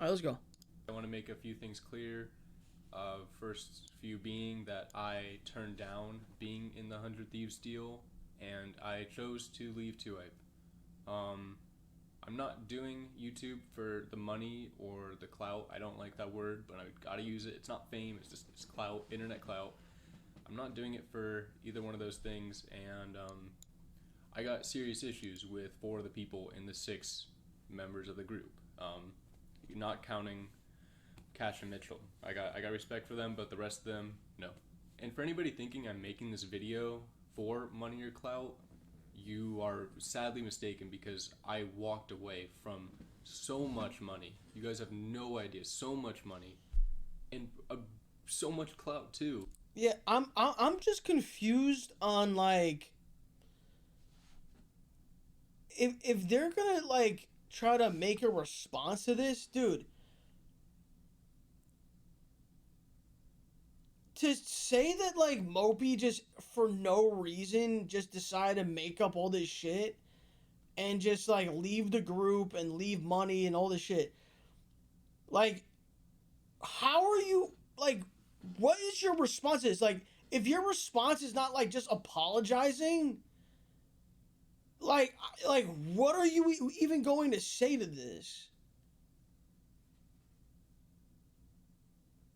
All right, let's go. I want to make a few things clear. First few being that I turned down being in the 100 Thieves deal, and I chose to leave 2hype. I'm not doing YouTube for the money or the clout. I don't like that word, but I gotta use it. It's not fame, it's clout, internet clout. I'm not doing it for either one of those things, and I got serious issues with 4 of the people in the 6 members of the group. Not counting Cash and Mitchell. I got respect for them, but the rest of them, no. And for anybody thinking I'm making this video for money or clout, you are sadly mistaken, because I walked away from so much money. You guys have no idea. So much money and so much clout too. Yeah, I'm just confused on like if they're gonna like try to make a response to this, dude. To say that like Mopi just for no reason just decided to make up all this shit and just like leave the group and leave money and all this shit. Like, how are you like? What is your response? Is like if your response is not like just apologizing, like what are you even going to say to this?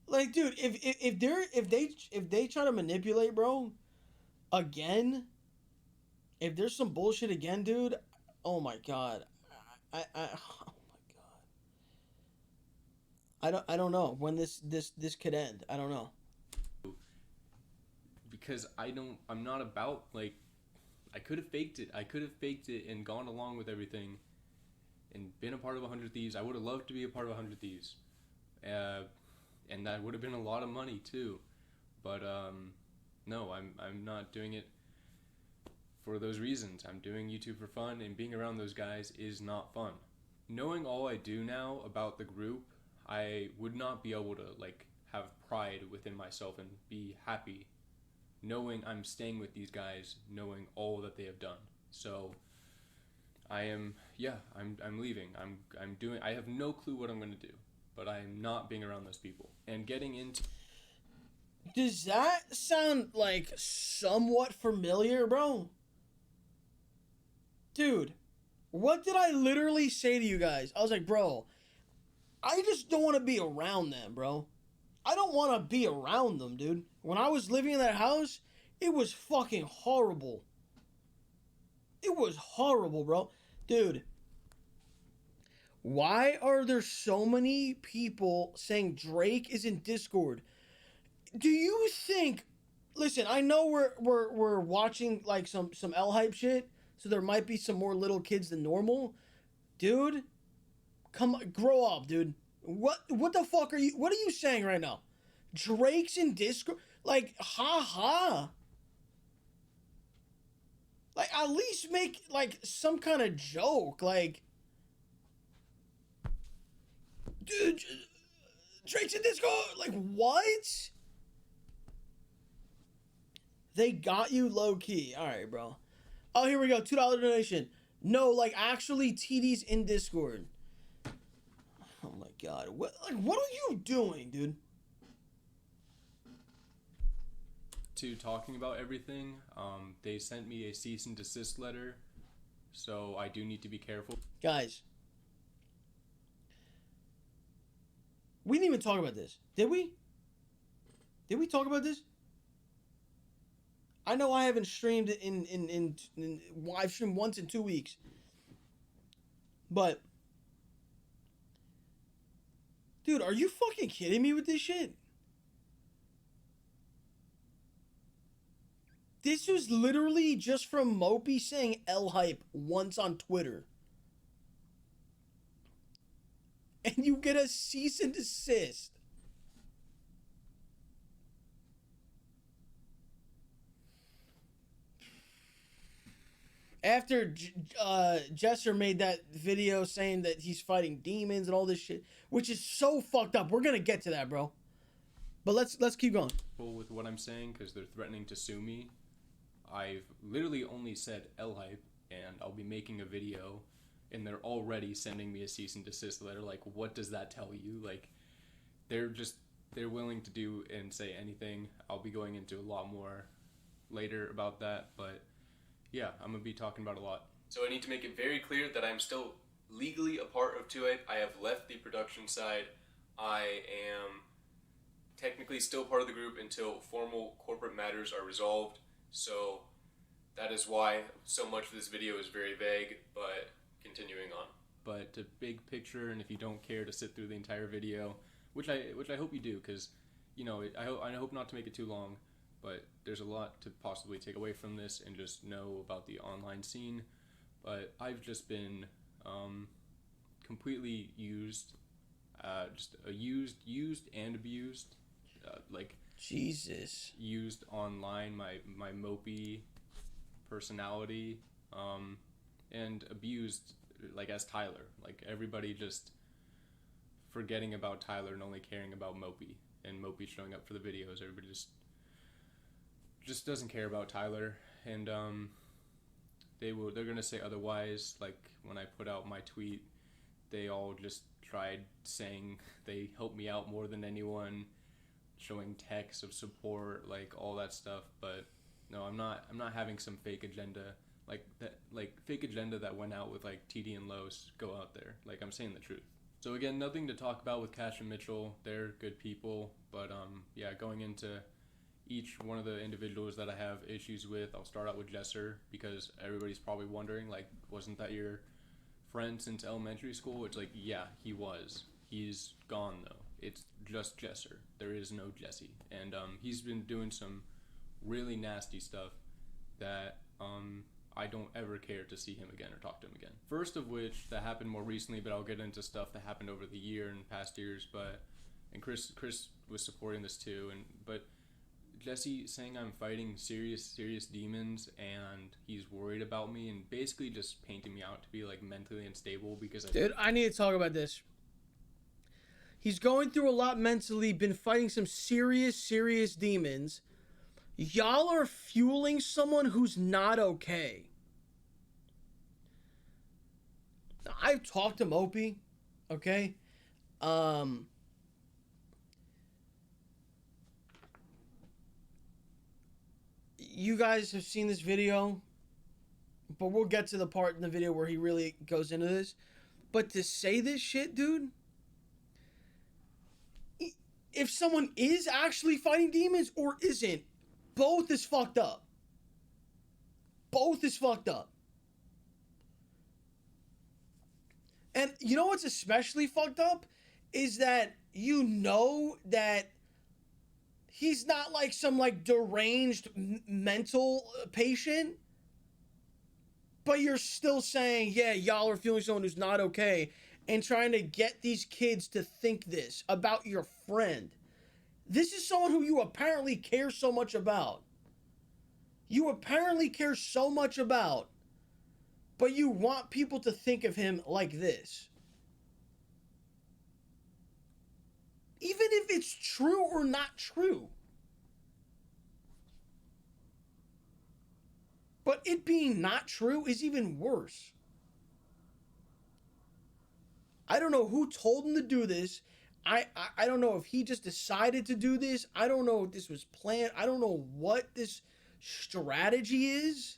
Like, dude, if they try to manipulate, bro, again, if there's some bullshit again, dude, oh my god, oh my god, I don't know when this could end. I don't know. Because I'm not about, like, I could have faked it. I could have faked it and gone along with everything and been a part of 100 Thieves. I would have loved to be a part of 100 Thieves. Uh, and that would have been a lot of money too. But no, I'm not doing it for those reasons. I'm doing YouTube for fun, and being around those guys is not fun. Knowing all I do now about the group, I would not be able to like have pride within myself and be happy knowing I'm staying with these guys, knowing all that they have done. So I am, yeah, I'm leaving. I'm doing. I have no clue what I'm gonna do, but I'm not being around those people and getting into. Does that sound like somewhat familiar, bro? Dude, what did I literally say to you guys? I was like, bro, I just don't want to be around them, bro. I don't want to be around them, dude. When I was living in that house, it was fucking horrible. It was horrible, bro. Dude, why are there so many people saying Drake is in Discord? Do you think? Listen, I know we're watching like some L hype shit, so there might be some more little kids than normal, dude. Come on, grow up, dude. What the fuck are you? What are you saying right now? Drake's in Discord, like ha ha. Like at least make like some kind of joke, like dude, Drake's in Discord. Like what? They got you low key. All right, bro. Oh, here we go. $2 donation. No, like actually, TD's in Discord. Oh my god. What are you doing, dude? To talking about everything. They sent me a cease and desist letter, so I do need to be careful. Guys, we didn't even talk about this. Did we? Did we talk about this? I know I haven't streamed in I've streamed once in 2 weeks. But dude, are you fucking kidding me with this shit? This was literally just from Mopi saying L hype once on Twitter. And you get a cease and desist. After Jester made that video saying that he's fighting demons and all this shit, which is so fucked up. We're gonna get to that, bro. But let's keep going. With what I'm saying, because they're threatening to sue me. I've literally only said L hype, and I'll be making a video and they're already sending me a cease and desist letter. Like, what does that tell you? Like, they're willing to do and say anything. I'll be going into a lot more later about that, but yeah, I'm gonna be talking about a lot. So I need to make it very clear that I'm still legally a part of 2 I have left the production side. I am technically still part of the group until formal corporate matters are resolved. So that is why so much of this video is very vague, but continuing on. But to big picture, and if you don't care to sit through the entire video, which I hope you do, because I hope not to make it too long, but there's a lot to possibly take away from this and just know about the online scene. But I've just been completely used, used and abused, like Jesus. Used online, my Mopi personality, and abused like as Tyler. Like everybody just forgetting about Tyler and only caring about Mopi, and Mopi showing up for the videos. Everybody just doesn't care about Tyler, and they're gonna say otherwise. Like when I put out my tweet, they all just tried saying they helped me out more than anyone, showing texts of support, like all that stuff. But no, I'm not having some fake agenda like fake agenda that went out with like TD and Los go out there. Like, I'm saying the truth. So again, nothing to talk about with Cash and Mitchell. They're good people, but yeah, going into each one of the individuals that I have issues with, I'll start out with Jesser, because everybody's probably wondering, like, wasn't that your friend since elementary school? It's like, yeah, he was. He's gone though. It's just Jesser. There is no Jesse, and he's been doing some really nasty stuff that I don't ever care to see him again or talk to him again. First of which, that happened more recently, but I'll get into stuff that happened over the year and past years. And Chris was supporting this too. But Jesse saying I'm fighting serious demons and he's worried about me, and basically just painting me out to be like mentally unstable because Dude, I need to talk about this. He's going through a lot mentally, been fighting some serious demons. Y'all are fueling someone who's not okay. Now, I've talked to Mopi, okay? You guys have seen this video, but we'll get to the part in the video where he really goes into this. But to say this shit, dude, if someone is actually fighting demons or isn't, both is fucked up. Both is fucked up. And you know what's especially fucked up? Is that you know that he's not like some like deranged mental patient, but you're still saying, yeah, y'all are feeling someone who's not okay, and trying to get these kids to think this about your friend. This is someone who you apparently care so much about. You apparently care so much about, but you want people to think of him like this. Even if it's true or not true. But it being not true is even worse. I don't know who told him to do this. I don't know if he just decided to do this. I don't know if this was planned. I don't know what this strategy is.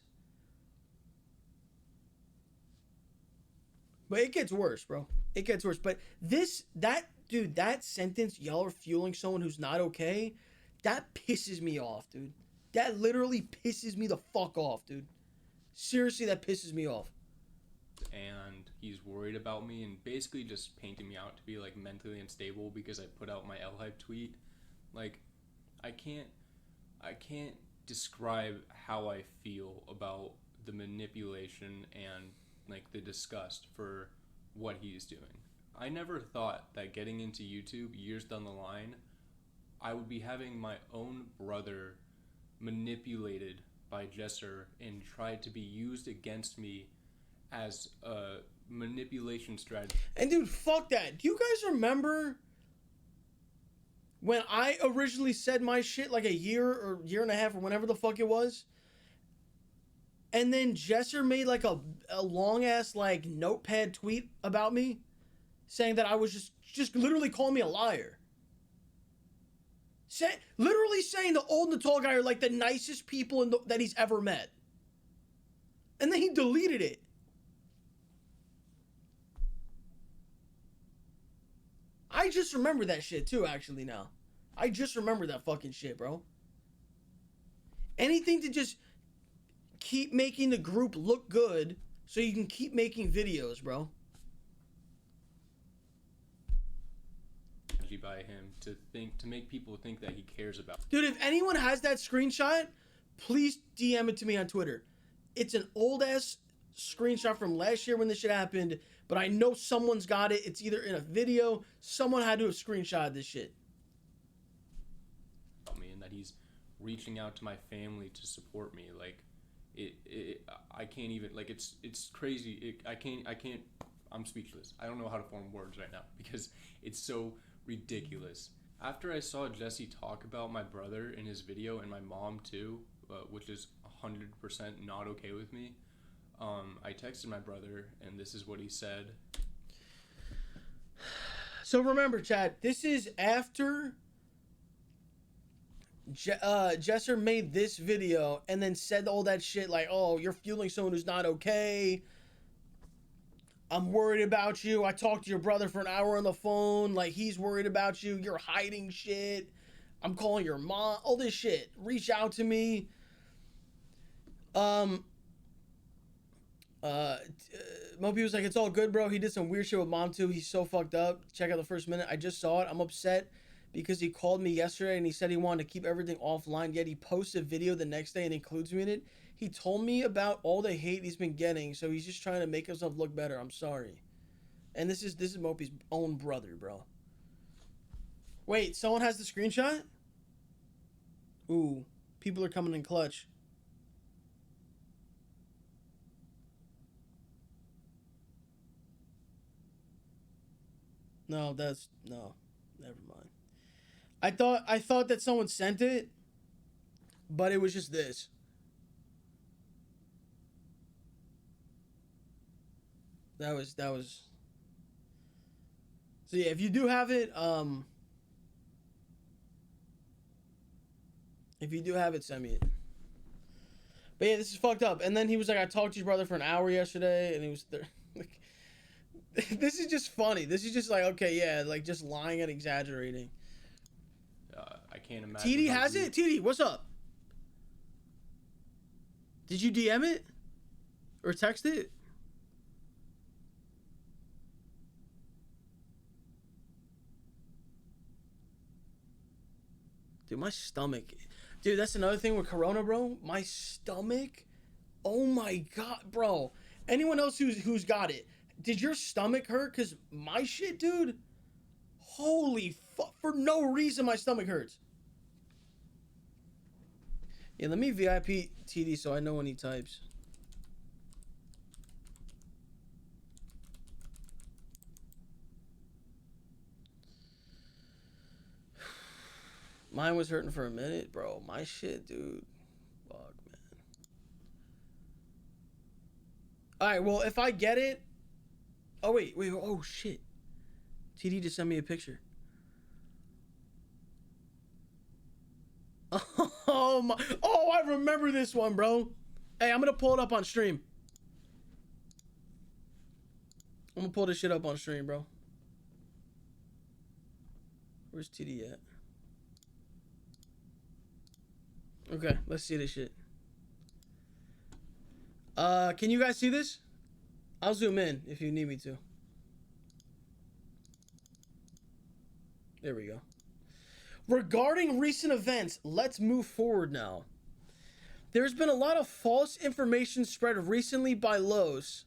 But it gets worse, bro. It gets worse. But that sentence, y'all are fueling someone who's not okay, that pisses me off, dude. That literally pisses me the fuck off, dude. Seriously, that pisses me off. And he's worried about me and basically just painting me out to be like mentally unstable because I put out my L-Hype tweet. Like, I can't describe how I feel about the manipulation and like the disgust for what he's doing. I never thought that getting into YouTube years down the line, I would be having my own brother manipulated by Jesser and tried to be used against me as a manipulation strategy. And dude, fuck that. Do you guys remember when I originally said my shit like a year or year and a half or whenever the fuck it was? And then Jesser made like a long ass like notepad tweet about me, saying that I was just literally calling me a liar. Literally saying the old and the tall guy are like the nicest people that he's ever met. And then he deleted it. I just remember that shit too, actually, now. I just remember that fucking shit, bro. Anything to just keep making the group look good so you can keep making videos, bro. By him to make people think that he cares about. Dude, if anyone has that screenshot, please DM it to me on Twitter. It's an old ass screenshot from last year when this shit happened, but I know someone's got it. It's either in a video, someone had to have screenshotted this shit. Me, and that he's reaching out to my family to support me. Like I can't even, like, it's crazy. I can't I'm speechless. I don't know how to form words right now because it's so ridiculous. After I saw Jesse talk about my brother in his video and my mom too, which is 100% not okay with me, I texted my brother and this is what he said. So remember, Chad, this is after Jesser made this video and then said all that shit like, oh, you're fueling someone who's not okay. I'm worried about you. I talked to your brother for an hour on the phone. Like, he's worried about you. You're hiding shit. I'm calling your mom. All this shit. Reach out to me. Mopi was like, it's all good, bro. He did some weird shit with mom, too. He's so fucked up. Check out the first minute. I just saw it. I'm upset because he called me yesterday and he said he wanted to keep everything offline. Yet he posted a video the next day and includes me in it. He told me about all the hate he's been getting, so he's just trying to make himself look better. I'm sorry. And this is Mopi's own brother, bro. Wait, someone has the screenshot? Ooh, people are coming in clutch. No, never mind. I thought that someone sent it, but it was just this. That was so yeah, if you do have it, send me it. But yeah, this is fucked up. And then he was like, I talked to your brother for an hour yesterday, and he was there. Like, this is just funny. This is just like, okay, yeah, like just lying and exaggerating. I can't imagine. TD has it? TD, what's up? Did you DM it? Or text it? Dude, my stomach. Dude, that's another thing with Corona, bro. My stomach. Oh my god, bro. Anyone else who's got it? Did your stomach hurt? Cause my shit, dude. Holy fuck! For no reason, my stomach hurts. Yeah, let me VIP TD so I know when he types. Mine was hurting for a minute, bro. My shit, dude. Fuck, man. Alright, well, if I get it... Oh, wait. Oh, shit. TD just sent me a picture. Oh, my... Oh, I remember this one, bro. Hey, I'm gonna pull it up on stream. I'm gonna pull this shit up on stream, bro. Where's TD at? Okay, let's see this shit. Can you guys see this? I'll zoom in if you need me to. There we go. Regarding recent events, let's move forward now. There's been a lot of false information spread recently by Los.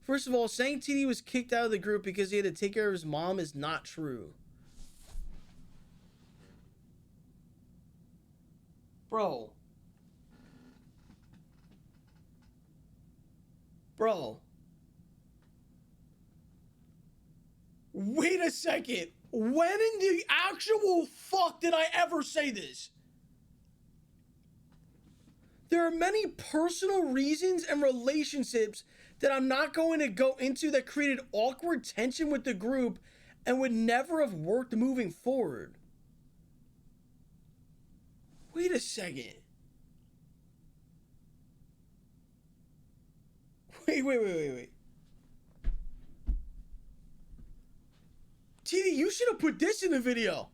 First of all, saying TD was kicked out of the group because he had to take care of his mom is not true. Bro. Wait a second. When in the actual fuck did I ever say this? There are many personal reasons and relationships that I'm not going to go into that created awkward tension with the group and would never have worked moving forward. Wait a second. Wait. TD, you should have put this in the video.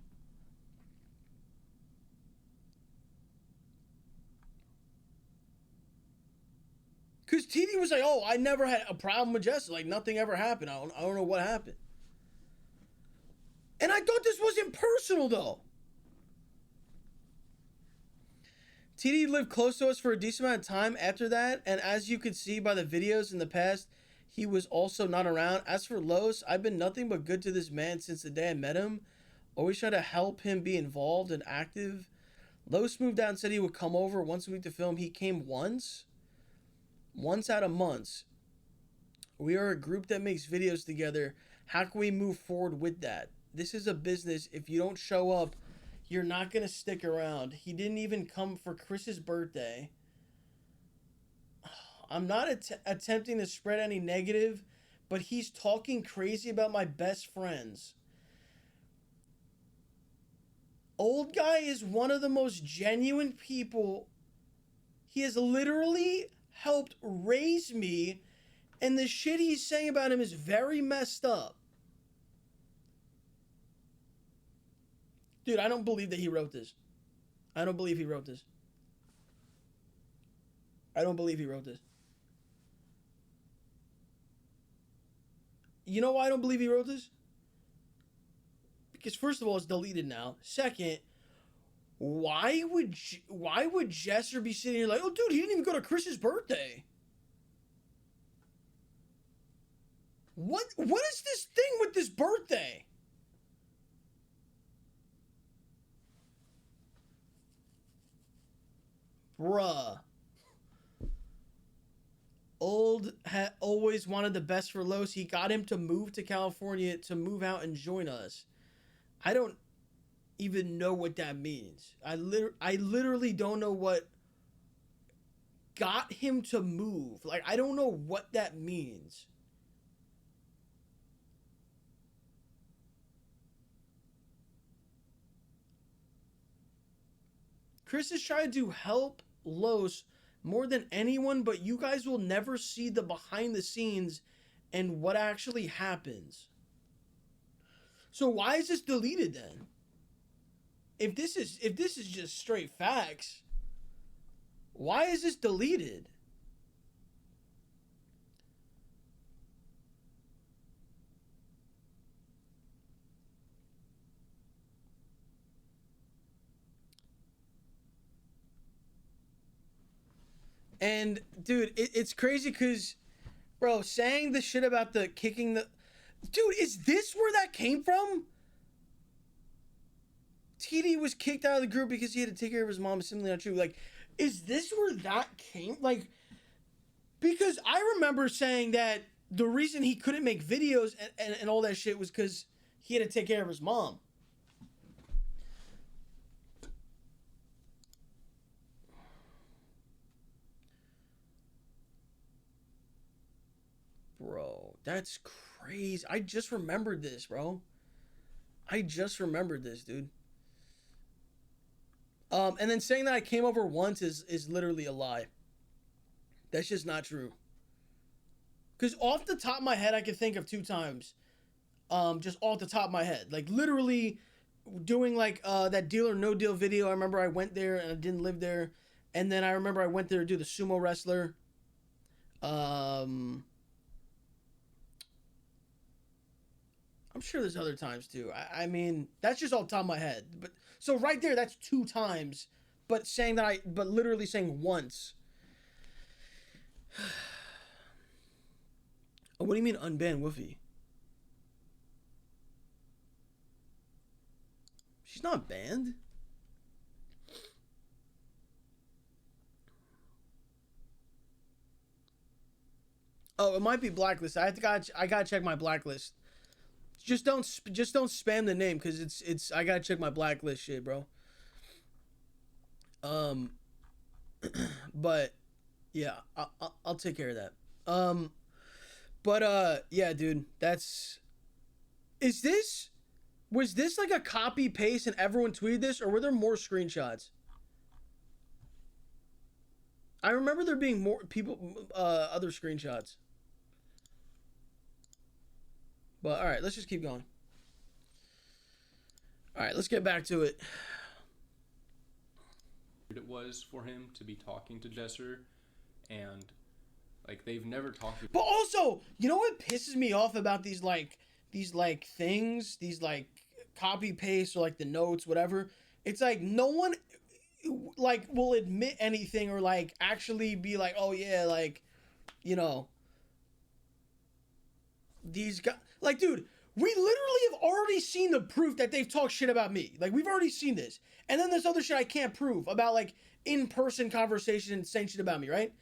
Because TD was like, oh, I never had a problem with Jessica. Like, nothing ever happened. I don't know what happened. And I thought this wasn't personal, though. TD lived close to us for a decent amount of time after that, and as you could see by the videos in the past, he was also not around. As for Los, I've been nothing but good to this man since the day I met him. Always try to help him be involved and active. Los moved out and said he would come over once a week to film. He came once out of months. We are a group that makes videos together. How can we move forward with that? This is a business. If you don't show up, you're not going to stick around. He didn't even come for Chris's birthday. I'm not attempting to spread any negative, but he's talking crazy about my best friends. Old guy is one of the most genuine people. He has literally helped raise me, and the shit he's saying about him is very messed up. Dude, I don't believe that he wrote this. I don't believe he wrote this. I don't believe he wrote this. You know why I don't believe he wrote this? Because first of all, it's deleted now. Second, why would Jesser be sitting here like, oh, dude, he didn't even go to Chris's birthday? What is this thing with this birthday? Bruh. Old always wanted the best for Los. He got him to move to California to move out and join us. I don't even know what that means. I literally don't know what got him to move. Like, I don't know what that means. Chris is trying to help Los more than anyone, but you guys will never see the behind the scenes and what actually happens. So why is this deleted then? If this is just straight facts, why is this deleted? And dude, it's crazy because, bro, saying the shit about the kicking the, dude, is this where that came from? TD was kicked out of the group because he had to take care of his mom. Is simply not true. Like, is this where that came? Like, because I remember saying that the reason he couldn't make videos and all that shit was because he had to take care of his mom. Bro, that's crazy. I just remembered this, bro. I just remembered this, dude. And then saying that I came over once is literally a lie. That's just not true. Because off the top of my head, I can think of 2 times. Just off the top of my head. Like, literally doing, like, that Deal or No Deal video. I remember I went there and I didn't live there. And then I remember I went there to do the sumo wrestler. I'm sure there's other times, too. I mean, that's just off the top of my head. But so right there, that's 2 times. But saying that but literally saying once. Oh, what do you mean unban Woofy? She's not banned. Oh, it might be blacklisted. I gotta check my blacklist. Just don't spam the name because it's I gotta check my blacklist shit, bro. But yeah, I'll take care of that. But yeah, dude, that's is this was this like a copy paste and everyone tweeted this, or were there more screenshots? I remember there being more people, other screenshots. But all right, let's just keep going. All right, let's get back to it. It was for him to be talking to Jesser, and like they've never talked. But also, you know what pisses me off about these things, these like copy paste or like the notes, whatever. It's like no one like will admit anything or like actually be like, oh yeah, like, you know, these guys, like, dude, we literally have already seen the proof that they've talked shit about me. Like, we've already seen this. And then there's other shit I can't prove about, like, in-person conversation and saying shit about me, right?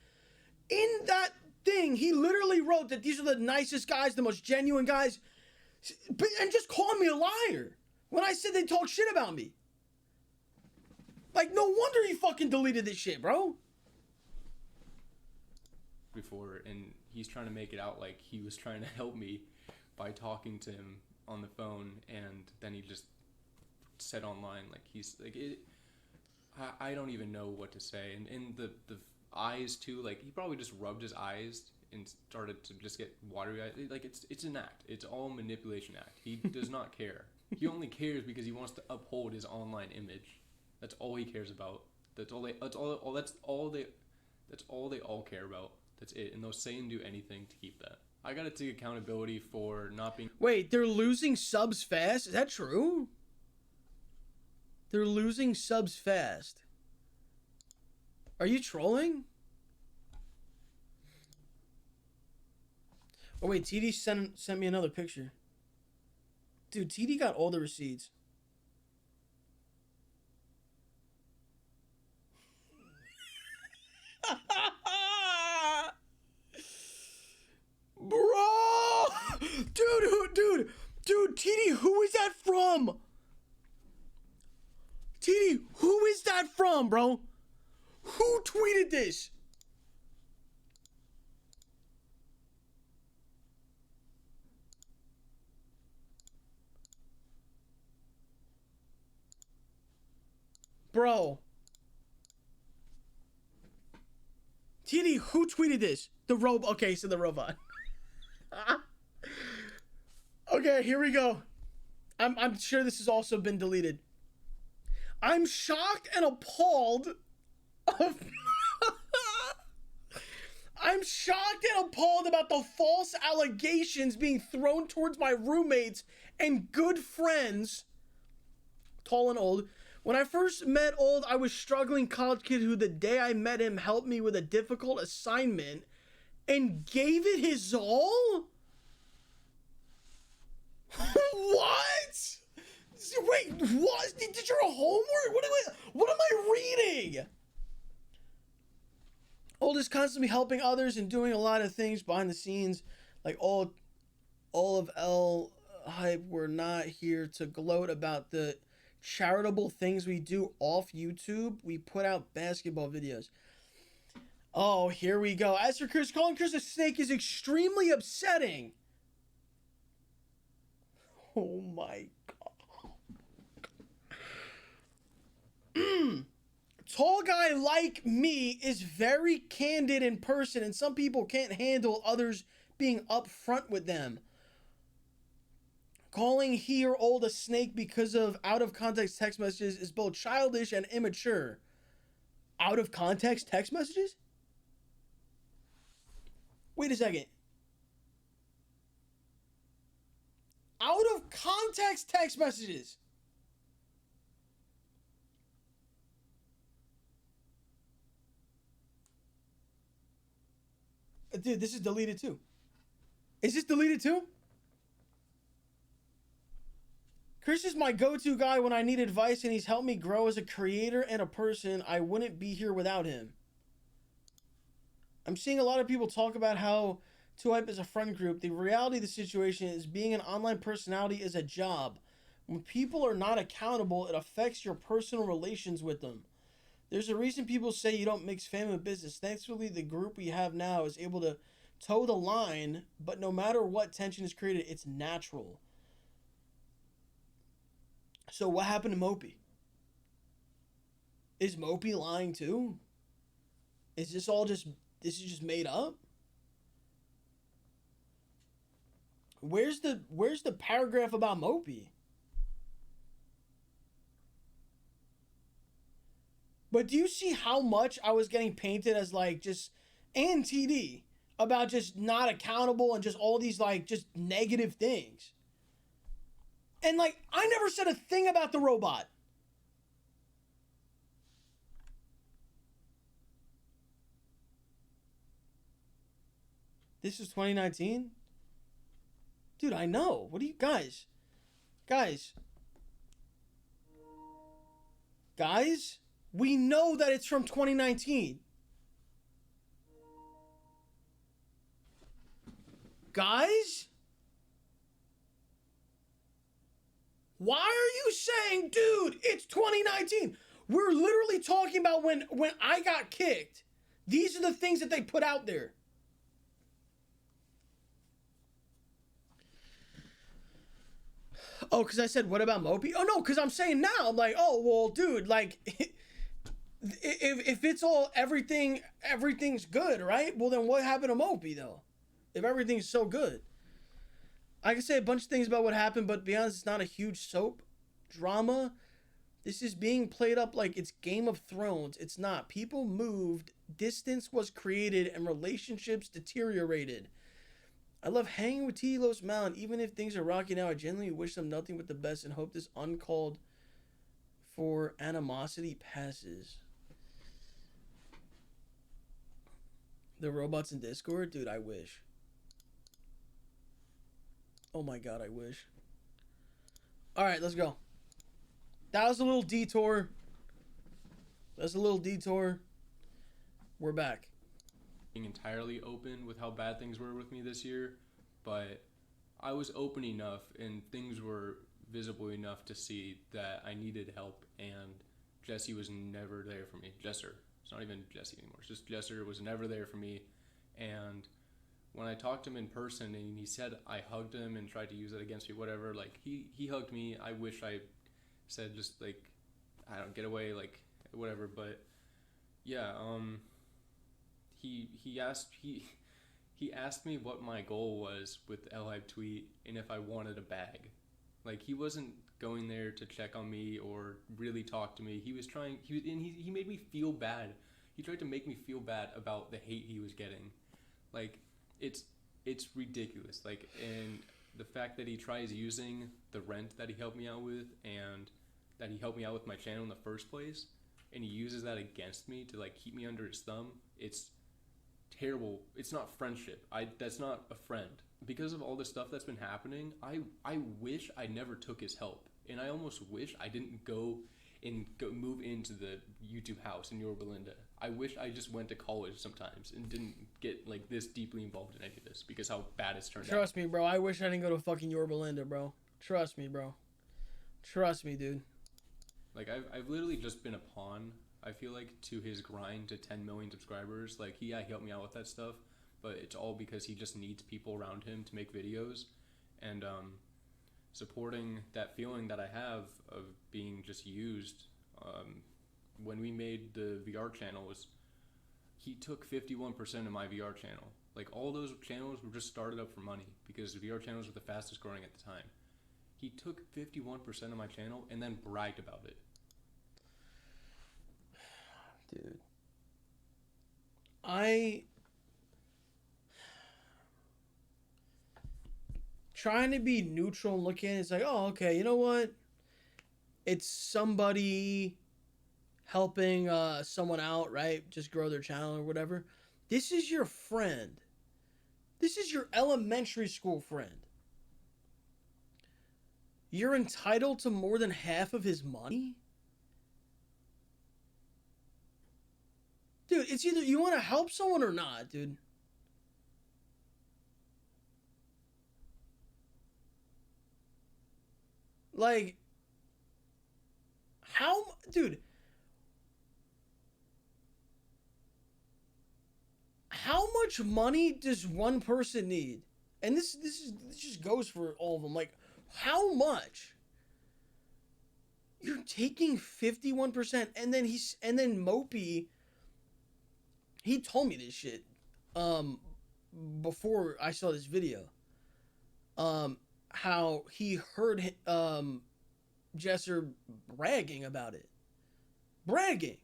In that thing, he literally wrote that these are the nicest guys, the most genuine guys, and just calling me a liar when I said they talk shit about me. Like, no wonder he fucking deleted this shit, bro. Before, and he's trying to make it out like he was trying to help me by talking to him on the phone, and then he just said online like he's like it. I don't even know what to say, and the eyes too. Like he probably just rubbed his eyes and started to just get watery eyes. Like it's an act. It's all manipulation act. He does not care. He only cares because he wants to uphold his online image. That's all he cares about. That's all they all care about. That's it. And they'll say and do anything to keep that. I gotta take accountability for not being. Wait, they're losing subs fast? Is that true? They're losing subs fast. Are you trolling? Oh wait, TD sent me another picture. Dude, TD got all the receipts. Bro! Dude, TD, who is that from? TD, who is that from, bro? Who tweeted this? Bro. TD, who tweeted this? The robot. Okay, so the robot. Okay, here we go. I'm sure this has also been deleted. I'm shocked and appalled of I'm shocked and appalled about the false allegations being thrown towards my roommates and good friends, tall and old. When I first met Old, I was struggling college kid who the day I met him helped me with a difficult assignment and gave it his all? What? Wait, what? Did your homework? What am I reading? Old is constantly helping others and doing a lot of things behind the scenes. Like all of L hype, we're not here to gloat about the charitable things we do off YouTube. We put out basketball videos. Oh, here we go. As for Chris, calling Chris a snake is extremely upsetting. Oh my god. Tall guy like me is very candid in person, and some people can't handle others being upfront with them. Calling he or Old a snake because of out of context text messages is both childish and immature. Out of context text messages? Wait a second. Out of context text messages. Dude, this is deleted too. Is this deleted too? Chris is my go-to guy when I need advice, and he's helped me grow as a creator and a person. I wouldn't be here without him. I'm seeing a lot of people talk about how 2Hype is a friend group. The reality of the situation is being an online personality is a job. When people are not accountable, it affects your personal relations with them. There's a reason people say you don't mix fame and business. Thankfully, the group we have now is able to toe the line, but no matter what tension is created, it's natural. So what happened to Mopi? Is Mopi lying too? Is this all just this is just made up? Where's the paragraph about Mopi? But do you see how much I was getting painted as like just and TD about just not accountable and just all these like just negative things? And like I never said a thing about the robot. This is 2019? Dude, I know. What do you guys? Guys. Guys, we know that it's from 2019. Guys? Why are you saying, dude, it's 2019? We're literally talking about when I got kicked. These are the things that they put out there. Oh, because I said, what about Mopi? Oh, no, because I'm saying now, I'm like, oh, well, dude, like, if it's all, everything's good, right? Well, then what happened to Mopi, though? If everything's so good. I can say a bunch of things about what happened, but to be honest, it's not a huge soap drama. This is being played up like it's Game of Thrones. It's not. People moved, distance was created, and relationships deteriorated. I love hanging with T-Los Mountain. Even if things are rocky now, I genuinely wish them nothing but the best and hope this uncalled for animosity passes. The robots in Discord? Dude, I wish. Oh my god, I wish. Alright, let's go. That was a little detour. That's a little detour. We're back. Being entirely open with how bad things were with me this year, but I was open enough and things were visible enough to see that I needed help, and Jesse was never there for me. Jesser. It's not even Jesse anymore. It's just Jesser was never there for me. And when I talked to him in person and he said I hugged him and tried to use it against me, whatever, like he hugged me. I wish I said just like, I don't get away, like whatever, but yeah, he asked me what my goal was with the LHype tweet and if I wanted a bag. Like, he wasn't going there to check on me or really talk to me. He made me feel bad. He tried to make me feel bad about the hate he was getting. Like, it's ridiculous. Like, and the fact that he tries using the rent that he helped me out with and that he helped me out with my channel in the first place, and he uses that against me to like keep me under his thumb. It's terrible. It's not friendship. That's not a friend. Because of all the stuff that's been happening, I wish I never took his help, and I almost wish I didn't go move into the YouTube house in Yorba Linda. I wish I just went to college sometimes and didn't get like this deeply involved in any of this because how bad it's turned out. Trust me, bro. I wish I didn't go to fucking Yorba Linda, bro. Trust me, bro. Trust me, dude. Like, I've literally just been a pawn, I feel like, to his grind to 10 million subscribers. Like, he helped me out with that stuff, but it's all because he just needs people around him to make videos. And supporting that feeling that I have of being just used. When we made the VR channels, he took 51% of my VR channel. Like, all those channels were just started up for money because the VR channels were the fastest growing at the time. He took 51% of my channel and then bragged about it. Dude. Trying to be neutral and look at it, it's like, oh, okay, you know what? It's somebody helping someone out, right? Just grow their channel or whatever. This is your friend. This is your elementary school friend. You're entitled to more than half of his money? Dude, it's either you want to help someone or not, dude. Like, how, dude, how much money does one person need? And this just goes for all of them. Like, how much? You're taking 51%, and then Mopi, he told me this shit before I saw this video. How he heard Jesser bragging about it. Bragging.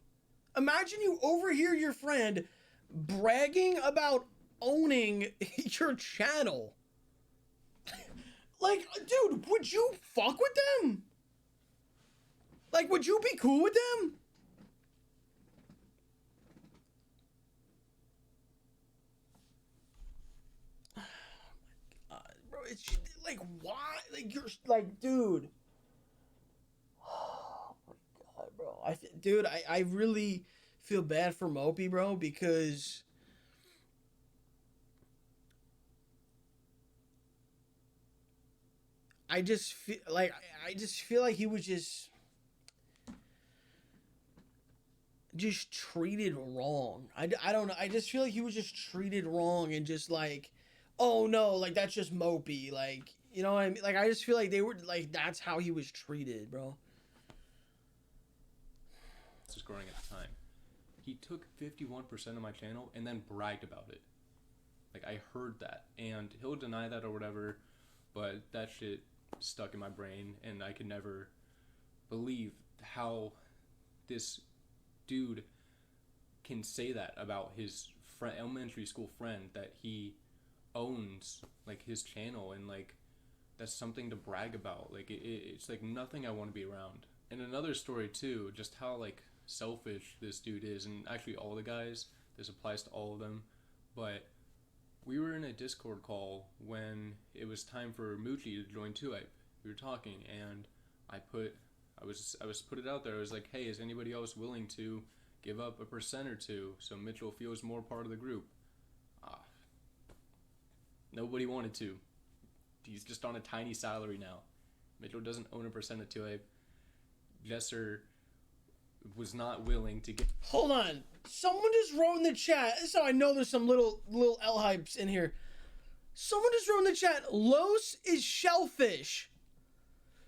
Imagine you overhear your friend bragging about owning your channel. Like, dude, would you fuck with them? Like, would you be cool with them? Oh my God, bro, it's like, why? Like, you're like, dude. Oh my God, bro. Dude, I really feel bad for Mopi, bro, because I just feel like he was just treated wrong. I don't know. I just feel like he was just treated wrong and just like, oh no, like that's just Mopi. Like, you know what I mean? Like, I just feel like they were like, that's how he was treated, bro. Just growing at the time. He took 51% of my channel and then bragged about it. Like, I heard that, and he'll deny that or whatever, but that shit stuck in my brain, and I could never believe how this dude can say that about his elementary school friend that he owns, like, his channel, and like that's something to brag about. Like, it's like nothing I want to be around. And another story too, just how like selfish this dude is, and actually all the guys, this applies to all of them, but we were in a Discord call when it was time for Mochi to join 2-Ape. We were talking, and I was put it out there. I was like, hey, is anybody else willing to give up a % or two so Mitchell feels more part of the group? Nobody wanted to. He's just on a tiny salary now. Mitchell doesn't own a % of 2-Ape. Jesser was not willing to get... Hold on. Someone just wrote in the chat. So I know there's some little L hypes in here. Someone just wrote in the chat, Los is shellfish.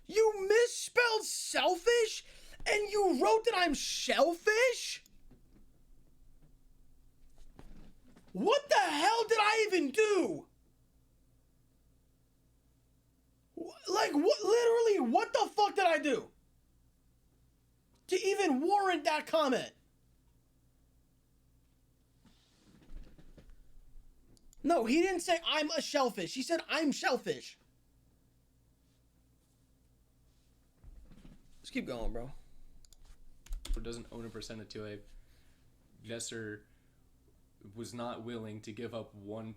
You misspelled selfish? And you wrote that I'm shellfish? What the hell did I even do? Like, what? Literally, what the fuck did I do to even warrant that comment? No, he didn't say I'm a shellfish. He said I'm shellfish. Let's keep going, bro. Doesn't own a % of 2-Ape. Jesser was not willing to give up 1%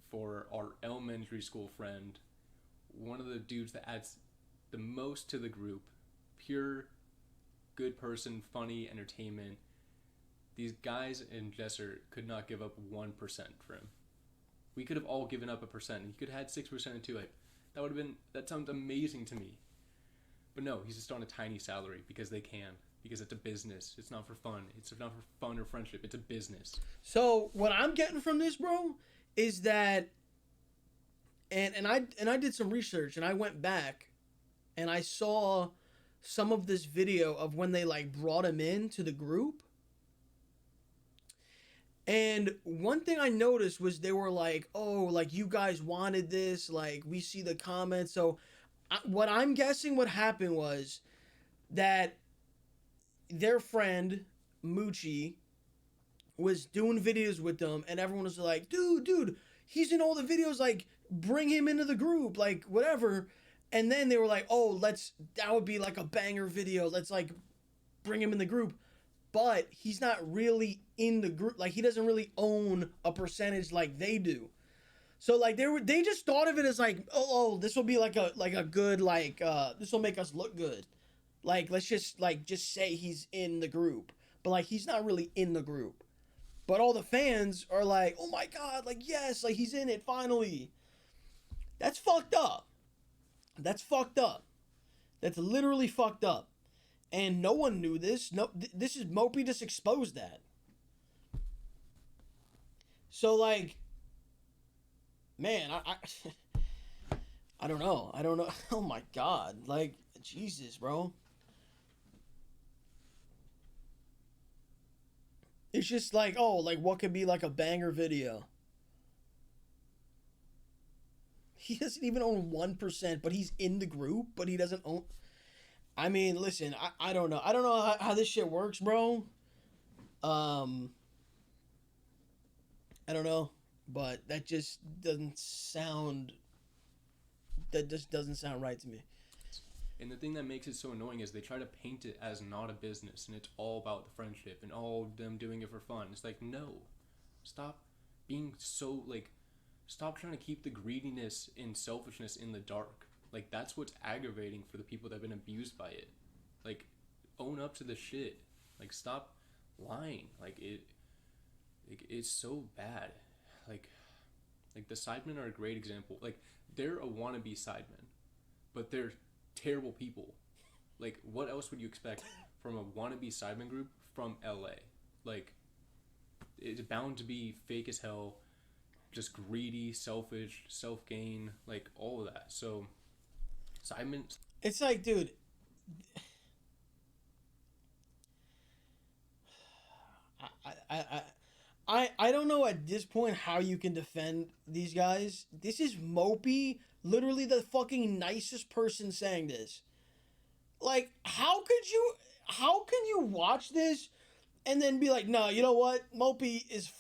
for our elementary school friend, one of the dudes that adds the most to the group, pure good person, funny, entertainment. These guys and Jesser could not give up 1% for him. We could have all given up a %. He could have had 6% of 2-Ape. That sounds amazing to me. But no, he's just on a tiny salary because they can. Because it's a business. It's not for fun. It's not for fun or friendship. It's a business. So what I'm getting from this, bro, is that, and I did some research, and I went back, and I saw some of this video of when they like brought him into the group. And one thing I noticed was they were like, oh, like, you guys wanted this, like, we see the comments. So what I'm guessing what happened was that their friend Mochi was doing videos with them, and everyone was like, dude, he's in all the videos, like, bring him into the group, like, whatever. And then they were like, oh, that would be like a banger video, let's like bring him in the group. But he's not really in the group. Like, he doesn't really own a percentage like they do. So like they just thought of it as like, oh, this will be like a good, like, this will make us look good. Like, let's just say he's in the group. But like, he's not really in the group. But all the fans are like, oh my God, like, yes, like, he's in it finally. That's fucked up. That's fucked up. That's literally fucked up. And no one knew this. No, this is Mopi just exposed that. So like, man, I don't know. I don't know. Oh my god, like Jesus, bro. It's just like, oh, like what could be like a banger video? He doesn't even own 1%, but he's in the group, but he doesn't own. I mean, listen, I don't know. I don't know how this shit works, bro. Um, I don't know, but that just doesn't sound. That just doesn't sound right to me. And the thing that makes it so annoying is they try to paint it as not a business and it's all about the friendship and all them doing it for fun. It's like, no. Stop being so, like, stop trying to keep the greediness and selfishness in the dark. Like, that's what's aggravating for the people that have been abused by it. Like, own up to the shit. Like, stop lying. It's so bad. Like, like the Sidemen are a great example. Like, they're a wannabe Sidemen, but they're terrible people. Like, what else would you expect from a wannabe Sidemen group from LA? Like, it's bound to be fake as hell, just greedy, selfish, self gain, like all of that. So, Sidemen. It's like, dude, I don't know at this point how you can defend these guys. This is Mopi, literally the fucking nicest person saying this. Like, how can you watch this and then be like, no, you know what? Mopi is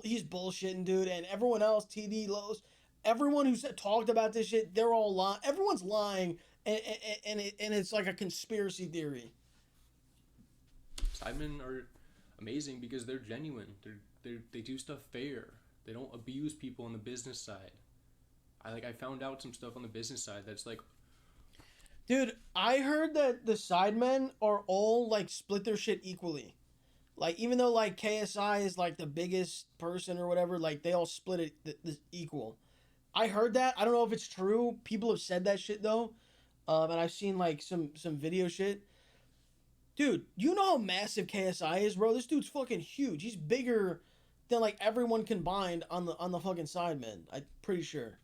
he's bullshitting, dude. And everyone else, TD, Los, everyone who's talked about this shit, they're all lying. Everyone's lying, and it's like a conspiracy theory. Sidemen are amazing because they're genuine. They do stuff fair. They don't abuse people on the business side. I found out some stuff on the business side that's like, Dude, I heard that the Sidemen are all like split their shit equally. Like even though like KSI is like the biggest person or whatever, like they all split it equal. I heard that. I don't know if it's true. People have said that shit though, and I've seen like some video shit. Dude, you know how massive KSI is, bro? This dude's fucking huge. He's bigger than like everyone combined on the fucking Sidemen. I'm pretty sure.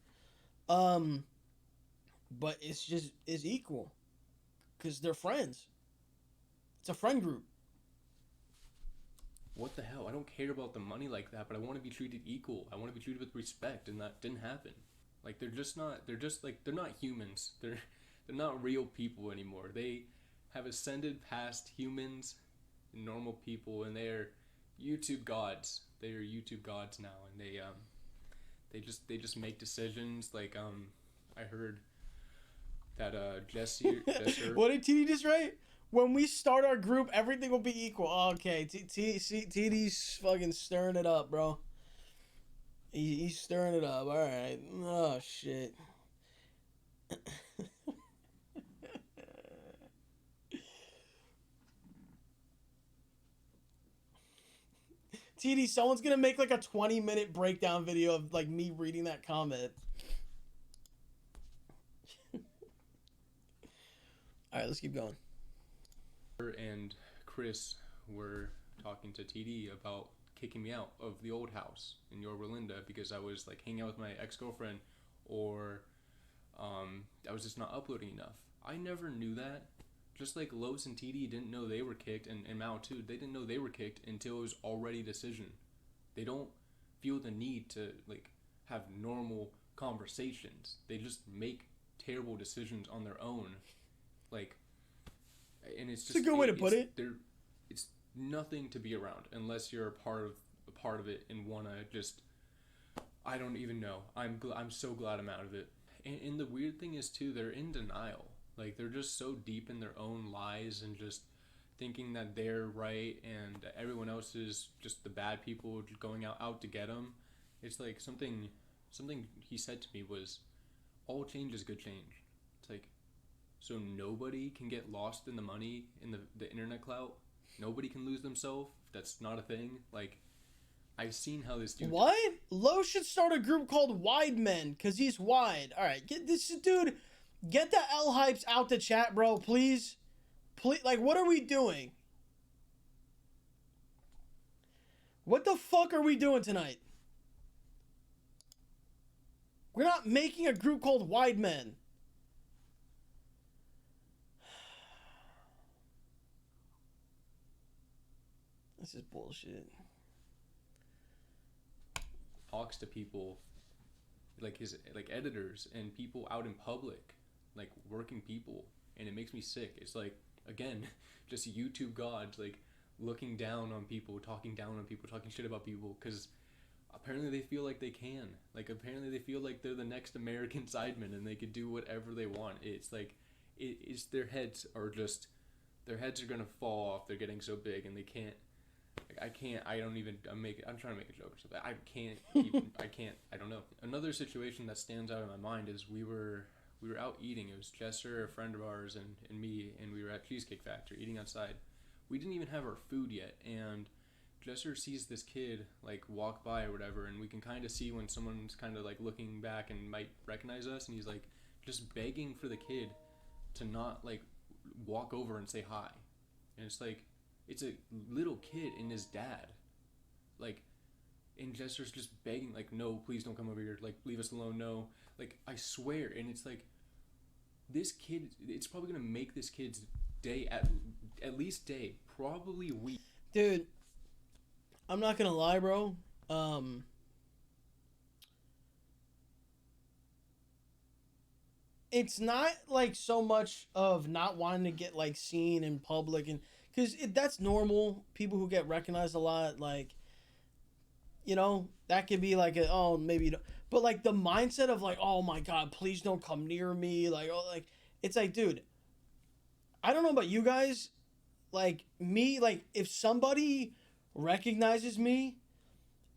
Um, but it's equal because they're friends. It's a friend group. what the hell? I don't care about the money like that, but I want to be treated equal. I want to be treated with respect, and that didn't happen. Like they're just not. They're just like they're not humans. They're not real people anymore. They have ascended past humans, and normal people, and they're YouTube gods. They are YouTube gods now, and they just make decisions. Like I heard that Jesse. What did TD just write? When we start our group, everything will be equal. Okay, TD's fucking stirring it up, bro. He's stirring it up. All right. Oh shit. TD, someone's gonna make like a 20-minute breakdown video of like me reading that comment. All right, let's keep going. And Chris were talking to TD about kicking me out of the old house in Yorba Linda because I was like hanging out with my ex-girlfriend, or I was just not uploading enough. I never knew that. Just like Los and TD didn't know they were kicked, and Mao too, they didn't know they were kicked until it was already a decision. They don't feel the need to like have normal conversations. They just make terrible decisions on their own. Like, and it's just It's a good way to put it. It's nothing to be around unless you're a part of it and wanna just. I don't even know. I'm so glad I'm out of it. And the weird thing is too, they're in denial. Like they're just so deep in their own lies and just thinking that they're right and that everyone else is just the bad people going out to get them. It's like something he said to me was, all change is good change. It's like, so nobody can get lost in the money in the internet clout. Nobody can lose themselves. That's not a thing. Like, I've seen how this dude. What? Lo should start a group called Wide Men because he's wide. All right, get this dude. Get the L hypes out the chat, bro. Please, please. Like, what are we doing? What the fuck are we doing tonight? We're not making a group called Wide Men. This is bullshit. Talks to people, like his like editors and people out in public, like working people, and it makes me sick. It's like, again, just YouTube gods like looking down on people, talking down on people, talking shit about people, because apparently they feel like they can. Like, apparently they feel like they're the next American Sidemen and they could do whatever they want. It's like, it's their heads are just, their heads are gonna fall off. They're getting so big and they can't. I can't. I don't even. I'm trying to make a joke or something. I can't. Even, I can't. I don't know. Another situation that stands out in my mind is we were out eating. It was Jester, a friend of ours, and me, and we were at Cheesecake Factory eating outside. We didn't even have our food yet, and Jester sees this kid like walk by or whatever, and we can kind of see when someone's kind of like looking back and might recognize us, and he's like just begging for the kid to not like walk over and say hi, and it's like it's a little kid and his dad, like, and Jester's just begging like, no, please don't come over here, like leave us alone, no, like I swear, and it's like this kid, it's probably gonna make this kid's day at least day, probably week. Dude, I'm not gonna lie, bro. It's not like so much of not wanting to get like seen in public, and because that's normal. People who get recognized a lot, like, you know, that could be like a, oh, maybe you don't. But like the mindset of like, oh my god, please don't come near me, like, oh, like, it's like, dude, I don't know about you guys, like me, like if somebody recognizes me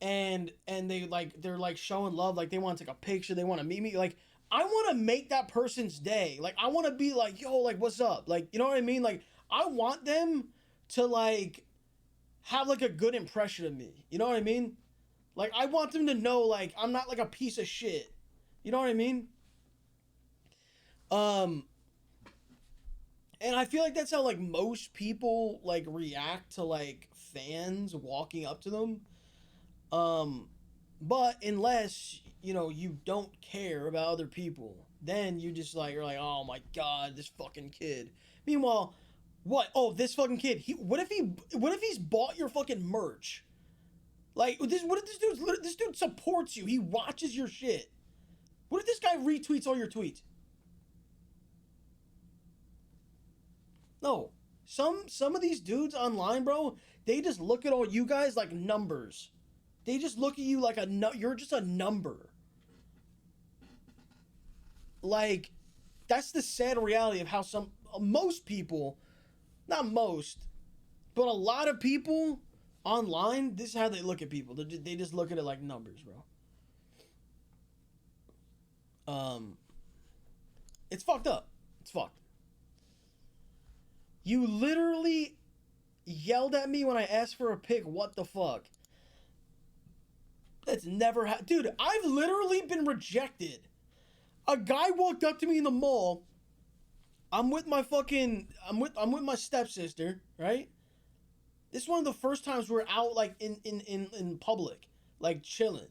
and they like, they're like showing love, like they want to take a picture, they want to meet me, like I want to make that person's day, like I want to be like, yo, like what's up, like, you know what I mean, like I want them to like have like a good impression of me, you know what I mean, like I want them to know like I'm not like a piece of shit, you know what I mean. um and I feel like that's how like most people like react to like fans walking up to them. Um, but unless you know you don't care about other people, then you just like, you're like, oh my god, this fucking kid. Meanwhile, what? Oh, this fucking kid. What if he's bought your fucking merch? Like this. What if this dude supports you? He watches your shit. What if this guy retweets all your tweets? No. Some of these dudes online, bro, they just look at all you guys like numbers. They just look at you like you're just a number. Like, that's the sad reality of how most people, not most, but a lot of people online, this is how they look at people. They just look at it like numbers, bro. It's fucked up. It's fucked. You literally yelled at me when I asked for a pic. What the fuck? That's never dude, I've literally been rejected. A guy walked up to me in the mall. I'm with my my stepsister, right? This is one of the first times we're out like in public, like chilling.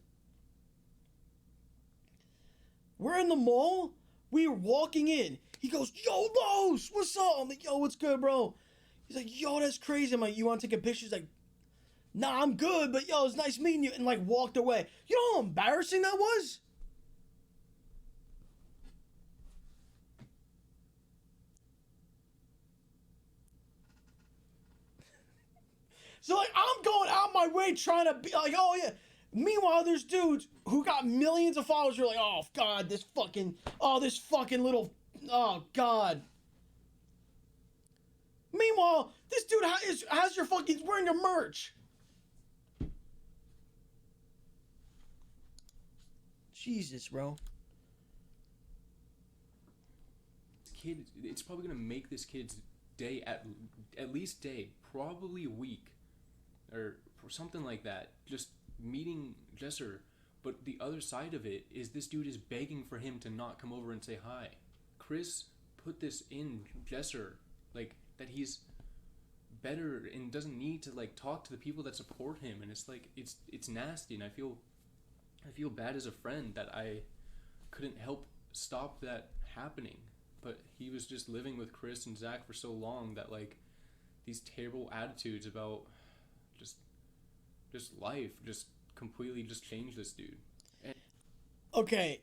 We're in the mall. We're walking in. He goes, "Yo, Los, what's up?" I'm like, "Yo, what's good, bro?" He's like, "Yo, that's crazy." I'm like, "You want to take a picture?" He's like, "Nah, I'm good, but yo, it's nice meeting you," and like walked away. You know how embarrassing that was? So like I'm going out my way trying to be like, oh yeah. Meanwhile, there's dudes who got millions of followers. You're like, oh god, this fucking little, oh god. Meanwhile, this dude has your fucking, he's wearing your merch. Jesus, bro. Kid, it's probably gonna make this kid's day at least day, probably week, or something like that. Just meeting Jesser, but the other side of it is this dude is begging for him to not come over and say hi. Chris put this in Jesser, like that he's better and doesn't need to like talk to the people that support him, and it's like it's nasty, and I feel bad as a friend that couldn't help stop that happening. But he was just living with Chris and Zach for so long that like these terrible attitudes about just life just completely just changed this dude. And Okay,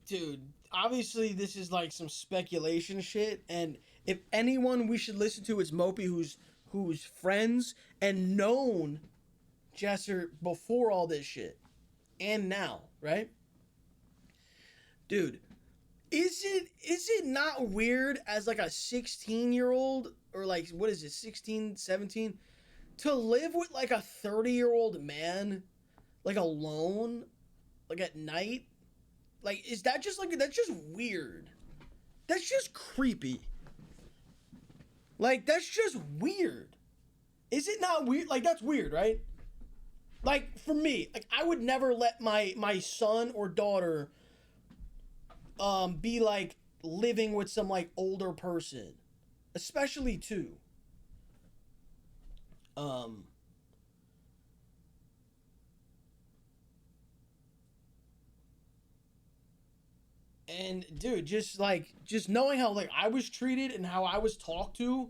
dude. Obviously, this is like some speculation shit, and if anyone we should listen to is Mopi, who's friends and known Jesser before all this shit, and now, right? Dude, is it not weird as like a 16-year-old or like what is it, 16, 17, to live with like a 30-year-old man like alone like at night? Like is that just like that's just weird. That's just creepy. Like that's just weird. Is it not weird? Like that's weird, right? Like for me, like I would never let my son or daughter be like living with some like older person, especially too. Um and dude, just knowing how like I was treated and how I was talked to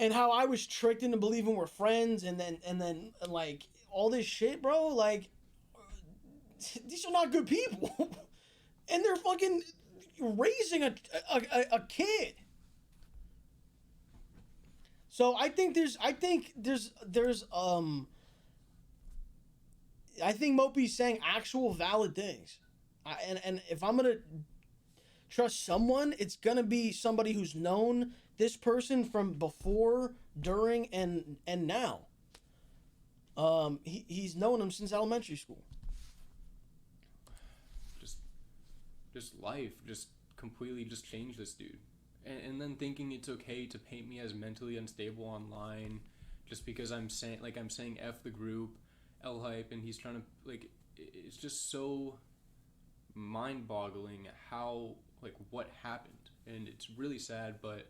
and how I was tricked into believing we're friends and then like all this shit, bro, like these are not good people. And they're fucking raising a kid. So I think Mopi's saying actual valid things. And if I'm gonna trust someone, it's gonna be somebody who's known this person from before, during, and now. He's known him since elementary school. just life just completely just changed this dude. And then thinking it's okay to paint me as mentally unstable online just because I'm saying F the group, L hype, and he's trying to like it's just so mind boggling how like what happened. And it's really sad, but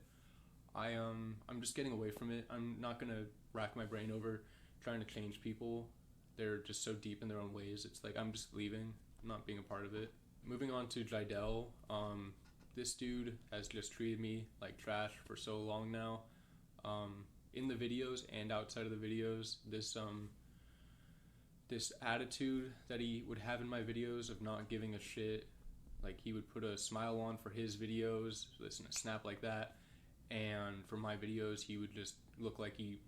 I'm just getting away from it. I'm not gonna rack my brain over trying to change people. They're just so deep in their own ways. It's like I'm just leaving. I'm not being a part of it. Moving on to Jidel, this dude has just treated me like trash for so long now. In the videos and outside of the videos, this attitude that he would have in my videos of not giving a shit. Like he would put a smile on for his videos, listen to snap like that, and for my videos he would just look like he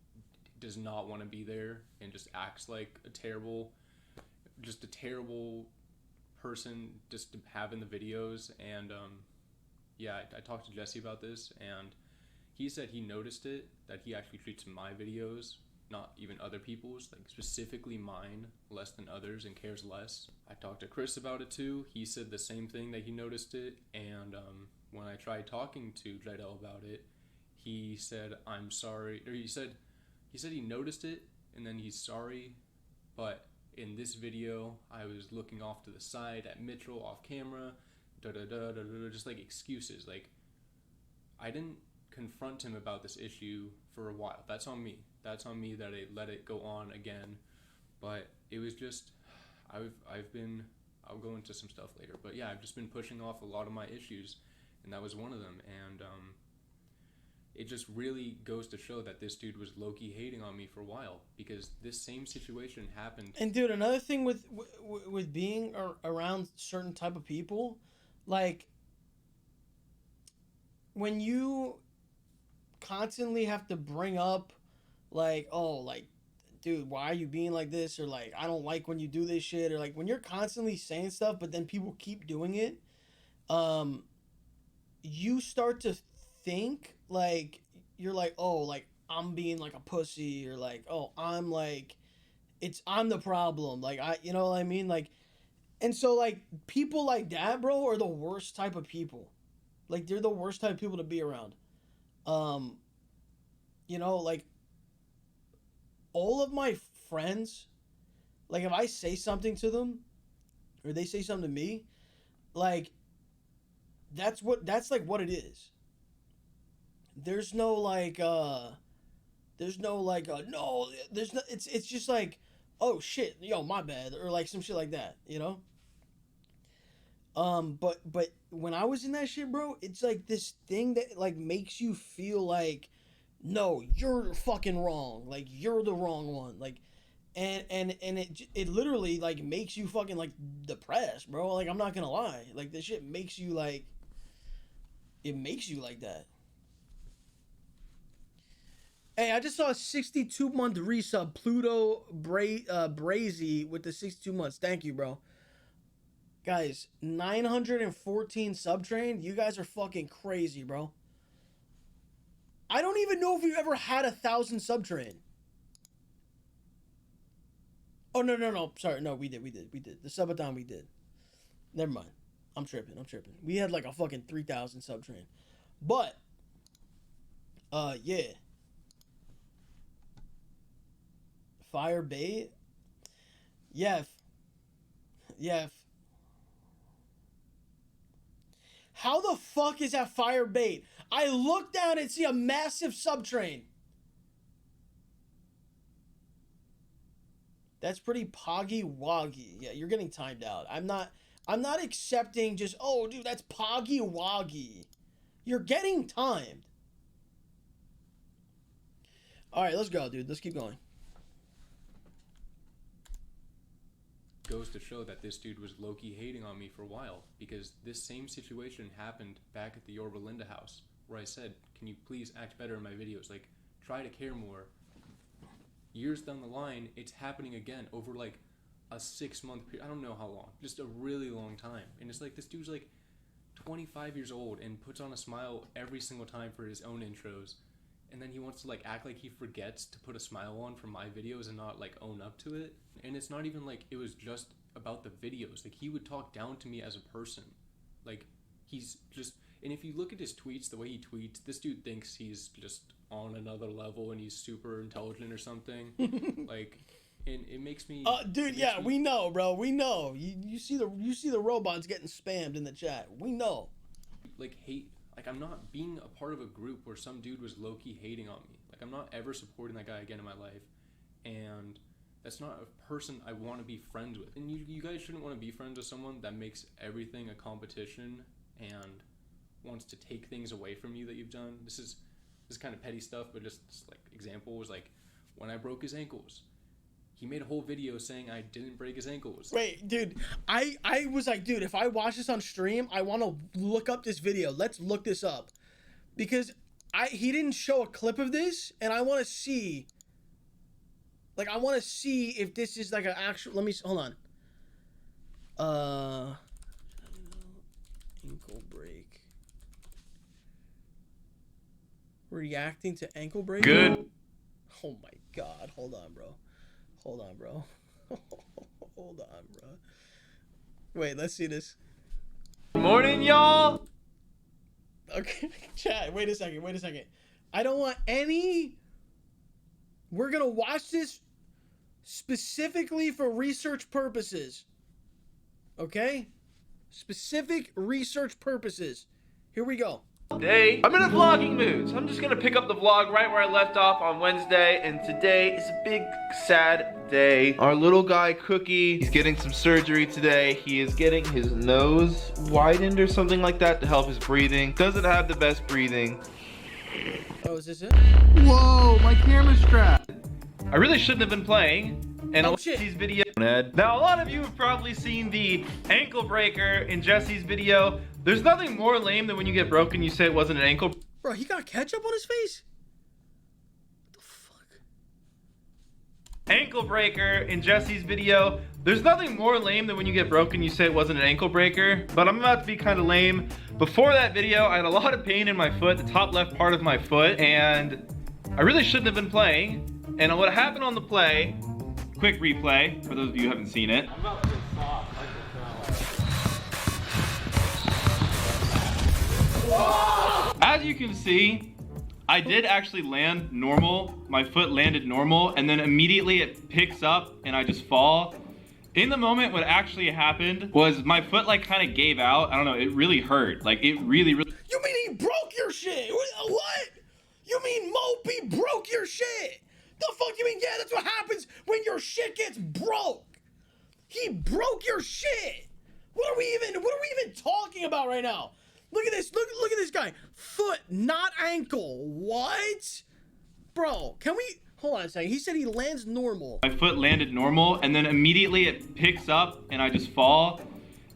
does not want to be there and just acts like a terrible person just to have in the videos. And yeah, I talked to Jesse about this, and he said he noticed it, that he actually treats my videos, not even other people's, like specifically mine, less than others and cares less. I talked to Chris about it too. He said the same thing, that he noticed it. And when I tried talking to Jidel about it, he said, I'm sorry, or he said he noticed it and then he's sorry, but in this video I was looking off to the side at Mitchell off camera, just like excuses. Like I didn't confront him about this issue for a while. That's on me. That's on me that I let it go on again. But it was just I'll go into some stuff later. But yeah, I've just been pushing off a lot of my issues, and that was one of them. And it just really goes to show that this dude was low-key hating on me for a while, because this same situation happened. And dude, another thing with being around certain type of people, like when you constantly have to bring up like, oh, like dude, why are you being like this, or like I don't like when you do this shit, or like when you're constantly saying stuff but then people keep doing it, um you start to think like you're like, oh, like I'm being like a pussy, or like, oh, I'm like I'm the problem, like I, you know what I mean, like. And so like people like that, bro, are the worst type of people. Like they're the worst type of people to be around. um like all of my friends, like if I say something to them or they say something to me, like that's like what it is. There's no like no, there's no, it's just like, oh shit, yo, my bad, or like some shit like that, you know. But when I was in that shit, bro, it's like this thing that like makes you feel like, no, you're fucking wrong. Like you're the wrong one. Like, and it literally like makes you fucking like depressed, bro. Like I'm not gonna lie. Like this shit makes you like, it makes you like that. Hey, I just saw a 62-month resub, Pluto Brazy with the 62 months. Thank you, bro. Guys, 914 subtrain. You guys are fucking crazy, bro. I don't even know if we've ever had 1,000 subtrain. Oh, no. Sorry, no, we did. The subathon we did. Never mind. I'm tripping. We had like a fucking 3,000 subtrain. But, yeah. Fire bait? Yeah. How the fuck is that fire bait? I look down and see a massive subtrain. That's pretty poggy woggy. Yeah, you're getting timed out. I'm not accepting just, oh dude, that's poggy woggy. You're getting timed. Alright, let's go, dude. Let's keep going. Goes to show that this dude was low-key hating on me for a while, because this same situation happened back at the Yorba Linda house, where I said, can you please act better in my videos, like try to care more. Years down the line, it's happening again over like a 6-month period. I don't know how long, just a really long time. And it's like this dude's like 25 years old and puts on a smile every single time for his own intros, and then he wants to like act like he forgets to put a smile on for my videos and not like own up to it. And it's not even like it was just about the videos. Like he would talk down to me as a person. Like he's just, and if you look at his tweets, the way he tweets, this dude thinks he's just on another level and he's super intelligent or something. Like, and it makes me dude, yeah, we know, bro. We know. You see the robots getting spammed in the chat. We know. Like hate, like I'm not being a part of a group where some dude was low-key hating on me. Like I'm not ever supporting that guy again in my life. And that's not a person I want to be friends with. And you guys shouldn't want to be friends with someone that makes everything a competition and wants to take things away from you that you've done. This is kind of petty stuff, but just like example was like when I broke his ankles. He made a whole video saying I didn't break his ankles. Wait, dude, I was like, dude, if I watch this on stream, I want to look up this video. Let's look this up. Because he didn't show a clip of this, and I want to see. Like, I want to see if this is like an actual. Let me hold on. Ankle break. Reacting to ankle break. Good. Oh my god! Hold on, bro. Hold on, bro. Wait, let's see this. Good morning, y'all. Okay, chat. Wait a second. I don't want any. We're gonna watch this specifically for research purposes. Okay? Specific research purposes. Here we go. Today, I'm in a vlogging mood, so I'm just gonna pick up the vlog right where I left off on Wednesday, and today is a big, sad day. Our little guy, Cookie, he's getting some surgery today. He is getting his nose widened or something like that to help his breathing. Doesn't have the best breathing. Oh, is this it? Whoa, my camera's trapped. I really shouldn't have been playing. And a lot of these videos. Now, a lot of you have probably seen the ankle breaker in Jesse's video. There's nothing more lame than when you get broken, you say it wasn't an ankle. Bro, he got ketchup on his face? What the fuck? Ankle breaker in Jesse's video. There's nothing more lame than when you get broken, you say it wasn't an ankle breaker. But I'm about to be kind of lame. Before that video, I had a lot of pain in my foot, the top left part of my foot, and I really shouldn't have been playing. And what happened on the play, quick replay, for those of you who haven't seen it. As you can see, I did actually land normal. My foot landed normal, and then immediately it picks up and I just fall. In the moment, what actually happened was my foot like kind of gave out. I don't know, it really hurt. Like it really. You mean he broke your shit? What? You mean Mopi broke your shit? The fuck you mean? Yeah, that's what happens when your shit gets broke. He broke your shit. What are we even talking about right now? Look at this. Look at this guy. Foot, not ankle. What? Bro, can we hold on a second. He said he lands normal. My foot landed normal, and then immediately it picks up and I just fall.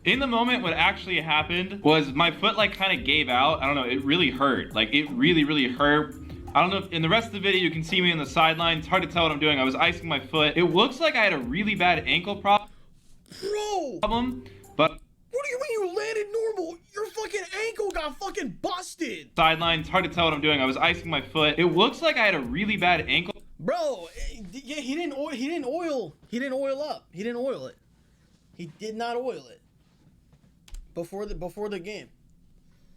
In the moment, what actually happened was my foot like kind of gave out. I don't know, it really hurt. Like it really hurt. I don't know if in the rest of the video you can see me on the sideline. It's hard to tell what I'm doing. I was icing my foot. It looks like I had a really bad ankle problem. But what do you mean you landed normal? Your fucking ankle got fucking busted. Sideline, it's hard to tell what I'm doing. I was icing my foot. It looks like I had a really bad ankle. Bro, yeah, he didn't oil up. He didn't oil it. He did not oil it before the game.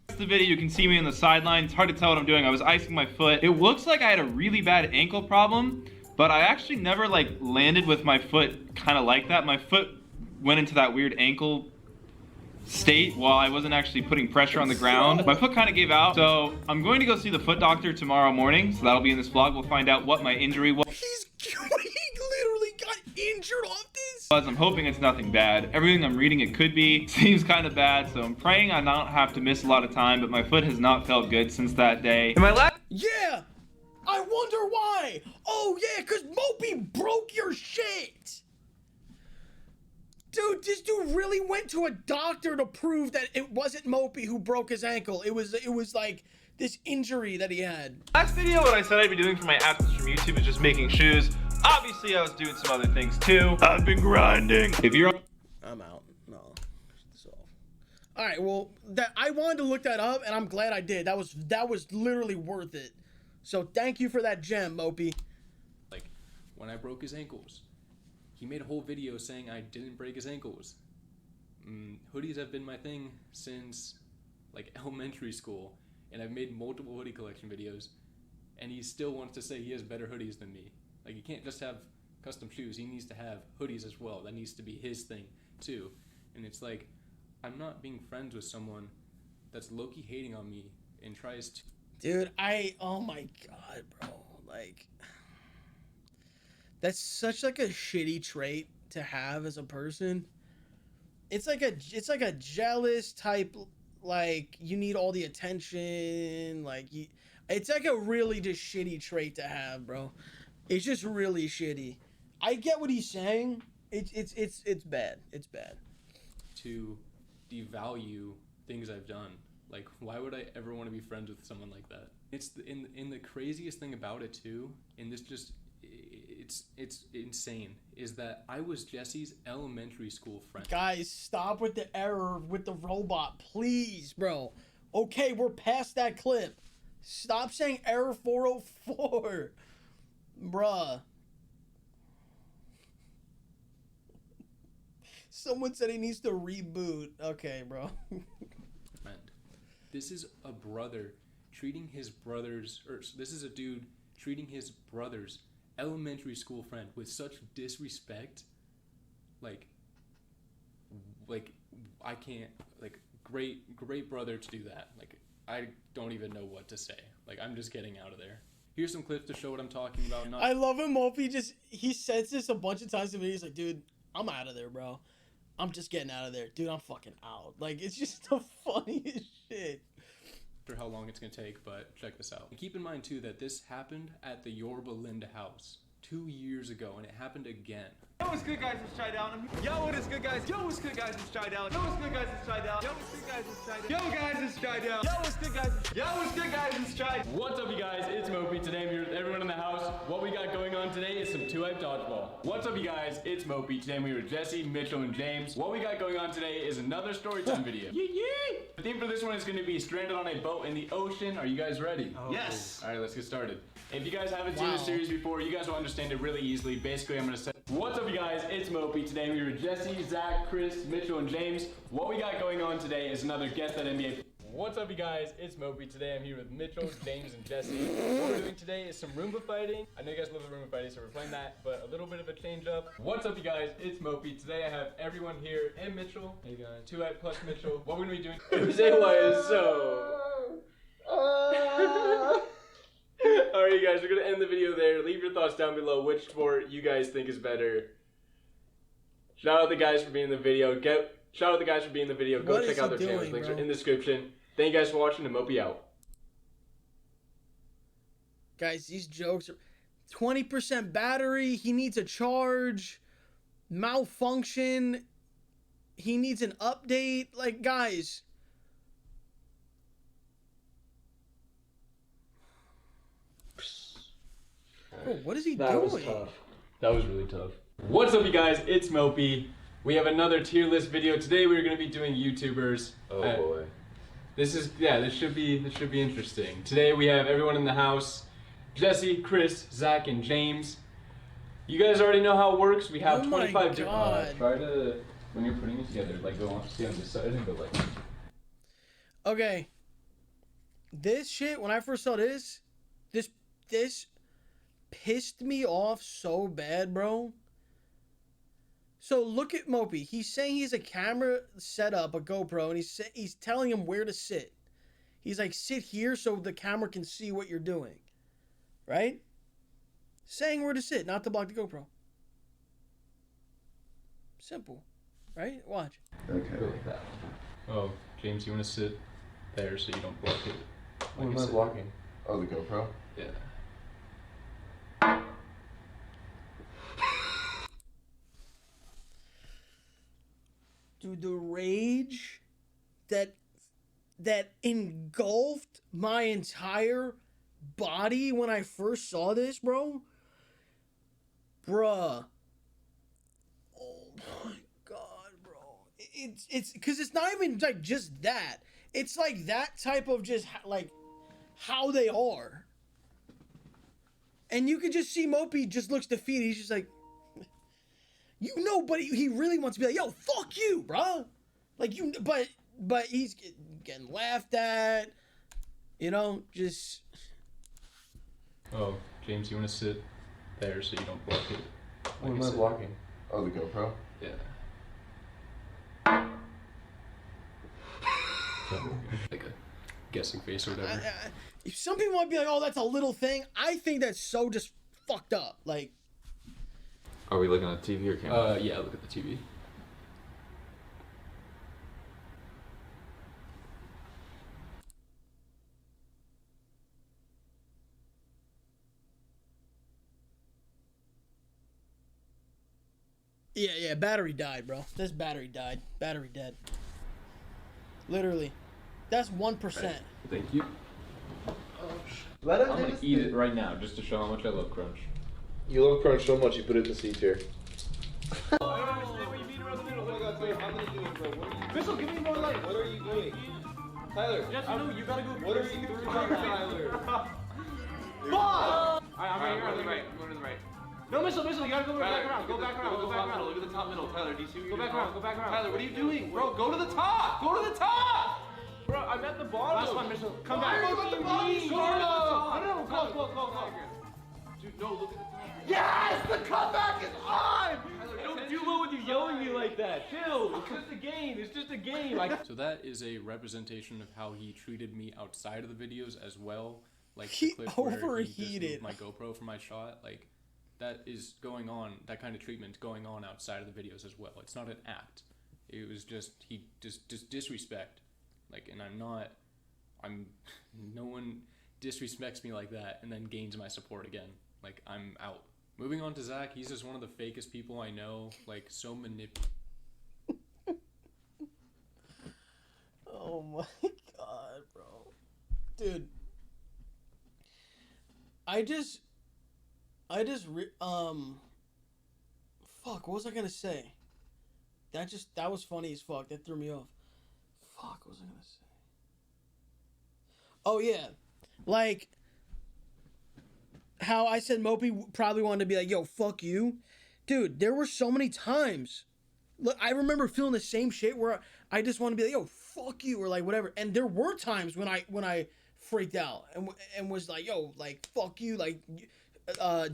The video you can see me on the sideline. It's hard to tell what I'm doing. I was icing my foot. It looks like I had a really bad ankle problem, but I actually never like landed with my foot kind of like that. My foot went into that weird ankle state while I wasn't actually putting pressure on the ground. My foot kind of gave out, so I'm going to go see the foot doctor tomorrow morning, so that'll be in this vlog. We'll find out what my injury was. He literally got injured off this? I'm hoping it's nothing bad. Everything I'm reading it could be seems kind of bad, so I'm praying I don't have to miss a lot of time, but my foot has not felt good since that day. Yeah! I wonder why! Oh yeah, cause Mopi broke your shit! Dude, this dude really went to a doctor to prove that it wasn't Mopi who broke his ankle. It was like this injury that he had. Last video, what I said I'd be doing for my absence from YouTube is just making shoes. Obviously, I was doing some other things too. I've been grinding. If you're... I'm out. No. So. All right. Well, I wanted to look that up, and I'm glad I did. That was literally worth it. So thank you for that gem, Mopi. Like when I broke his ankles, he made a whole video saying I didn't break his ankles. Hoodies have been my thing since like elementary school, and I've made multiple hoodie collection videos, and he still wants to say he has better hoodies than me. Like, he can't just have custom shoes. He needs to have hoodies as well. That needs to be his thing, too. And it's like, I'm not being friends with someone that's low-key hating on me and tries to... Dude, oh my god, bro. Like, that's such like a shitty trait to have as a person. It's like a jealous type, like, you need all the attention. Like, it's like a really just shitty trait to have, bro. It's just really shitty. I get what he's saying. It's bad. It's bad. To devalue things I've done. Like, why would I ever want to be friends with someone like that? It's in the craziest thing about it too, and this just it's insane, is that I was Jesse's elementary school friend. Guys, stop with the error with the robot, please, bro. Okay, we're past that clip. Stop saying error 404. Bruh. Someone said he needs to reboot. Okay, bro. Friend. This is a brother treating his brother's, or this is a dude treating his brother's elementary school friend with such disrespect. Like I can't, like, great brother to do that. Like, I don't even know what to say. Like, I'm just getting out of there. Here's some clips to show what I'm talking about. I love him, Mopi. He says this a bunch of times in videos. Like, dude, I'm out of there, bro. I'm just getting out of there. Dude, I'm fucking out. Like, it's just the funniest shit. For how long it's gonna take, but check this out. And keep in mind, too, that this happened at the Yorba Linda house 2 years ago, and it happened again. Yo, what's good, guys? It's Chai Down. Yo, what is good, guys? Yo, what's good, guys? It's Chai Down. Yo, what's good, guys? It's Chai Down. Yo, what's good, guys? It's Chai Down. Yo, guys, it's Chai Down. Yo, what's good, guys? Yo, what's good, guys? It's Chai. What's up, you guys? It's Mopi. Today I'm here with everyone in the house. What we got going on today is some 2-hype dodgeball. What's up, you guys? It's Mopi. Today I'm here with Jesse, Mitchell, and James. What we got going on today is another storytime video. Yee! The theme for this one is going to be stranded on a boat in the ocean. Are you guys ready? Oh. Yes. All right, let's get started. If you guys haven't seen this series before, you guys will understand it really easily. Basically, I'm going to say, what's up, you guys? It's Mopi. Today we're with Jesse, Zach, Chris, Mitchell, and James. What we got going on today is another Guess That NBA. What's up, you guys? It's Mopi. Today I'm here with Mitchell, James, and Jesse. What we're doing today is some Roomba fighting. I know you guys love the Roomba fighting, so we're playing that, but a little bit of a change up. What's up, you guys? It's Mopi. Today I have everyone here and Mitchell. Hey, guys. 2-hype plus Mitchell. What we're going to be doing. Say why is so. Alright, you guys, we're going to end the video there. Leave your thoughts down below which sport you guys think is better. Shout out the guys for being in the video. Shout out the guys for being in the video. Go What check is out he their channels. doing, Links bro? are in the description. Thank you guys for watching, and Mopi out. Guys, these jokes are 20% battery. He needs a charge. Malfunction. He needs an update. Like, guys. Bro, what is he That doing? was tough. That was really tough. What's up, you guys? It's Mopi. We have another tier list video. Today we're going to be doing YouTubers. Oh boy. This should be interesting. Today we have everyone in the house. Jesse, Chris, Zach, and James. You guys already know how it works. We have Oh my 25 different. God. Try to, when you're putting it together, like go on, stay on this side and go like. Okay. This shit, when I first saw this pissed me off so bad, bro. So look at Mopi. He's saying he's a camera setup, a GoPro, and he's telling him where to sit. He's like, sit here so the camera can see what you're doing. Right? Saying where to sit, not to block the GoPro. Simple. Right? Watch. Okay. Go like that. Oh, James, you want to sit there so you don't block it? What am I blocking? Oh, the GoPro? Yeah. Dude, the rage that engulfed my entire body when I first saw this, bro. Bruh. Oh my god, bro. It's because it's not even like just that. It's like that type of just like how they are. And you can just see Mopi just looks defeated. He's just like, you know, but he really wants to be like, yo, fuck you, bro. Like, you, but he's getting laughed at, you know, just. Oh, James, you want to sit there so you don't block it? What am I blocking? Oh, the GoPro? Yeah. Like a guessing face or whatever. Some people might be like, oh, that's a little thing. I think that's so just fucked up. Like. Are we looking at TV or camera? Yeah, look at the TV. Yeah, battery died, bro. This battery died. Battery dead. Literally. That's 1%. Thank you. Let I'm gonna eat it right now just to show how much I love Crunch. You love Crunch so much you put it in the C tier. I don't understand what you mean around the middle. Oh my god, wait, I'm gonna do it, bro. Crystal, give me more light. What are you doing? Tyler. Jesse, no, you gotta go. What are you doing, Tyler? Fuck! Alright, I'm right here, I'm right. I'm going to the right. No, Mitchell, you gotta go back around. Go back around, go back around. Look at the top middle. Tyler, do you see what you're doing? Go back around. Tyler, what are you doing? Bro, go to the top! Go to the top! Bro, I'm at the bottom. Last one, Mitchell. Come back. Go at the bottom. No, go. Dude, no, look at the top. Yes! The comeback is on! Tyler, don't do it when you're yelling at me like that. Chill. It's just a game. It's just a game. So that is a representation of how he treated me outside of the videos as well. Like He the clip where he just overheated. moved my GoPro for my shot. Like that is going on. That kind of treatment going on outside of the videos as well. It's not an act. It was just he just disrespect. Like, and no one disrespects me like that and then gains my support again. Like, I'm out. Moving on to Zach, he's just one of the fakest people I know. Like, so Oh my god, bro. Dude. Fuck, what was I gonna say? That was funny as fuck. That threw me off. Fuck, what was I gonna say? Oh yeah. Like, how I said Mopi probably wanted to be like, yo, fuck you. Dude, there were so many times. Look, I remember feeling the same shit where I just want to be like, yo, fuck you, or like whatever. And there were times when I freaked out and was like, yo, like, fuck you, like,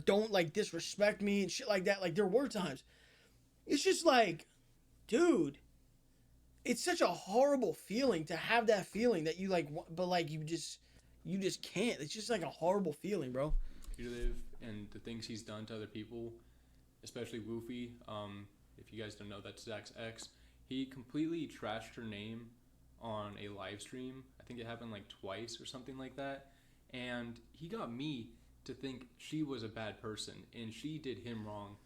don't like disrespect me and shit like that. Like, there were times. It's just like, dude, it's such a horrible feeling to have that feeling that you like, but like you just can't. It's just like a horrible feeling, bro. And the things he's done to other people, especially Woofy. If you guys don't know, that's Zach's ex. He completely trashed her name on a live stream. I think it happened like twice or something like that. And he got me to think she was a bad person and she did him wrong,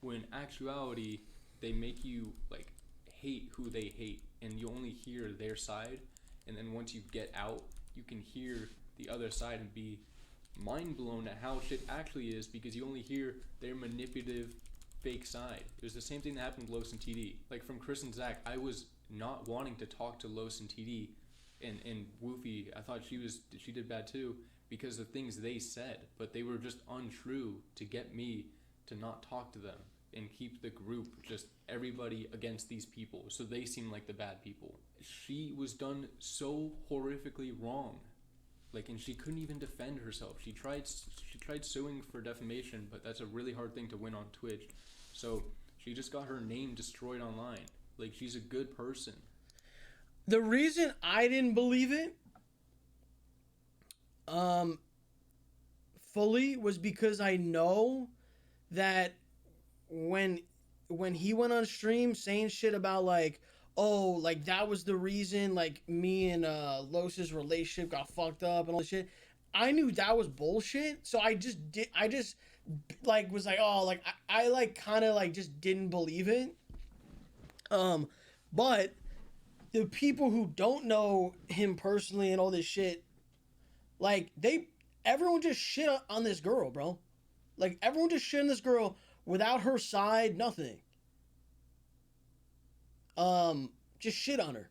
when actuality they make you like hate who they hate, and you only hear their side, and then once you get out you can hear the other side and be mind blown at how shit actually is, because you only hear their manipulative fake side. It was the same thing that happened with Los and TD. Like from Chris and Zach, I was not wanting to talk to Los and TD, and Woofy, I thought she did bad too, because of things they said, but they were just untrue to get me to not talk to them and keep the group just everybody against these people, so they seem like the bad people. She was done so horrifically wrong, like, and she couldn't even defend herself. She tried suing for defamation, but that's a really hard thing to win on Twitch. So she just got her name destroyed online. Like, she's a good person. The reason I didn't believe it fully was because I know that when he went on stream saying shit about like, oh, like that was the reason like me and Los's relationship got fucked up and all this shit, I knew that was bullshit. So I just like was like, oh, like I like kind of like just didn't believe it. But the people who don't know him personally and all this shit, like everyone just shit on this girl, bro. Like everyone just shit on this girl without her side, nothing. Just shit on her.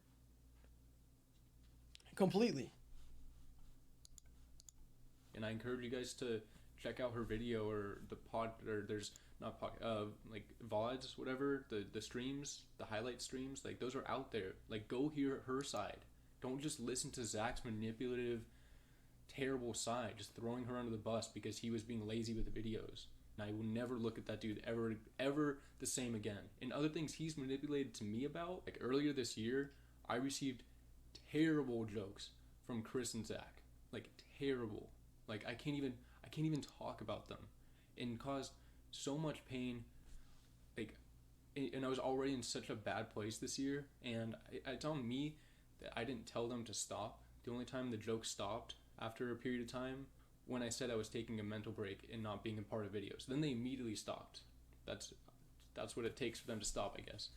Completely. And I encourage you guys to check out her video, or the pod, or there's not pod, like VODs, whatever, the streams, the highlight streams, like those are out there. Like, go hear her side. Don't just listen to Zach's manipulative, terrible side, just throwing her under the bus because he was being lazy with the videos. And I will never look at that dude ever the same again. And other things he's manipulated to me about, like earlier this year, I received terrible jokes from Chris and Zach. Like, terrible. Like, I can't even talk about them, and caused so much pain. Like, and I was already in such a bad place this year, and it's on me that I didn't tell them to stop. The only time the joke stopped after a period of time, when I said I was taking a mental break and not being a part of videos. Then they immediately stopped. That's what it takes for them to stop, I guess.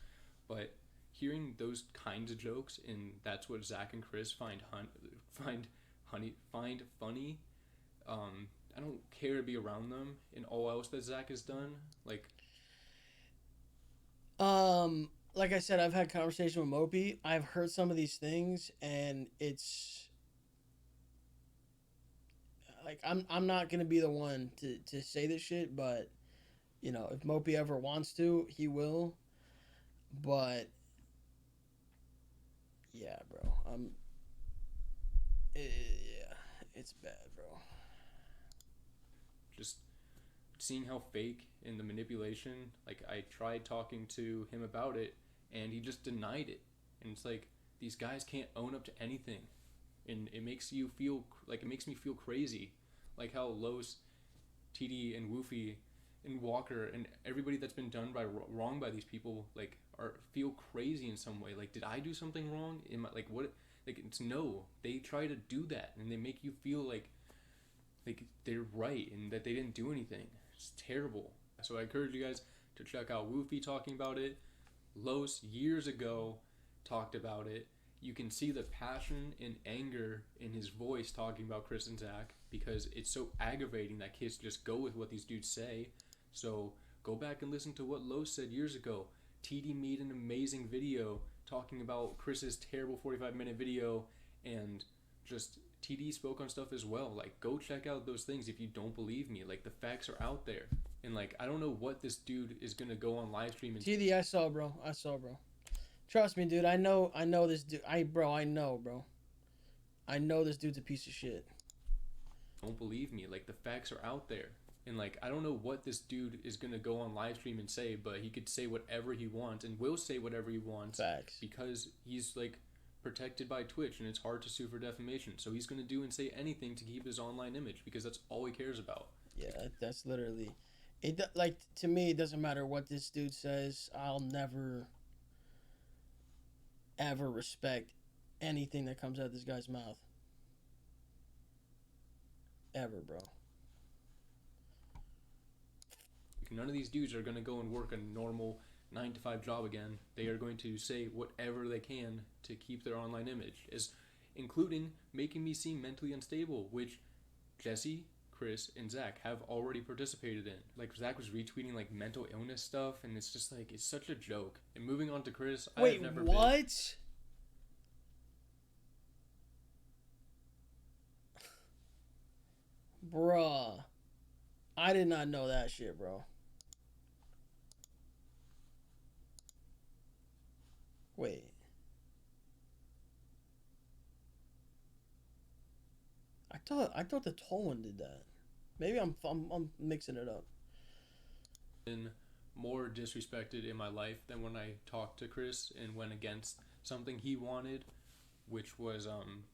But hearing those kinds of jokes, and that's what Zach and Chris find funny. I don't care to be around them and all else that Zach has done. Like I said, I've had conversation with Mopi. I've heard some of these things, and it's like I'm not gonna be the one to say this shit, but you know, if Mopi ever wants to, he will. But yeah, bro, yeah, it's bad, bro. Just seeing how fake in the manipulation, like, I tried talking to him about it and he just denied it. And it's like, these guys can't own up to anything, and it makes me feel crazy, like how Los, TD, and Woofy, and Walker, and everybody that's been done wrong by these people, like, feel crazy in some way. Like, did I do something wrong? What? Like, it's no. They try to do that, and they make you feel like they're right and that they didn't do anything. It's terrible. So I encourage you guys to check out Woofy talking about it. Los years ago talked about it. You can see the passion and anger in his voice talking about Chris and Zach, because it's so aggravating that kids just go with what these dudes say. So go back and listen to what Los said years ago. TD made an amazing video talking about Chris's terrible 45-minute video, and just TD spoke on stuff as well. Like, go check out those things if you don't believe me. Like, the facts are out there. And like, I don't know what this dude is gonna go on live stream and TD, I saw, bro. Trust me, dude. I know this dude. I know, bro. I know this dude's a piece of shit. Don't believe me. Like, the facts are out there. And like, I don't know what this dude is gonna go on live stream and say, but he could say whatever he wants and will say whatever he wants. Facts. Because he's like protected by Twitch, and it's hard to sue for defamation. So he's gonna do and say anything to keep his online image, because that's all he cares about. Yeah, that's literally it. Like, to me, it doesn't matter what this dude says. I'll never ever respect anything that comes out of this guy's mouth. Ever, bro. None of these dudes are going to go and work a normal 9-to-5 job again. They are going to say whatever they can to keep their online image, including making me seem mentally unstable, which Jesse, Chris, and Zach have already participated in. Like, Zach was retweeting like mental illness stuff, and it's just like, it's such a joke. And moving on to Chris, Wait, I've never what? Bruh. I did not know that shit, bro. Wait. I thought the tall one did that. Maybe I'm mixing it up. been more disrespected in my life than when I talked to Chris and went against something he wanted, which was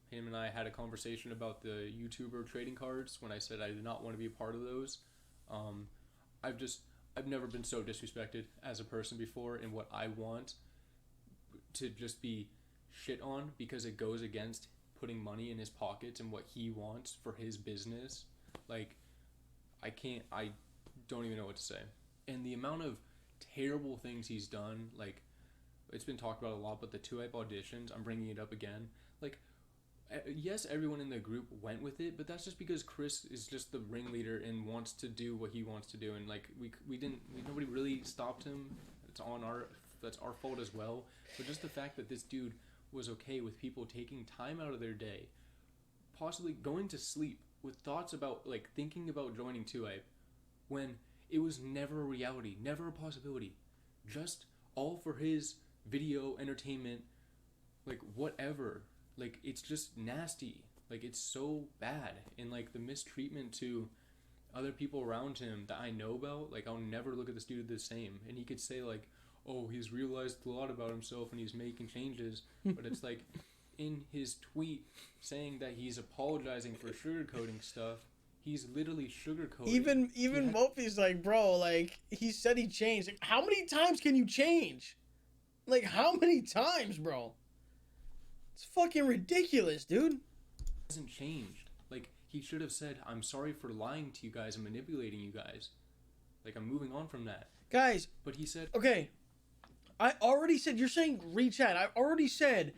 him and I had a conversation about the YouTuber trading cards when I said I did not want to be a part of those. I've never been so disrespected as a person before in what I want to just be shit on because it goes against putting money in his pockets and what he wants for his business. Like, I don't even know what to say. And the amount of terrible things he's done, like, it's been talked about a lot, but the 2-Hype auditions, I'm bringing it up again. Like, yes, everyone in the group went with it, but that's just because Chris is just the ringleader and wants to do what he wants to do. And like, nobody really stopped him. That's our fault as well. But just the fact that this dude was okay with people taking time out of their day, possibly going to sleep with thoughts about, like, thinking about joining 2-Hype, when it was never a reality, never a possibility, just all for his video entertainment, like, whatever. Like, it's just nasty. Like, it's so bad. And, like, the mistreatment to other people around him that I know about, like, I'll never look at this dude the same. And he could say, like, oh, he's realized a lot about himself and he's making changes. But it's like, in his tweet saying that he's apologizing for sugarcoating stuff, he's literally sugarcoating. Even Mopi's like, bro, like, he said he changed. Like, how many times can you change? Like, how many times, bro? It's fucking ridiculous, dude. Hasn't changed. Like, he should have said, I'm sorry for lying to you guys and manipulating you guys. Like, I'm moving on from that. Guys. But he said, okay, I already said, you're saying re-chat. I already said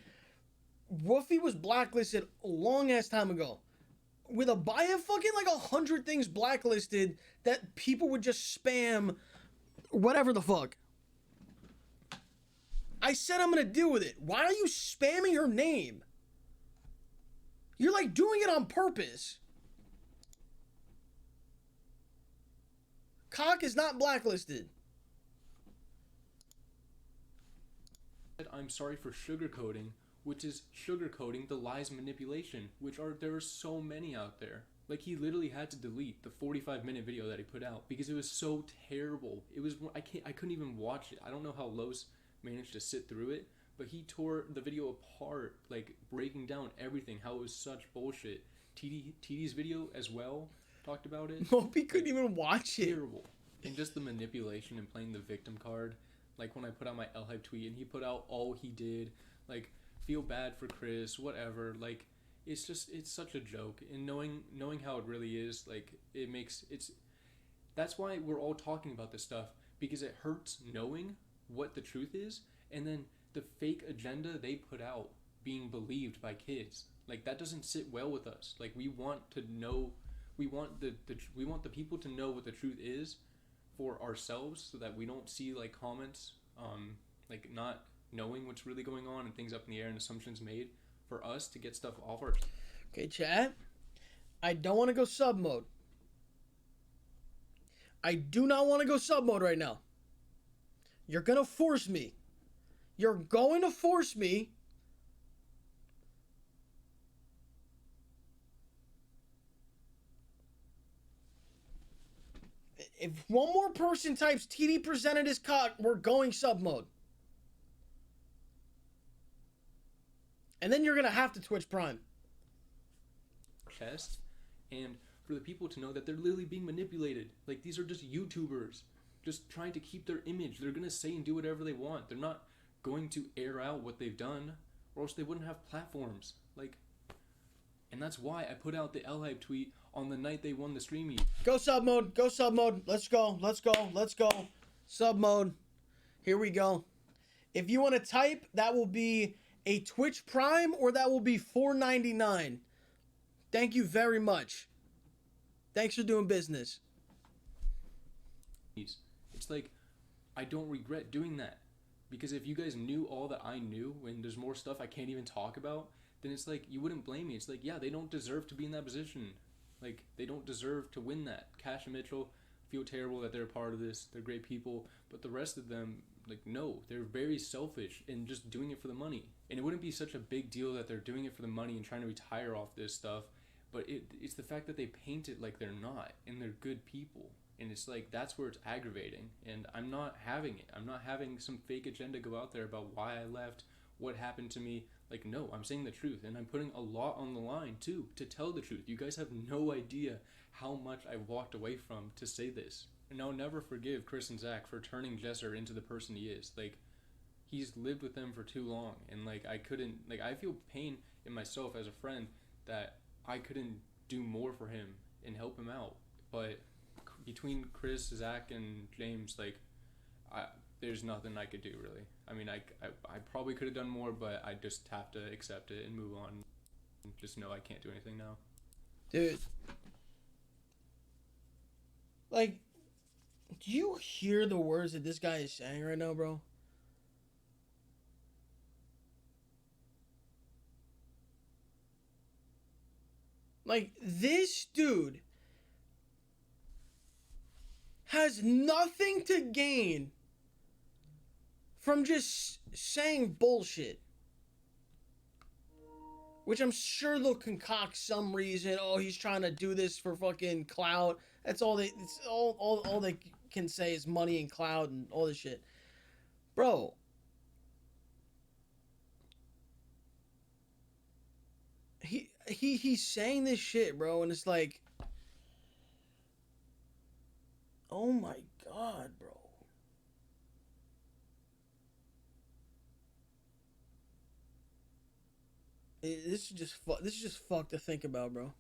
Woofy was blacklisted a long ass time ago. With I have fucking like 100 things blacklisted that people would just spam whatever the fuck. I said I'm gonna deal with it. Why are you spamming her name? You're like doing it on purpose. Cock is not blacklisted. I'm sorry for sugarcoating, which is sugarcoating the lies manipulation, there are so many out there. Like, he literally had to delete the 45-minute video that he put out because it was so terrible. I couldn't even watch it. I don't know how Los managed to sit through it, but he tore the video apart, like, breaking down everything, how it was such bullshit. TD's video as well talked about it. Mopi couldn't even watch it. Terrible. And just the manipulation and playing the victim card. Like, when I put out my L-Hype tweet and he put out all he did, like, feel bad for Chris, whatever, like, it's such a joke. And knowing how it really is, like, that's why we're all talking about this stuff, because it hurts knowing what the truth is, and then the fake agenda they put out being believed by kids. Like, that doesn't sit well with us. Like, we want to know, we want the people to know what the truth is for ourselves, so that we don't see, like, comments, like, not knowing what's really going on and things up in the air and assumptions made, for us to get stuff off our... Okay, chat. I don't want to go sub mode. I do not want to go sub mode right now. You're going to force me. You're going to force me. If one more person types TD presented his cock, we're going sub mode. And then you're going to have to Twitch Prime. Chest, and for the people to know that they're literally being manipulated. Like, these are just YouTubers just trying to keep their image. They're going to say and do whatever they want. They're not going to air out what they've done, or else they wouldn't have platforms. Like, and that's why I put out the L-Hype tweet on the night they won the stream meet. Go sub mode. Go sub mode. Let's go. Let's go. Let's go. Sub mode. Here we go. If you want to type, that will be a Twitch Prime or that will be $4.99. Thank you very much. Thanks for doing business. It's like, I don't regret doing that. Because if you guys knew all that I knew, when there's more stuff I can't even talk about, then it's like, you wouldn't blame me. It's like, yeah, they don't deserve to be in that position. Like, they don't deserve to win that. Cash and Mitchell feel terrible that they're a part of this. They're great people. But the rest of them, like, no. They're very selfish and just doing it for the money. And it wouldn't be such a big deal that they're doing it for the money and trying to retire off this stuff. But it's the fact that they paint it like they're not. And they're good people. And it's like, that's where it's aggravating. And I'm not having it. I'm not having some fake agenda go out there about why I left, what happened to me. Like, no, I'm saying the truth. And I'm putting a lot on the line, too, to tell the truth. You guys have no idea how much I walked away from to say this. And I'll never forgive Chris and Zach for turning Jesser into the person he is. Like, he's lived with them for too long. And, like, I couldn't, like, I feel pain in myself as a friend that I couldn't do more for him and help him out. But between Chris, Zach, and James, like, there's nothing I could do, really. I mean, I probably could have done more, but I just have to accept it and move on. And just know I can't do anything now. Dude. Like, do you hear the words that this guy is saying right now, bro? Like, this dude has nothing to gain from just saying bullshit. Which I'm sure they'll concoct some reason. Oh, he's trying to do this for fucking clout. That's all they. It's all they can say is money and clout and all this shit, bro. He's saying this shit, bro, and it's like, oh my god, bro. This is just fucked to think about, bro.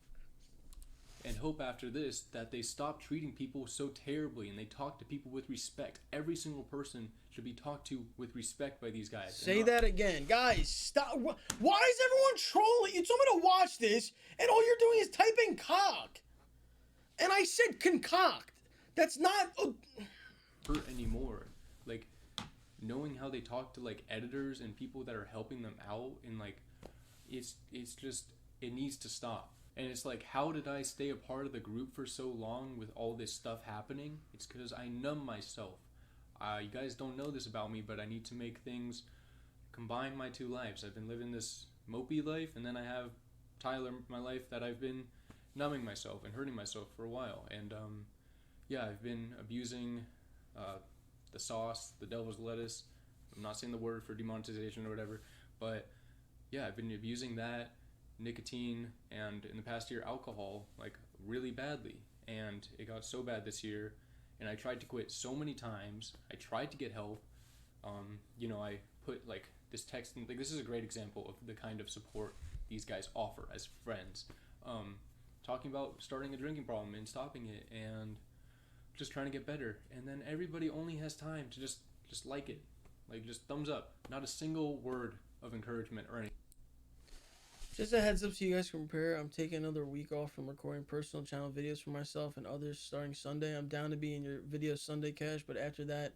And hope after this that they stop treating people so terribly and they talk to people with respect. Every single person should be talked to with respect by these guys. Say that again. Guys, stop. Why is everyone trolling? You told me to watch this, and all you're doing is typing cock. And I said concoct. That's not... hurt anymore. Like, knowing how they talk to, like, editors and people that are helping them out, and, like, it's just, it needs to stop. And it's like, how did I stay a part of the group for so long with all this stuff happening? It's because I numb myself. You guys don't know this about me, but I need to make things combine my two lives. I've been living this Mopi life, and then I have Tyler, my life, that I've been numbing myself and hurting myself for a while. And yeah, I've been abusing the sauce, the devil's lettuce. I'm not saying the word for demonetization or whatever, but yeah, I've been abusing that, nicotine, and in the past year, alcohol, like, really badly. And it got so bad this year, and I tried to quit so many times. I tried to get help. You know, I put, like, this text, like, this is a great example of the kind of support these guys offer as friends. Talking about starting a drinking problem and stopping it, and just trying to get better. And then everybody only has time to just like it. Like, just thumbs up. Not a single word of encouragement or anything. Just a heads up so you guys can prepare. I'm taking another week off from recording personal channel videos for myself and others starting Sunday. I'm down to be in your video Sunday cash, but after that,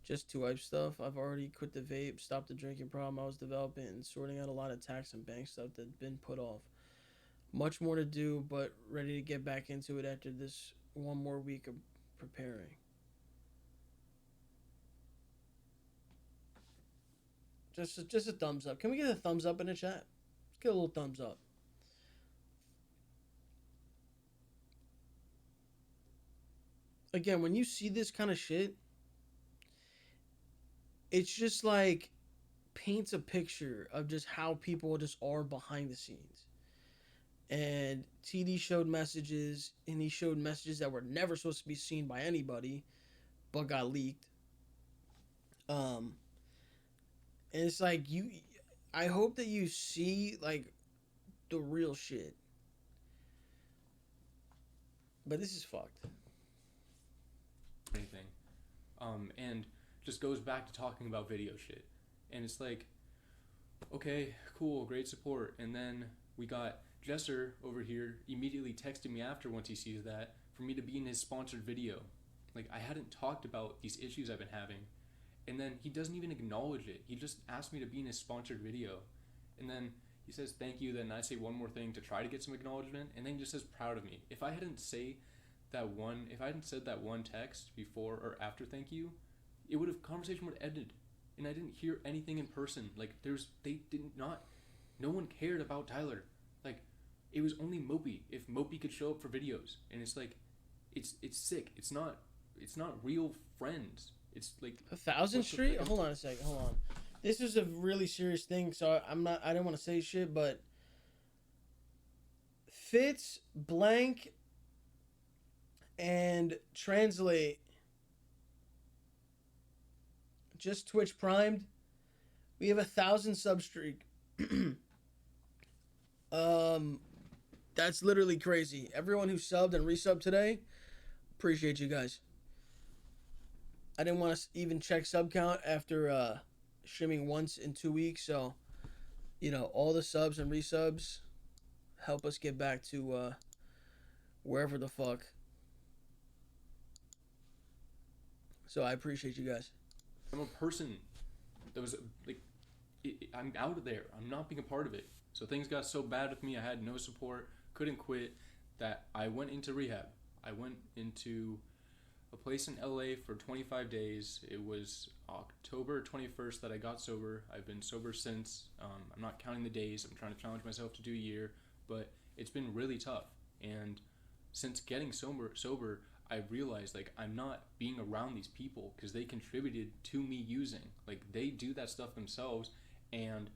just 2 stuff. I've already quit the vape, stopped the drinking problem I was developing, and sorting out a lot of tax and bank stuff that's been put off. Much more to do, but ready to get back into it after this one more week of preparing. Just a thumbs up. Can we get a thumbs up in the chat? Let's get a little thumbs up. Again, when you see this kind of shit, it's just like paints a picture of just how people just are behind the scenes. And TD showed messages, and he showed messages that were never supposed to be seen by anybody, but got leaked. And it's like I hope that you see like the real shit. But this is fucked. Anything. And just goes back to talking about video shit. And it's like, okay, cool, great support. And then we got Jesser over here immediately texting me after once he sees that for me to be in his sponsored video. Like, I hadn't talked about these issues I've been having. And then he doesn't even acknowledge it. He just asked me to be in his sponsored video. And then he says thank you, then I say one more thing to try to get some acknowledgement, and then he just says proud of me. If I hadn't said that one text before or after thank you, conversation would have ended. And I didn't hear anything in person. Like, no one cared about Tyler. Like, it was only Mopi. If Mopi could show up for videos. And it's like, it's sick. It's not real friends. It's like 1000th Street? Hold on a second. Hold on. This is a really serious thing, so I don't want to say shit, but Fitz, blank, and translate. Just Twitch primed. We have 1,000 sub streak. That's literally crazy. Everyone who subbed and resubbed today, appreciate you guys. I didn't want to even check sub count after streaming once in 2 weeks, so all the subs and resubs help us get back to wherever the fuck. So I appreciate you guys. I'm a person that was like, I'm out of there. I'm not being a part of it. So things got so bad with me. I had no support, couldn't quit, that I went into rehab. I went into a place in LA for 25 days. It was October 21st that I got sober. I've been sober since. I'm not counting the days. I'm trying to challenge myself to do a year, but it's been really tough. And since getting sober, I realized, like, I'm not being around these people because they contributed to me using. Like, they do that stuff themselves, and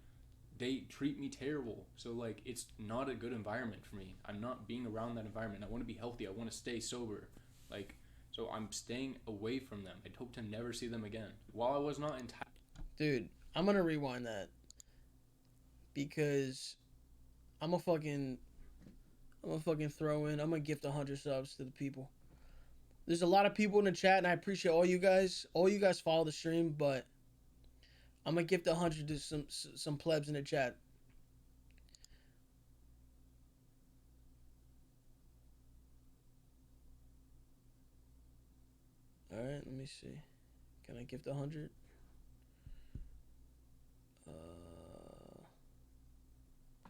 they treat me terrible. So, like, it's not a good environment for me. I'm not being around that environment. I want to be healthy. I want to stay sober. Like, so I'm staying away from them. I'd hope to never see them again. While I was not entirely... Dude, I'm going to rewind that. Because I'm going to fucking throw in. I'm going to gift 100 subs to the people. There's a lot of people in the chat, and I appreciate all you guys. All you guys follow the stream, but I'm going to gift 100 to some plebs in the chat. All right, let me see. Can I gift 100?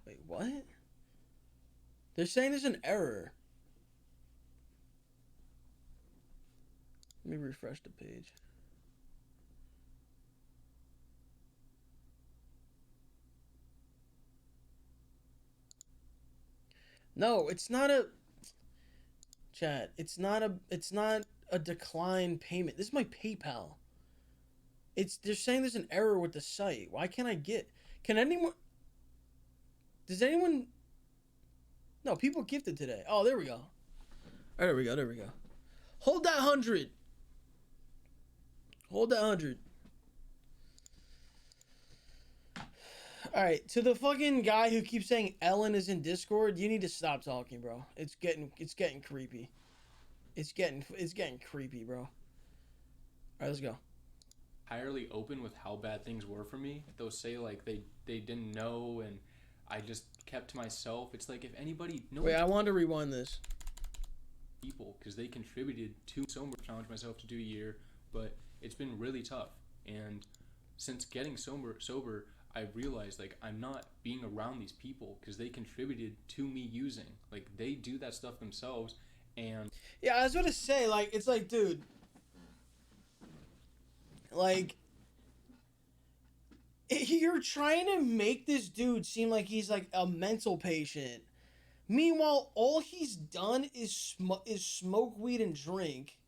Wait, what? They're saying there's an error. Let me refresh the page. No, it's not a chat. It's not a decline payment. This is my PayPal. They're saying there's an error with the site. Why can't I get? Can anyone? Does anyone? No, people gifted today. Oh, there we go. There we go. Hold that 100. Hold that 100. Alright, to the fucking guy who keeps saying Ellen is in Discord, you need to stop talking, bro. It's getting creepy. It's getting creepy, bro. Alright, let's go. entirely open with how bad things were for me. They'll say, like, they didn't know, and I just kept to myself. It's like, if anybody... Wait, I wanted to rewind this. People, because they contributed to so much. Challenge myself to do a year, but it's been really tough. And since getting sober, I realized, like, I'm not being around these people because they contributed to me using. Like, they do that stuff themselves, and... Yeah, I was gonna say, like, it's like, dude... Like... You're trying to make this dude seem like he's, like, a mental patient. Meanwhile, all he's done is smoke weed and drink,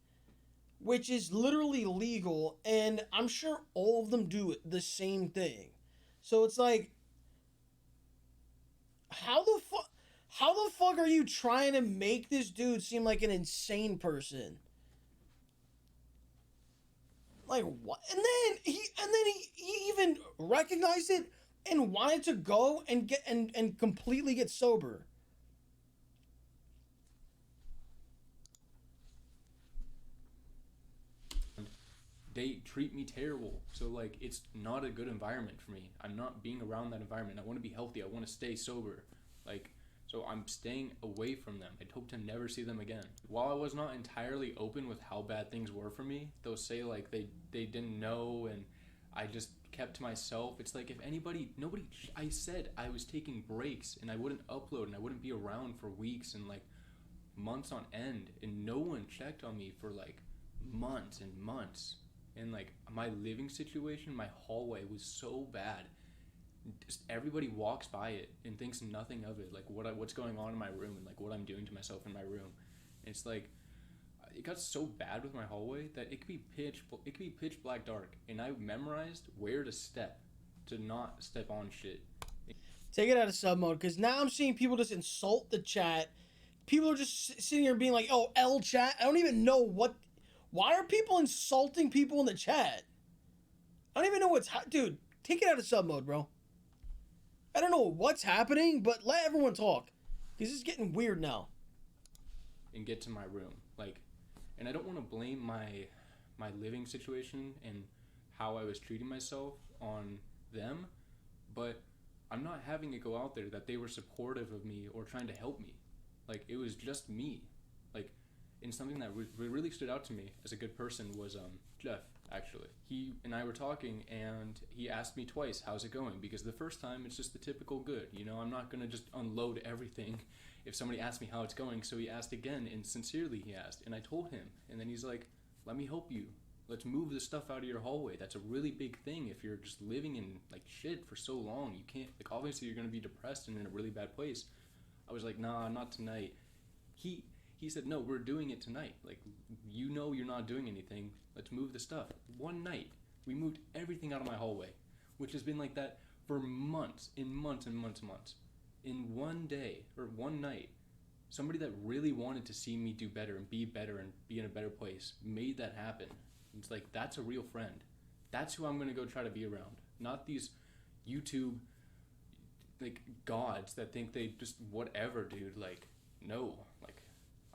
which is literally legal, and I'm sure all of them do the same thing. So it's like, how the fuck are you trying to make this dude seem like an insane person? Like what? And then he even recognized it and wanted to go and get and completely get sober. They treat me terrible. So like it's not a good environment for me. I'm not being around that environment. I want to be healthy. I want to stay sober. Like so I'm staying away from them. I'd hope to never see them again. While I was not entirely open with how bad things were for me, they'll say like they didn't know and I just kept to myself. It's like if nobody, I said I was taking breaks and I wouldn't upload and I wouldn't be around for weeks and like months on end and no one checked on me for like months and months. And like my living situation, my hallway was so bad. Just everybody walks by it and thinks nothing of it, like what's going on in my room and like what I'm doing to myself in my room. And it's like it got so bad with my hallway that it could be pitch black dark, and I memorized where to step to not step on shit. Take it out of sub mode, because now I'm seeing people just insult the chat. People are just sitting here being like, "Oh, L chat." I don't even know what. Why are people insulting people in the chat? I don't even know dude. Take it out of sub mode, bro. I don't know what's happening, but let everyone talk, because it's getting weird now. And get to my room, like, and I don't want to blame my living situation and how I was treating myself on them, but I'm not having it go out there that they were supportive of me or trying to help me. Like it was just me, like, and something that really stood out to me as a good person was Jeff. Actually, he and I were talking, and he asked me twice, "How's it going?" Because the first time it's just the typical good, you know. I'm not gonna just unload everything if somebody asks me how it's going. So he asked again, and sincerely he asked, and I told him, and then he's like, "Let me help you. Let's move the stuff out of your hallway. That's a really big thing. If you're just living in like shit for so long, you can't, like, obviously you're gonna be depressed and in a really bad place." I was like, "Nah, not tonight." He said, "No, we're doing it tonight. Like, you know you're not doing anything. Let's move the stuff." One night, we moved everything out of my hallway, which has been like that for months and months and months and months. In one day, or one night, somebody that really wanted to see me do better and be in a better place made that happen. It's like, that's a real friend. That's who I'm going to go try to be around. Not these YouTube, like, gods that think they just whatever, dude. Like, no. Like,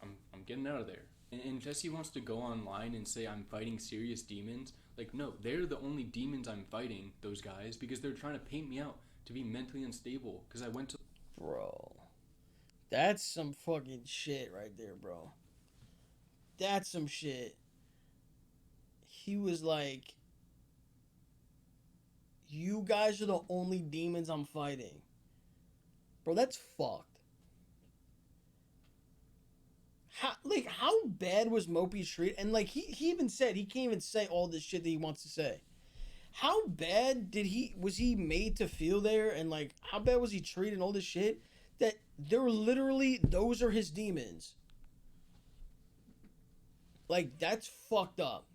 I'm getting out of there. And Jesse wants to go online and say I'm fighting serious demons. Like, no, they're the only demons I'm fighting, those guys, because they're trying to paint me out to be mentally unstable. Because I went to... Bro, that's some fucking shit right there, bro. That's some shit. He was like, "You guys are the only demons I'm fighting." Bro, that's fucked. How bad was Mopi's treat? And like he even said he can't even say all this shit that he wants to say. How bad was he made to feel there, and like how bad was he treated and all this shit that they're literally, those are his demons. Like, that's fucked up.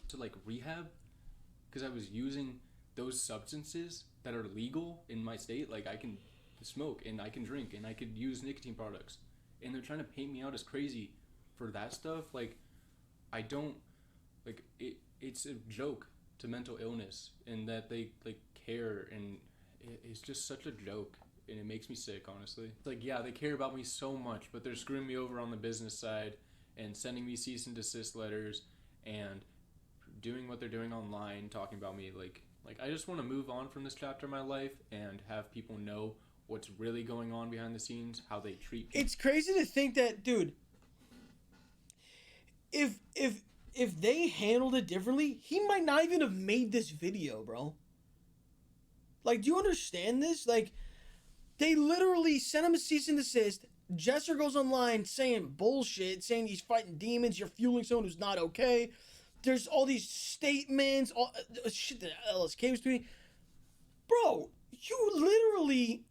To like rehab because I was using those substances that are legal in my state. Like, I can smoke and I can drink and I could use nicotine products, and they're trying to paint me out as crazy for that stuff. Like, I don't, like, it's a joke to mental illness, and that they like care, and it's just such a joke, and it makes me sick, honestly. Like, yeah, they care about me so much, but they're screwing me over on the business side and sending me cease and desist letters and doing what they're doing online, talking about me. Like I just want to move on from this chapter of my life and have people know what's really going on behind the scenes, how they treat people. It's crazy to think that, dude, if they handled it differently, he might not even have made this video, bro. Like, do you understand this? Like, they literally sent him a cease and desist. Jesser goes online saying bullshit, saying he's fighting demons, you're fueling someone who's not okay. There's all these statements, all shit that LSK was doing. Bro, you literally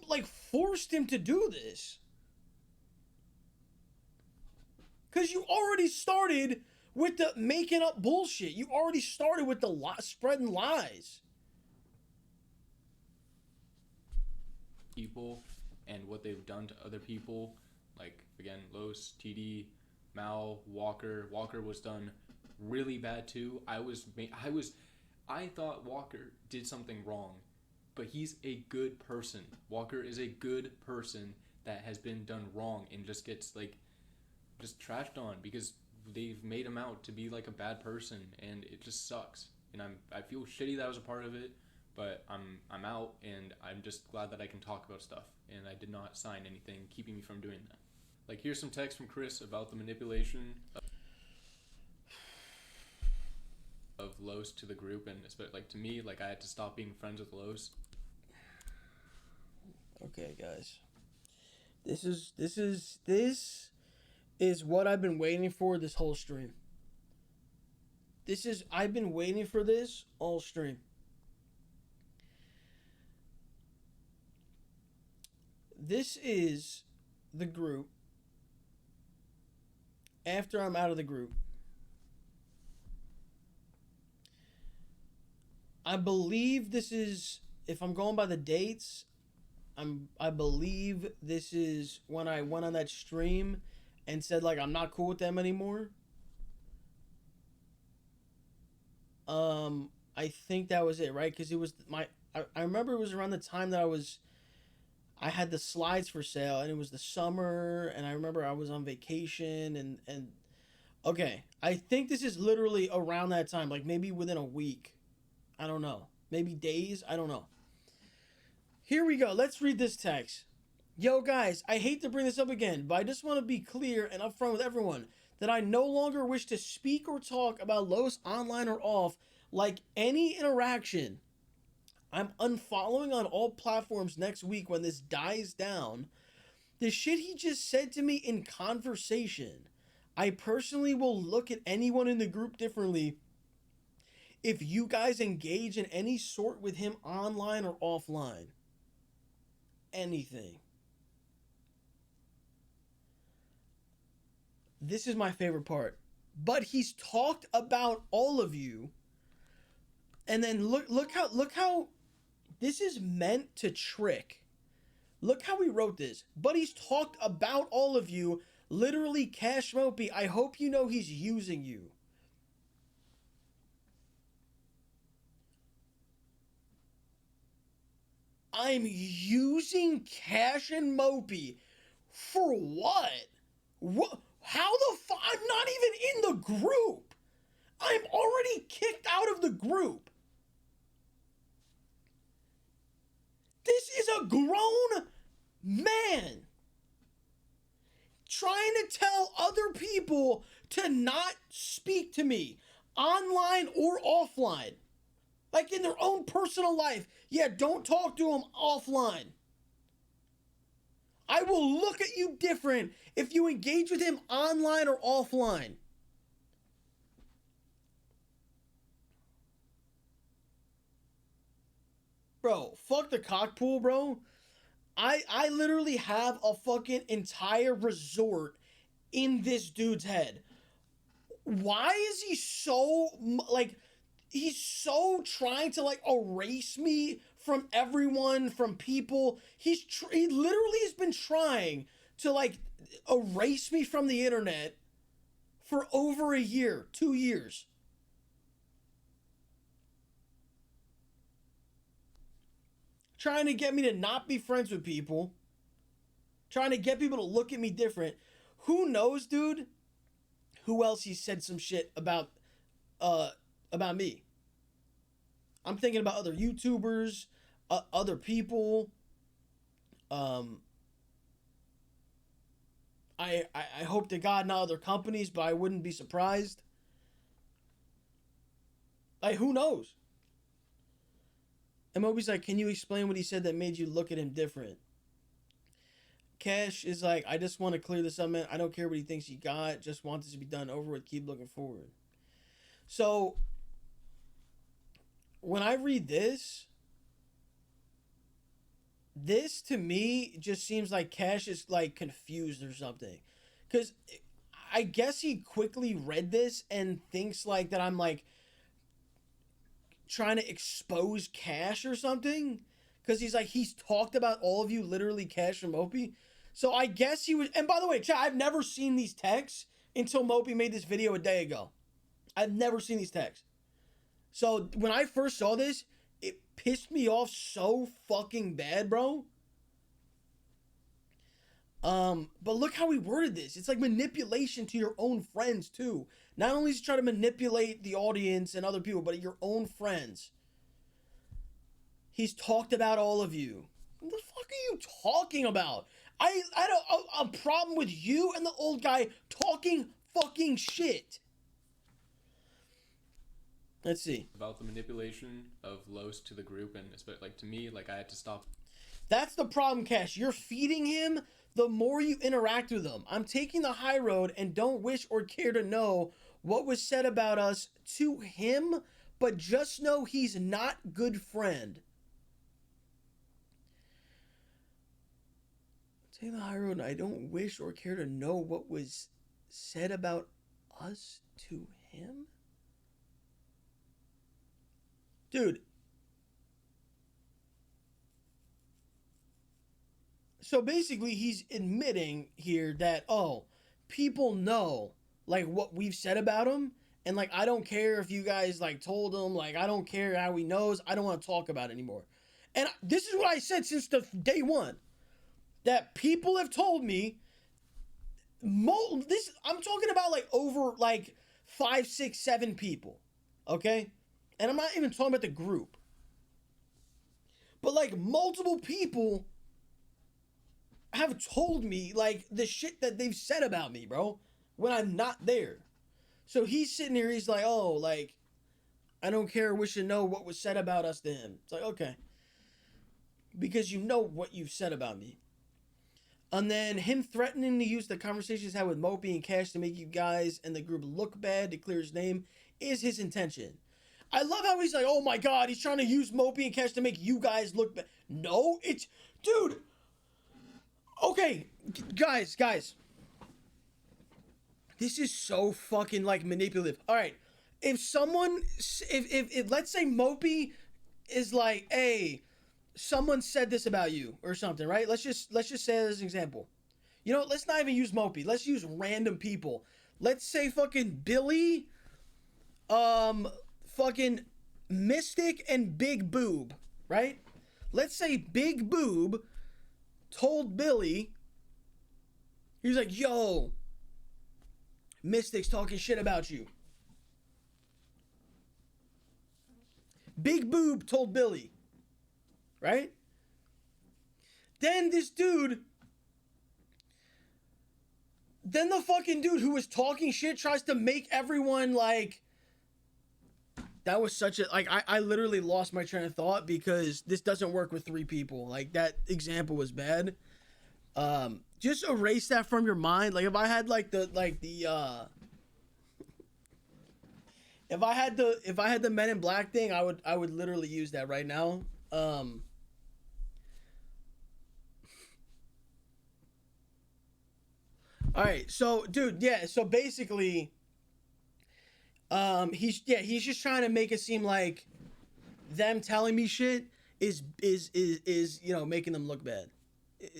like forced him to do this. Because you already started with the making up bullshit. You already started with the spreading lies. People and what they've done to other people. Like, again, Los, TD, Mal, Walker. Walker was done really bad too. I thought Walker did something wrong, but he's a good person. Walker is a good person that has been done wrong and just gets like just trashed on because they've made him out to be like a bad person, and it just sucks. And I feel shitty that I was a part of it, but I'm out, and I'm just glad that I can talk about stuff, and I did not sign anything keeping me from doing that. Like, here's some text from Chris about the manipulation of Los to the group, and especially like to me, like I had to stop being friends with Los. Okay, guys. This is what I've been waiting for this whole stream. I've been waiting for this all stream. This is the group after I'm out of the group. I believe this is, if I'm going by the dates, I believe this is when I went on that stream and said like I'm not cool with them anymore. I think that was it, right? Because it was I remember it was around the time that I had the slides for sale, and it was the summer, and I remember I was on vacation, and okay, I think this is literally around that time, like maybe within a week. I don't know. Maybe days, I don't know. Here we go. Let's read this text. Yo, guys, I hate to bring this up again, but I just want to be clear and upfront with everyone that I no longer wish to speak or talk about Los online or off like any interaction. I'm unfollowing on all platforms next week when this dies down. The shit he just said to me in conversation, I personally will look at anyone in the group differently if you guys engage in any sort with him online or offline. Anything. This is my favorite part. But he's talked about all of you. And then look how this is meant to trick. Look how he wrote this. But he's talked about all of you. Literally, Cash Mopi, I hope you know he's using you. I'm using Cash and Mopi for what? What? How the fuck? I'm not even in the group. I'm already kicked out of the group. This is a grown man trying to tell other people to not speak to me online or offline. Like in their own personal life. Yeah, don't talk to them offline. I will look at you different if you engage with him online or offline. Bro, fuck the cock pool, bro. I literally have a fucking entire resort in this dude's head. Why is he so, like, he's so trying to, like, erase me from everyone, from people. He literally has been trying to, like, erase me from the internet for over a year, 2 years. Trying to get me to not be friends with people. Trying to get people to look at me different. Who knows, dude? Who else he said some shit about me? I'm thinking about other YouTubers, other people. I hope to God not other companies, but I wouldn't be surprised. Like, who knows? And Moby's like, can you explain what he said that made you look at him different? Cash is like, I just want to clear this up, man. I don't care what he thinks he got. Just want this to be done over with. Keep looking forward. So, when I read this to me just seems like Cash is like confused or something. Because I guess he quickly read this and thinks like that I'm like trying to expose Cash or something. Because he's like, he's talked about all of you, literally Cash and Mopi. So I guess he was, and by the way, chat, I've never seen these texts until Mopi made this video a day ago. I've never seen these texts. So when I first saw this, it pissed me off so fucking bad, bro. But look how he worded this. It's like manipulation to your own friends too. Not only is he trying to manipulate the audience and other people, but your own friends. He's talked about all of you. What the fuck are you talking about? I had a problem with you and the old guy talking fucking shit. Let's see. About the manipulation of Los to the group, and especially like to me, like I had to stop. That's the problem, Cash. You're feeding him the more you interact with him. I'm taking the high road and don't wish or care to know what was said about us to him, but just know he's not good friend. Taking the high road and I don't wish or care to know what was said about us to him? Dude. So basically he's admitting here that, oh, people know like what we've said about him, and like I don't care if you guys like told him, like I don't care how he knows, I don't want to talk about it anymore. And this is what I said since the day one, that people have told me this. I'm talking about like over like 5, 6, 7 people, okay? And I'm not even talking about the group, but like multiple people have told me like the shit that they've said about me, bro, when I'm not there. So he's sitting here, he's like, oh, like, I don't care, wish to know what was said about us to him. It's like, okay. Because you know what you've said about me. And then him threatening to use the conversations had with Mopi and Cash to make you guys and the group look bad to clear his name is his intention. I love how he's like, oh my god, he's trying to use Mopi and Cash to make you guys look bad. No, it's, dude. Okay, guys. This is so fucking like manipulative. All right, if someone, if let's say Mopi is like, hey, someone said this about you or something, right? Let's just say as an example. You know, let's not even use Mopi. Let's use random people. Let's say fucking Billy, fucking Mystic and Big Boob, right? Let's say Big Boob told Billy, he was like, yo, Mystic's talking shit about you. Big Boob told Billy, right? Then this dude, then the fucking dude who was talking shit tries to make everyone like, that was such a, like, I literally lost my train of thought because this doesn't work with 3 people. Like, that example was bad. Just erase that from your mind. Like, if I had if I had the Men in Black thing, I would literally use that right now. All right, so dude, yeah, so basically he's just trying to make it seem like them telling me shit is you know, making them look bad.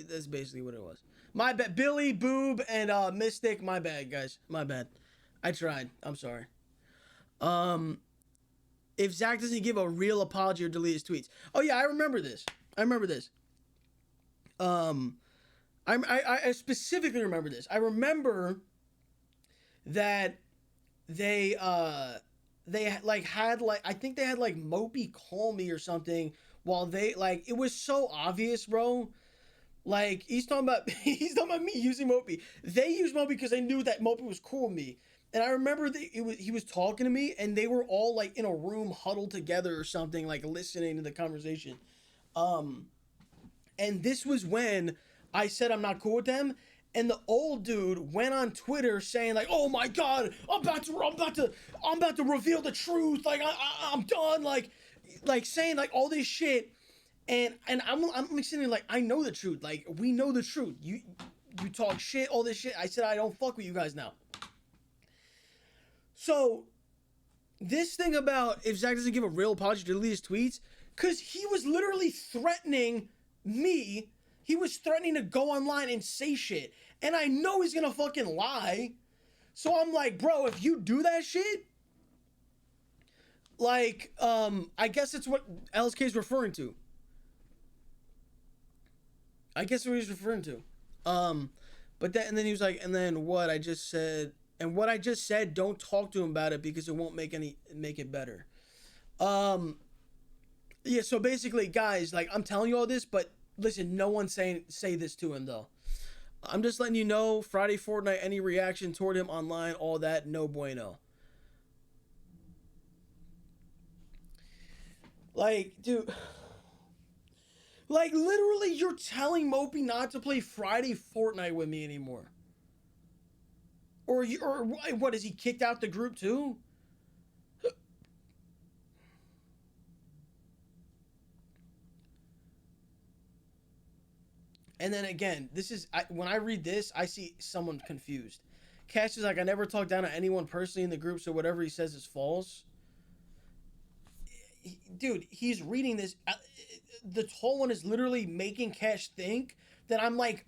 That's basically what it was. My bad. Billy, Boob, and Mystic, my bad, guys. My bad. I tried. I'm sorry. If Zach doesn't give a real apology or delete his tweets. Oh yeah, I remember this. I specifically remember this. I remember that they like had like, I think they had like Mopi call me or something while they like, it was so obvious, bro. Like he's talking about me using Mopi. They used Mopi because they knew that Mopi was cool with me. And I remember he was talking to me and they were all like in a room huddled together or something, like listening to the conversation. And this was when I said I'm not cool with them, and the old dude went on Twitter saying like, "Oh my god, I'm about to reveal the truth. Like I'm done." Like saying like all this shit, and I'm sitting there like, I know the truth. Like we know the truth. You talk shit, all this shit. I said I don't fuck with you guys now. So this thing about if Zach doesn't give a real apology to delete his tweets, because he was literally threatening me. He was threatening to go online and say shit. And I know he's gonna fucking lie. So I'm like, bro, if you do that shit, like, I guess it's what LSK is referring to. I guess what he's referring to. But then, and then he was like, and then what I just said, and what I just said, don't talk to him about it because it won't make it better. Yeah, so basically, guys, like, I'm telling you all this, but listen, no one say this to him, though. I'm just letting you know, Friday Fortnite, any reaction toward him online, all that, no bueno. Like, dude, like, literally, you're telling Mopi not to play Friday Fortnite with me anymore. Or what, is he kicked out the group too? And then again, this is, when I read this, I see someone confused. Cash is like, I never talk down to anyone personally in the group, so whatever he says is false. Dude, he's reading this. The tall one is literally making Cash think that I'm like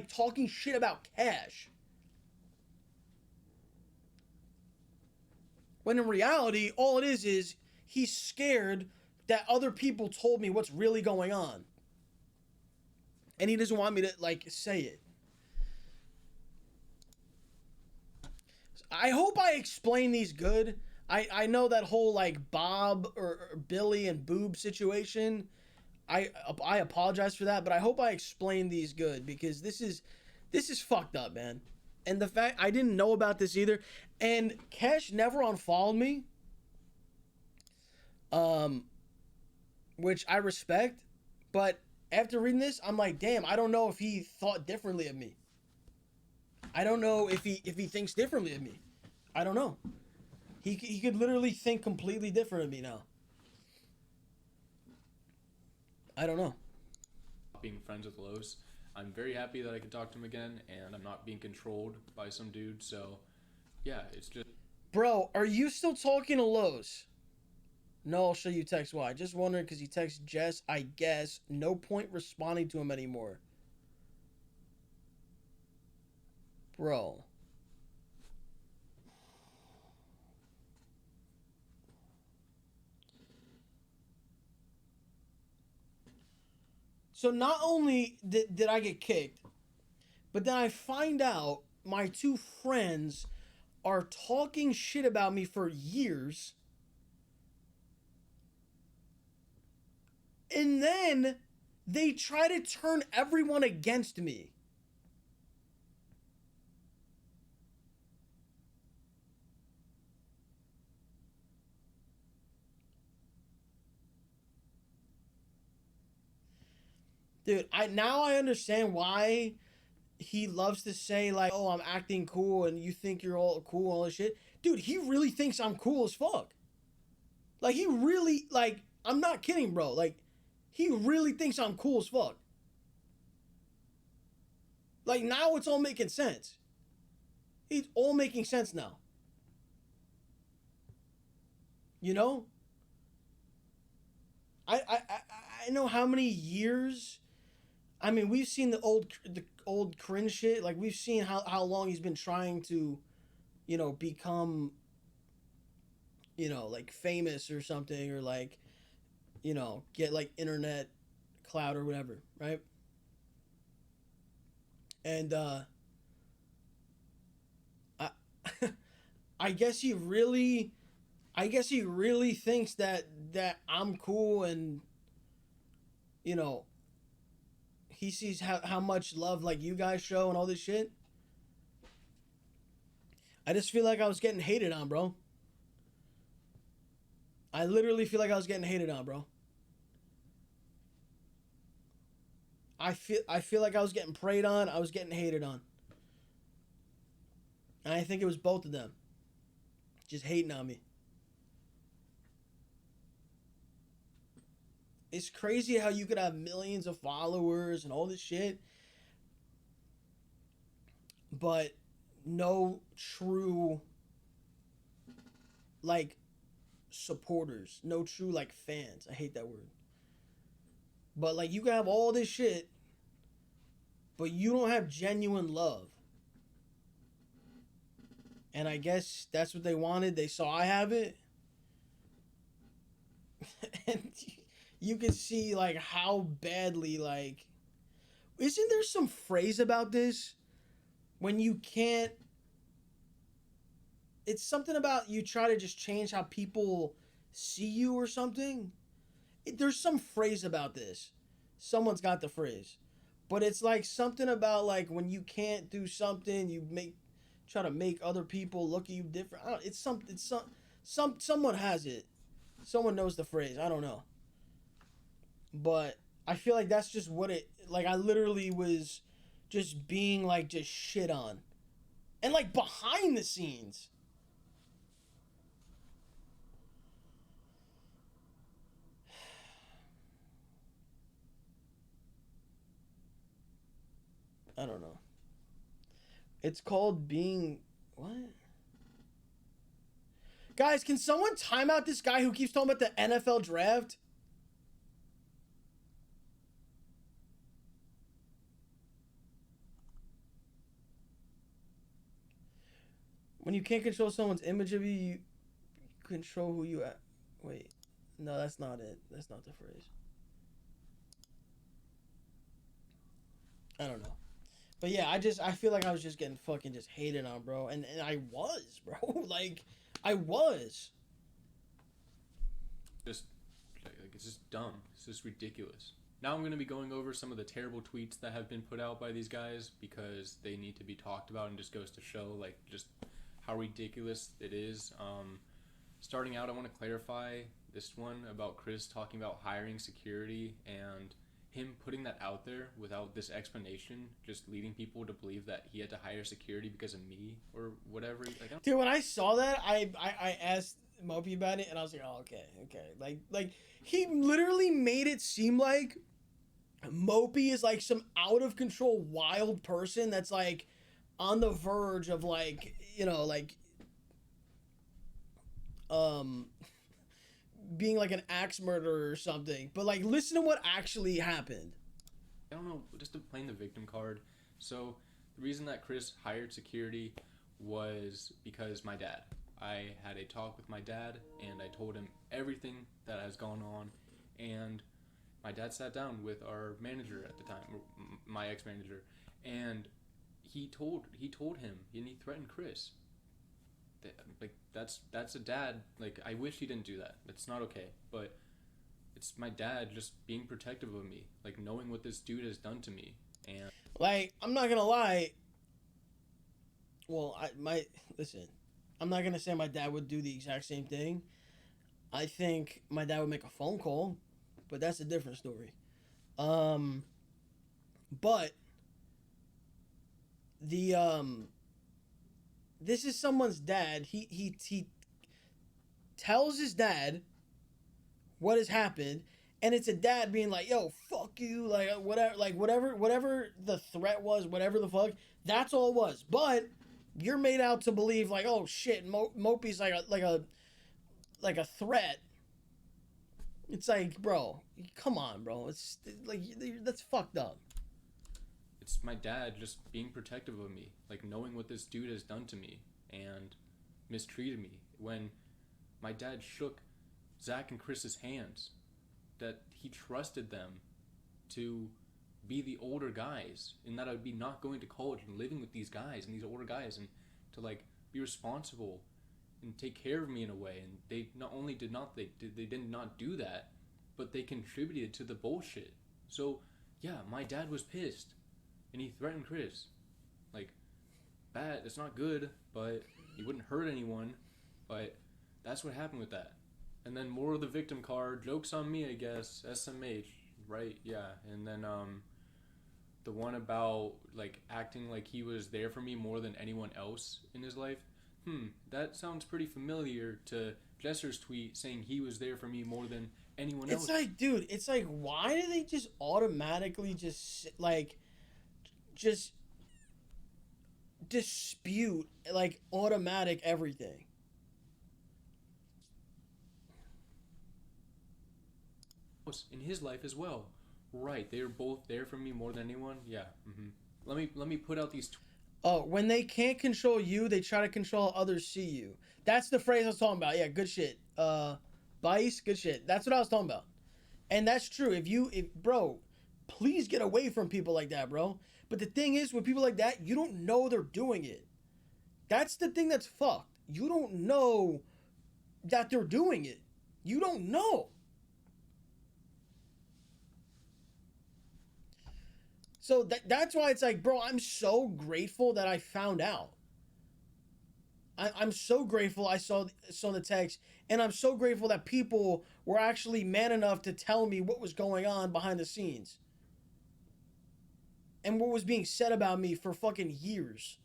talking shit about Cash. When in reality, all it is he's scared that other people told me what's really going on. And he doesn't want me to, like, say it. I hope I explain these good. I know that whole, like, Bob or Billy and Boob situation. I apologize for that, but I hope I explain these good, because this is fucked up, man. And the fact I didn't know about this either. And Cash never unfollowed me. Which I respect, but after reading this, I'm like, damn, I don't know if he thought differently of me. I don't know if he thinks differently of me. I don't know. He could literally think completely different of me now. I don't know. Being friends with Los, I'm very happy that I can talk to him again, and I'm not being controlled by some dude. So, yeah, it's just. Bro, are you still talking to Los? No, I'll show you text why. Just wondering because he texts Jess, I guess. No point responding to him anymore. Bro. So not only did I get kicked, but then I find out my two friends are talking shit about me for years. And then they try to turn everyone against me. Dude, now I understand why he loves to say, like, oh, I'm acting cool and you think you're all cool and all this shit. Dude, he really thinks I'm cool as fuck. Like, he really, like, I'm not kidding, bro. Like, he really thinks I'm cool as fuck. Like, now it's all making sense. It's all making sense now. You know? I know how many years. I mean, we've seen the old cringe shit. Like, we've seen how long he's been trying to, you know, become, you know, like, famous or something, or like, you know, get like internet clout or whatever, right? And I I guess he really thinks that I'm cool, and you know, he sees how much love, like, you guys show and all this shit. I just feel like I was getting hated on, bro. I literally feel like I was getting hated on, bro. I feel like I was getting preyed on. I was getting hated on. And I think it was both of them. Just hating on me. It's crazy how you could have millions of followers and all this shit, but no true, like, supporters. No true, like, fans. I hate that word. But, like, you can have all this shit, but you don't have genuine love. And I guess that's what they wanted. They saw I have it. and you can see like how badly like. Isn't there some phrase about this when you can't? It's something about you try to just change how people see you or something. There's some phrase about this. Someone's got the phrase, but it's like something about like when you can't do something, you try to make other people look at you different. I don't, someone has it. Someone knows the phrase. I don't know, but I feel like that's just what it. Like I literally was just being like just shit on, and like behind the scenes. I don't know. It's called being what? Guys, can someone time out this guy who keeps talking about the NFL draft? When you can't control someone's image of you, you control who you are. Wait. No, that's not it. That's not the phrase. I don't know. But yeah, I feel like I was just getting fucking just hated on, bro. And I was, bro. Like, I was. Just, like, it's just dumb. It's just ridiculous. Now I'm going to be going over some of the terrible tweets that have been put out by these guys because they need to be talked about and just goes to show, like, just how ridiculous it is. Starting out, I want to clarify this one about Chris talking about hiring security and him putting that out there without this explanation, just leading people to believe that he had to hire security because of me or whatever. Like, dude, when I saw that, I asked Mopi about it, and I was like, oh, okay. Like he literally made it seem like Mopi is like some out of control wild person that's like on the verge of like, you know, like being like an axe murderer or something. But like, listen to what actually happened. I don't know, just to playing the victim card. So the reason that Chris hired security was because my dad. I had a talk with my dad and I told him everything that has gone on, and my dad sat down with our manager at the time, my ex-manager, and he told him, and he threatened Chris. Like that's a dad. Like, I wish he didn't do that. That's not okay. But it's my dad just being protective of me, like knowing what this dude has done to me. And like, I'm not gonna lie. Well, listen. I'm not gonna say my dad would do the exact same thing. I think my dad would make a phone call, but that's a different story. But the this is someone's dad. He tells his dad what has happened, and it's a dad being like, "Yo, fuck you," like whatever the threat was, whatever the fuck. That's all it was. But you're made out to believe like, "Oh shit, Mopi's like a threat." It's like, bro, come on, bro. It's like that's fucked up. it's my dad just being protective of me, like knowing what this dude has done to me and mistreated me. When my dad shook Zach and Chris's hands, that he trusted them to be the older guys, and that I would be not going to college and living with these guys and these older guys, and to like be responsible and take care of me in a way. And they not only did not do that, but they contributed to the bullshit. So yeah, my dad was pissed and he threatened Chris. Like, bad, it's not good, but he wouldn't hurt anyone. But that's what happened with that. And then more of the victim card, jokes on me, I guess. SMH, right? Yeah. And then the one about like acting like he was there for me more than anyone else in his life. That sounds pretty familiar to Jesser's tweet saying he was there for me more than anyone else. It's like, dude, it's like, why do they just automatically just dispute like automatic everything? In his life as well, right? They were both there for me more than anyone. Yeah. Let me put out these. Oh, when they can't control you, they try to control how others see you. That's the phrase I was talking about. Yeah, good shit. Bice, good shit. That's what I was talking about. And that's true. Bro, please get away from people like that, bro. But the thing is, with people like that, you don't know they're doing it. That's the thing that's fucked. You don't know that they're doing it. You don't know. So that's why it's like, bro, I'm so grateful that I found out. I'm so grateful I saw the text, and I'm so grateful that people were actually man enough to tell me what was going on behind the scenes. And what was being said about me for fucking years.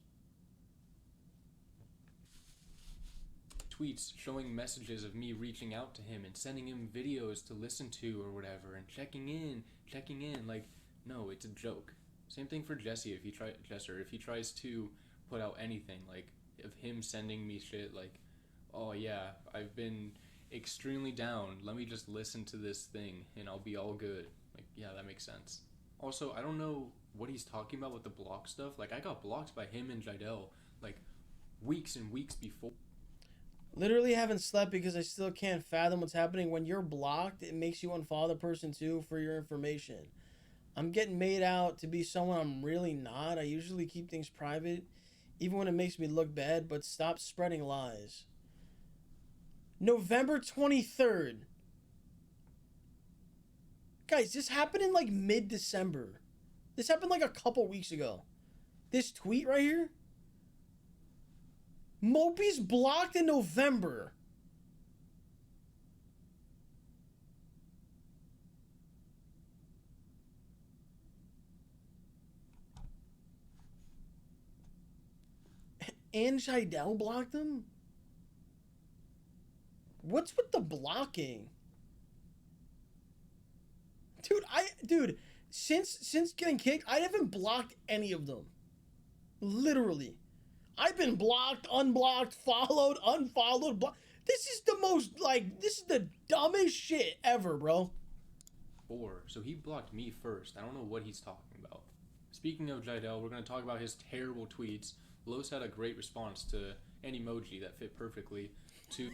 Tweets showing messages of me reaching out to him and sending him videos to listen to or whatever, and checking in. Like, no, it's a joke. Same thing for Jesse if he tries to put out anything, like, of him sending me shit like, oh yeah, I've been extremely down, let me just listen to this thing and I'll be all good. Like, yeah, that makes sense. Also, I don't know what he's talking about with the block stuff. Like, I got blocked by him and Jidel like weeks and weeks before. Literally haven't slept because I still can't fathom what's happening. When you're blocked, it makes you unfollow the person too for your information. I'm getting made out to be someone I'm really not. I usually keep things private, even when it makes me look bad, but stop spreading lies. November 23rd. Guys, this happened in like mid-December. This happened like a couple weeks ago. This tweet right here. Mopi's blocked in November. And Jidel blocked him? What's with the blocking? Dude, since getting kicked, I haven't blocked any of them. Literally. I've been blocked, unblocked, followed, unfollowed, blocked. This is the dumbest shit ever, bro. So he blocked me first. I don't know what he's talking about. Speaking of Jidel, we're going to talk about his terrible tweets. Los had a great response to an emoji that fit perfectly to...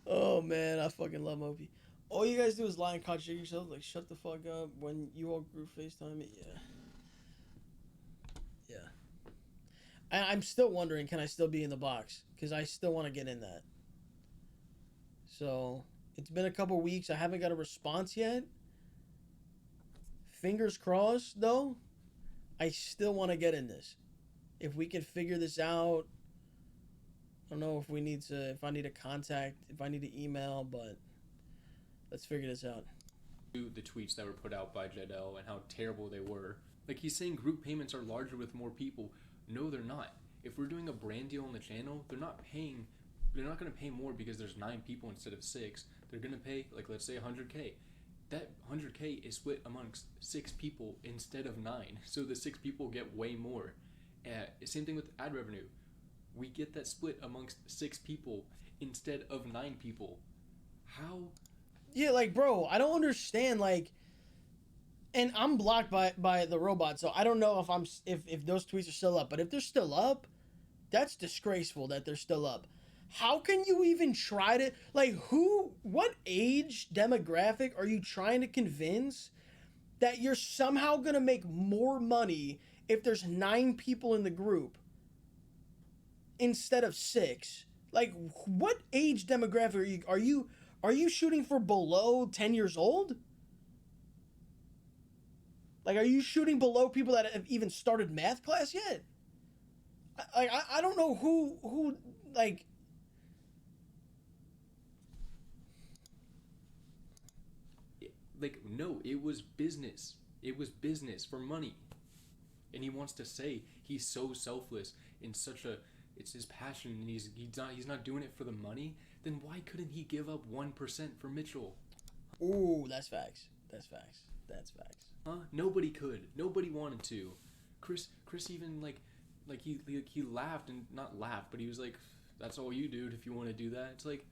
Oh, man, I fucking love Mopi. All you guys do is lie and contradict yourself. Like, shut the fuck up when you all group FaceTime it. Yeah. And I'm still wondering, can I still be in the box? Because I still want to get in that. So, it's been a couple weeks. I haven't got a response yet. Fingers crossed, though. I still want to get in this. If we can figure this out. I don't know if I need to contact, if I need to email, but let's figure this out. The tweets that were put out by Jidel and how terrible they were. Like, he's saying group payments are larger with more people. No, they're not. If we're doing a brand deal on the channel, they're not going to pay more because there's 9 people instead of 6. They're going to pay, like, let's say 100K. That 100K is split amongst 6 people instead of 9. So the 6 people get way more. Same thing with ad revenue. We get that split amongst 6 people instead of 9 people. How? Yeah, like, bro, I don't understand, like, and I'm blocked by the robot, so I don't know if those tweets are still up. But if they're still up, that's disgraceful that they're still up. How can you even try to, like, what age demographic are you trying to convince that you're somehow gonna make more money if there's 9 people in the group instead of 6? Like, what age demographic are you shooting for below 10 years old? Like, are you shooting below people that have even started math class yet? I don't know who like... Like, no, it was business. It was business for money. And he wants to say he's so selfless in such a... It's his passion, and he's not doing it for the money. Then why couldn't he give up 1% for Mitchell? Ooh, that's facts. That's facts. Huh? Nobody could. Nobody wanted to. Chris even like he laughed, and not laughed, but he was like, "That's all you, dude. If you want to do that." It's like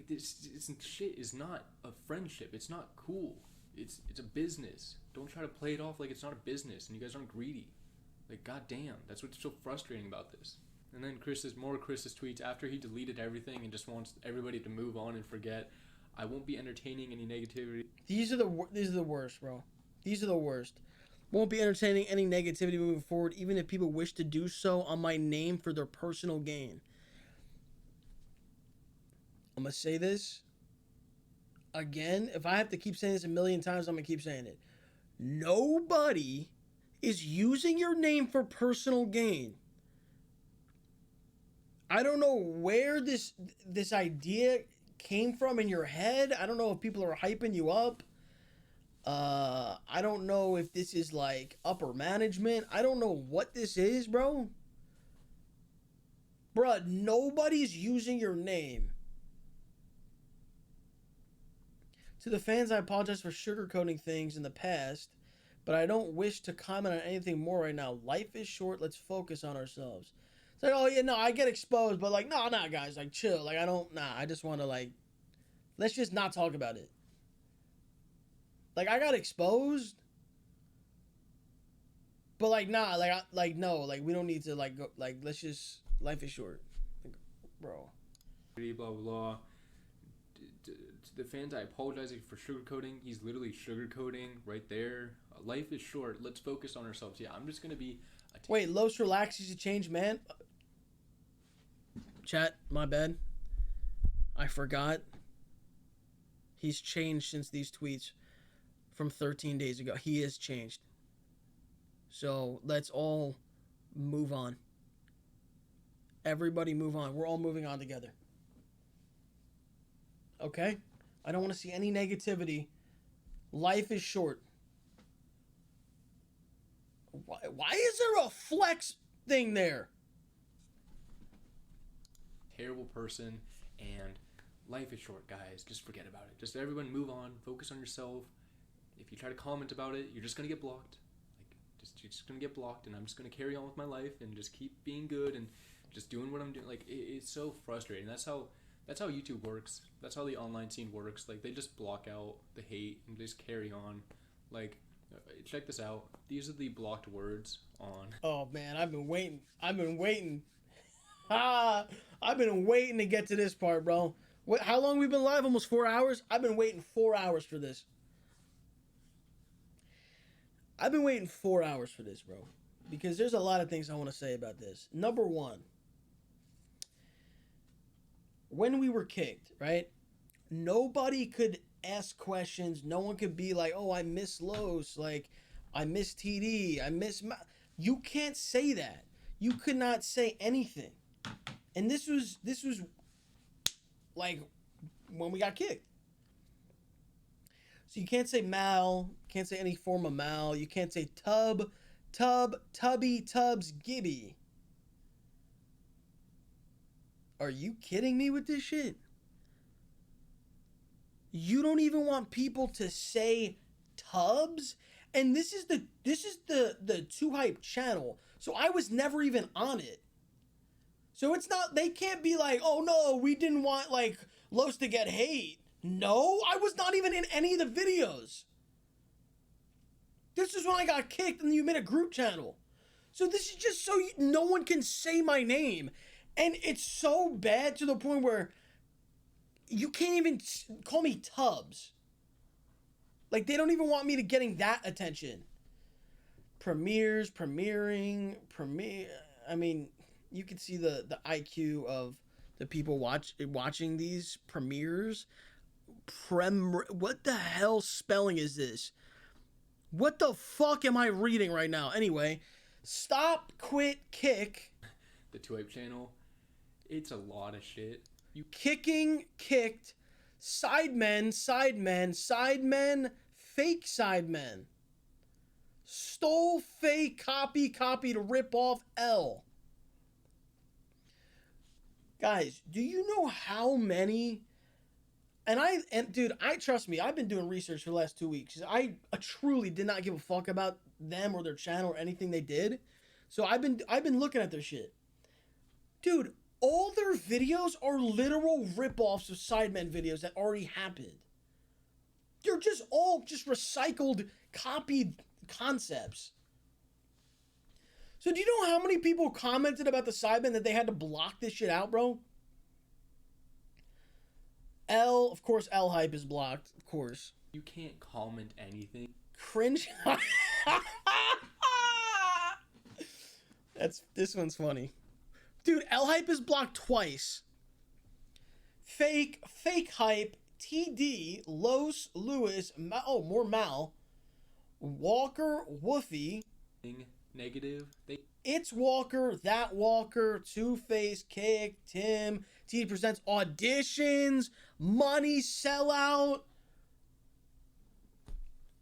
this shit is not a friendship. It's not cool. It's a business. Don't try to play it off like it's not a business, and you guys aren't greedy. Like, goddamn, that's what's so frustrating about this. And then Chris's tweets after he deleted everything and just wants everybody to move on and forget. I won't be entertaining any negativity. These are the worst, bro. These are the worst. Won't be entertaining any negativity moving forward, even if people wish to do so on my name for their personal gain. I'm going to say this again. If I have to keep saying this a million times, I'm going to keep saying it. Nobody is using your name for personal gain. I don't know where this idea came from in your head. I don't know if people are hyping you up. I don't know if this is like upper management. I don't know what this is, bro. Bruh, nobody's using your name. To the fans, I apologize for sugarcoating things in the past, but I don't wish to comment on anything more right now. Life is short. Let's focus on ourselves. It's like, oh yeah, no, I get exposed, but like, no, guys, like, chill. Like, I just want to like, let's just not talk about it. Like, I got exposed, but like, nah, no, like, we don't need to like go, like, let's just, life is short, like, bro. Blah blah blah. To the fans, I apologize for sugarcoating. He's literally sugarcoating right there. Life is short. Let's focus on ourselves. Yeah, I'm just gonna be. Wait, Los relax. He's a changed man. Chat, my bad. I forgot. He's changed since these tweets from 13 days ago. He is changed. So let's all move on. Everybody move on. We're all moving on together. Okay? I don't want to see any negativity. Life is short. Why is there a flex thing there? Terrible person, and life is short, guys. Just forget about it. Just everyone move on. Focus on yourself. If you try to comment about it, you're just gonna get blocked. Like, you're just gonna get blocked, and I'm just gonna carry on with my life and just keep being good and just doing what I'm doing. Like, it's so frustrating. That's how YouTube works. That's how the online scene works. Like, they just block out the hate and just carry on. Like, check this out. These are the blocked words on. Oh man, I've been waiting. I've been waiting to get to this part, bro. How long we been live? Almost 4 hours? I've been waiting 4 hours for this. I've been waiting 4 hours for this, bro. Because there's a lot of things I want to say about this. Number one, when we were kicked, right? Nobody could ask questions. No one could be like, oh, I miss Los. Like, I miss TD. I miss... You can't say that. You could not say anything. And this was like when we got kicked. So you can't say Mal, can't say any form of Mal. You can't say Tubby, Tubbs, Gibby. Are you kidding me with this shit? You don't even want people to say Tubbs? And this is the Too Hype channel. So I was never even on it. So it's not, they can't be like, oh no, we didn't want like Los to get hate. No, I was not even in any of the videos. This is when I got kicked and you made a group channel. So this is just so no one can say my name. And it's so bad to the point where you can't even call me Tubbs. Like, they don't even want me to getting that attention. Premiere. I mean, you can see the IQ of the people watching these premieres. What the hell spelling is this? What the fuck am I reading right now? Anyway, stop, quit, kick. The Too Hype channel. It's a lot of shit. You kicking, kicked, sidemen, fake sidemen. Stole, fake, copied, rip off, L. Guys, do you know how many... And dude, trust me, I've been doing research for the last 2 weeks. I truly did not give a fuck about them or their channel or anything they did. So I've been looking at their shit. Dude, all their videos are literal rip-offs of Sidemen videos that already happened. They're just all recycled, copied concepts. So do you know how many people commented about the Sidemen that they had to block this shit out, bro? Of course, L hype is blocked, of course. You can't comment anything. Cringe. This one's funny. Dude, L hype is blocked twice. Fake hype, TD, Los, Lewis, more Mal, Walker, Woofy. Negative. It's Walker, that Walker, Two-Face, Kick, Tim, T presents auditions, money sellout.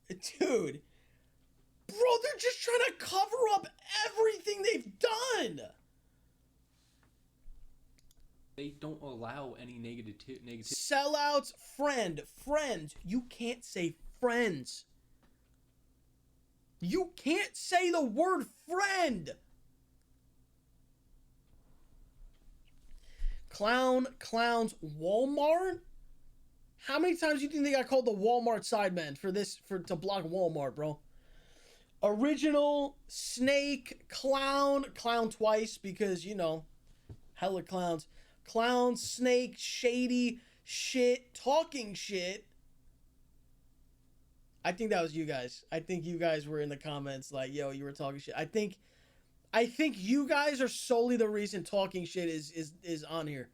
Dude, bro, they're just trying to cover up everything they've done. They don't allow any negativity. Sellouts, friends. You can't say friends. You can't say the word friend. Clowns, Walmart. How many times do you think they got called the Walmart Sidemen to block Walmart, bro? Original, Snake, Clown twice because, you know, hella clowns. Clown, Snake, Shady, Shit, Talking Shit. I think that was you guys. I think you guys were in the comments like, yo, you were talking shit. I think you guys are solely the reason Talking Shit is on here.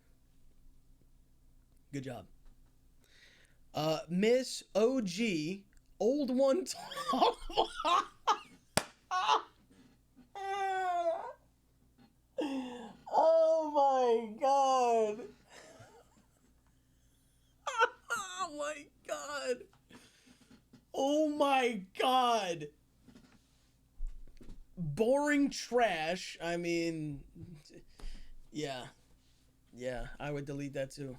Good job. Miss OG, old one. Oh my god. Oh my god. Oh my god. Boring trash. I mean, yeah, I would delete that too.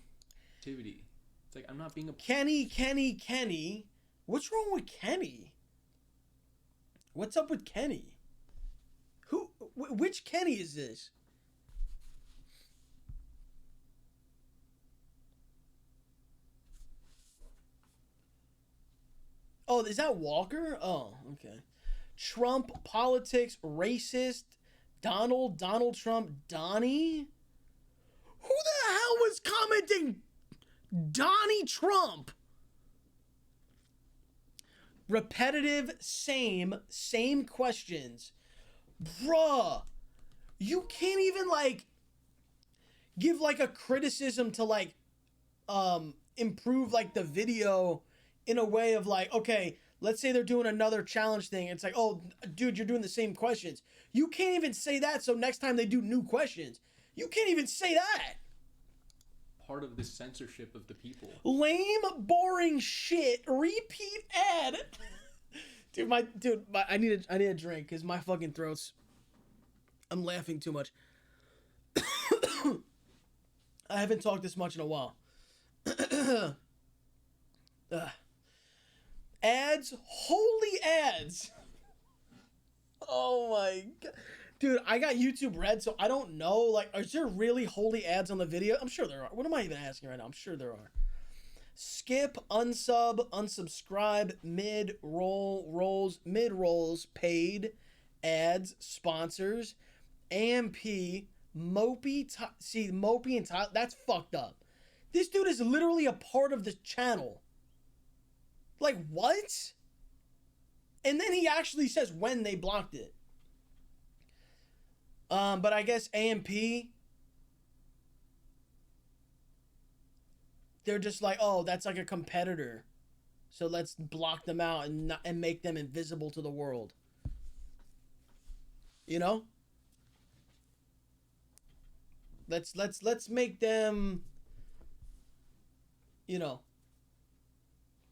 Activity. It's like I'm not being a Kenny. What's wrong with Kenny? What's up with Kenny? Which Kenny is this? Oh, is that Walker? Oh, okay. Trump, politics, racist, Donald Trump, Donnie? Who the hell was commenting Donnie Trump? Repetitive, same questions. Bruh, you can't even, like, give, like, a criticism to, like, improve, like, the video in a way of, like, okay, let's say they're doing another challenge thing. It's like, oh, dude, you're doing the same questions. You can't even say that, so next time they do new questions. You can't even say that. Part of the censorship of the people. Lame, boring shit. Repeat ad. I need a drink because my fucking throat's. I'm laughing too much. I haven't talked this much in a while. Ads, holy ads. Oh my god. Dude, I got YouTube Red, so I don't know, like, is there really holy ads on the video? I'm sure there are. What am I even asking right now? I'm sure there are. Skip, unsub, unsubscribe, mid-rolls, paid, ads, sponsors, AMP, Mopi, Mopi and Tyler, that's fucked up. This dude is literally a part of the channel. Like, what? And then he actually says when they blocked it. But I guess AMP, they're just like, oh, that's like a competitor. So let's block them out and make them invisible to the world. You know? Let's make them, you know.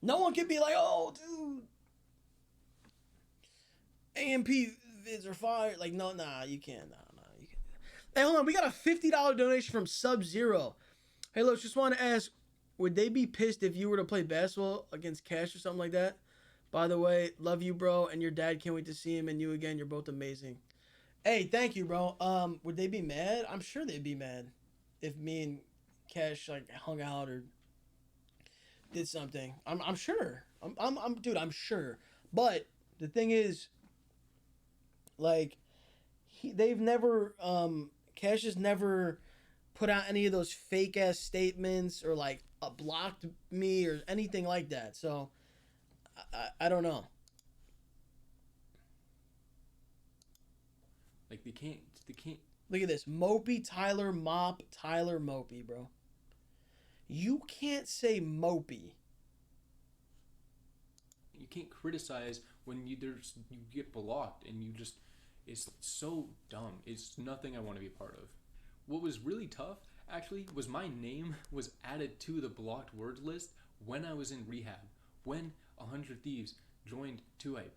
No one can be like, oh, dude, AMP vids are fired. Like, no, nah, you can't. Nah, you can't. Hey, hold on. We got a $50 donation from Sub-Zero. Hey, look, just want to ask, would they be pissed if you were to play basketball against Cash or something like that? By the way, love you, bro, and your dad. Can't wait to see him and you again. You're both amazing. Hey, thank you, bro. Would they be mad? I'm sure they'd be mad if me and Cash like hung out or did something. I'm sure. Dude, I'm sure. But the thing is, like, they've never Cash has never put out any of those fake ass statements or like blocked me or anything like that. So I don't know. Like they can't. Look at this. Mopi, Tyler, Mop, Tyler, Mopi, bro. You can't say Mopi. You can't criticize when you get blocked and you just, it's so dumb. It's nothing I want to be a part of. What was really tough actually was my name was added to the blocked words list when I was in rehab. When 100 Thieves joined 2Hype,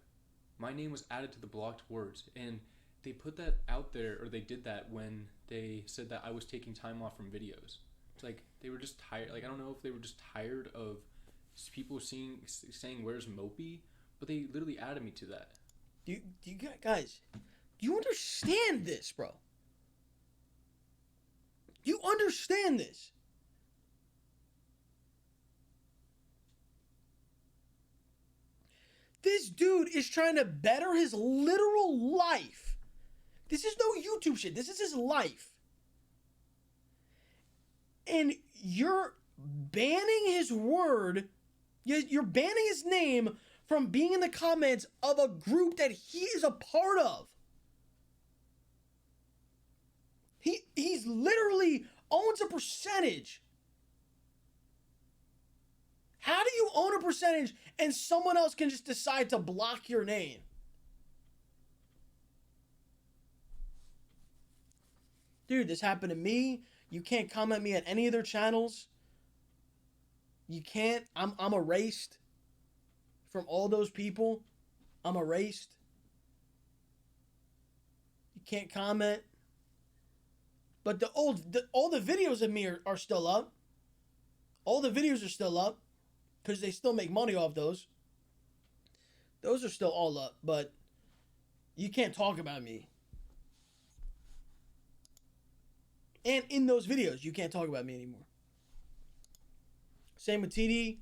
my name was added to the blocked words, and they put that out there, or they did that when they said that I was taking time off from videos. It's like they were just tired. Like I don't know if they were just tired of people saying where's Mopi, but they literally added me to that. Do you guys, do you understand this, bro? You understand this? This dude is trying to better his literal life. This is no YouTube shit. This is his life. And you're banning his word. You're banning his name from being in the comments of a group that he is a part of. He's literally owns a percentage. How do you own a percentage and someone else can just decide to block your name? Dude, this happened to me. You can't comment me at any of their channels. You can't. I'm erased from all those people. I'm erased. You can't comment. But all the videos of me are still up. All the videos are still up because they still make money off those. Those are still all up, but you can't talk about me. And in those videos, you can't talk about me anymore. Same with TD,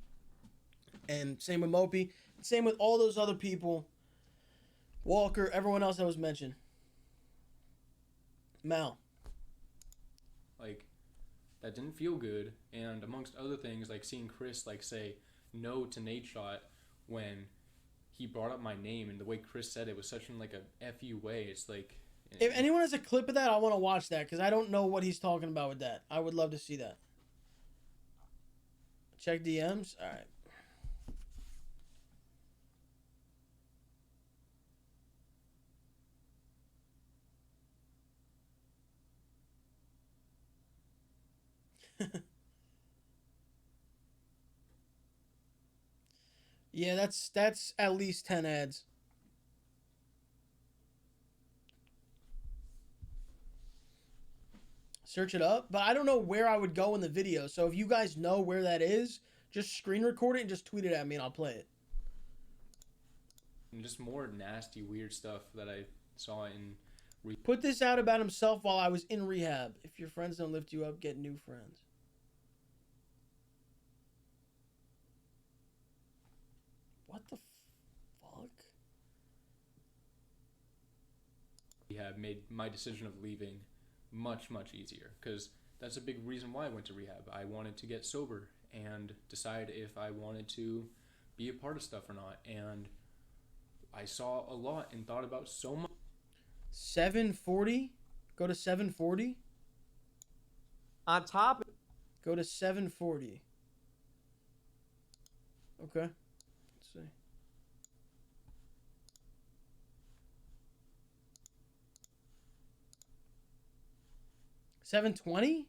and same with Mopi, same with all those other people. Walker, everyone else that was mentioned. Mal. Like, that didn't feel good, and amongst other things, like seeing Chris like say no to Nate Shot when he brought up my name, and the way Chris said it was such in like a FU way. It's like, if anyone has a clip of that, I want to watch that because I don't know what he's talking about with that. I would love to see that. Check DMs. All right. Yeah, that's at least 10 ads. Search it up, but I don't know where I would go in the video. So if you guys know where that is, just screen record it and just tweet it at me and I'll play it. and just more nasty, weird stuff that I saw in. Put this out about himself while I was in rehab. If your friends don't lift you up, get new friends. What the fuck? Rehab made my decision of leaving much easier, because that's a big reason why I went to rehab. I wanted to get sober and decide if I wanted to be a part of stuff or not, and I saw a lot and thought about so much. 740? Go to 740? On top. Go to 740. Okay. Let's see. 720?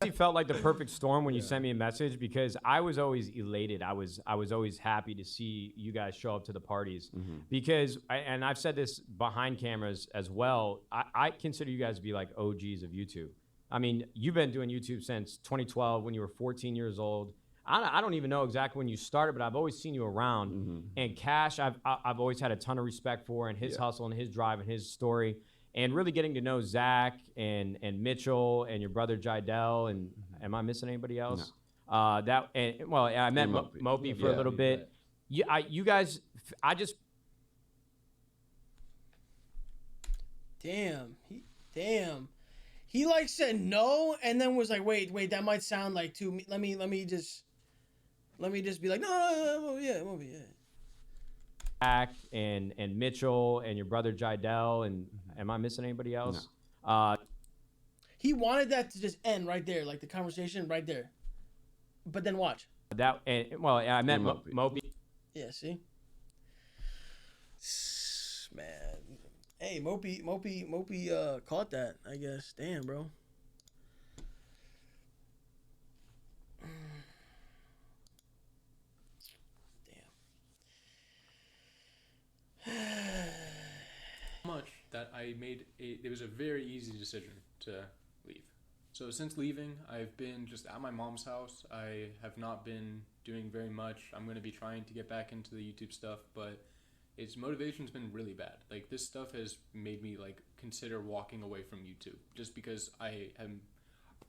It felt like the perfect storm when you sent me a message, because I was always elated. I was always happy to see you guys show up to the parties, because and I've said this behind cameras as well. I consider you guys to be like OGs of YouTube. I mean, you've been doing YouTube since 2012 when you were 14 years old. I don't even know exactly when you started, but I've always seen you around. And Cash, I've always had a ton of respect for, and his hustle and his drive and his story. And really getting to know Zach and Mitchell and your brother Jidel, and am I missing anybody else? No. I met Mopi for a little bit. You guys, Damn. He like said no, and then was like, wait, that might sound like too. Let me just be like, no, yeah, it won't be. Yeah. Zach and Mitchell and your brother Jidel and am I missing anybody else? No. He wanted that to just end right there, like the conversation right there. But then watch. That and well, I meant Mopi. Yeah, see. Man, hey, Mopi, caught that. I guess. Damn, bro. Much that I made it was a very easy decision to leave. So since leaving, I've been just at my mom's house. I have not been doing very much. I'm going to be trying to get back into the YouTube stuff, but its motivation's been really bad. Like, this stuff has made me like consider walking away from YouTube just because I'm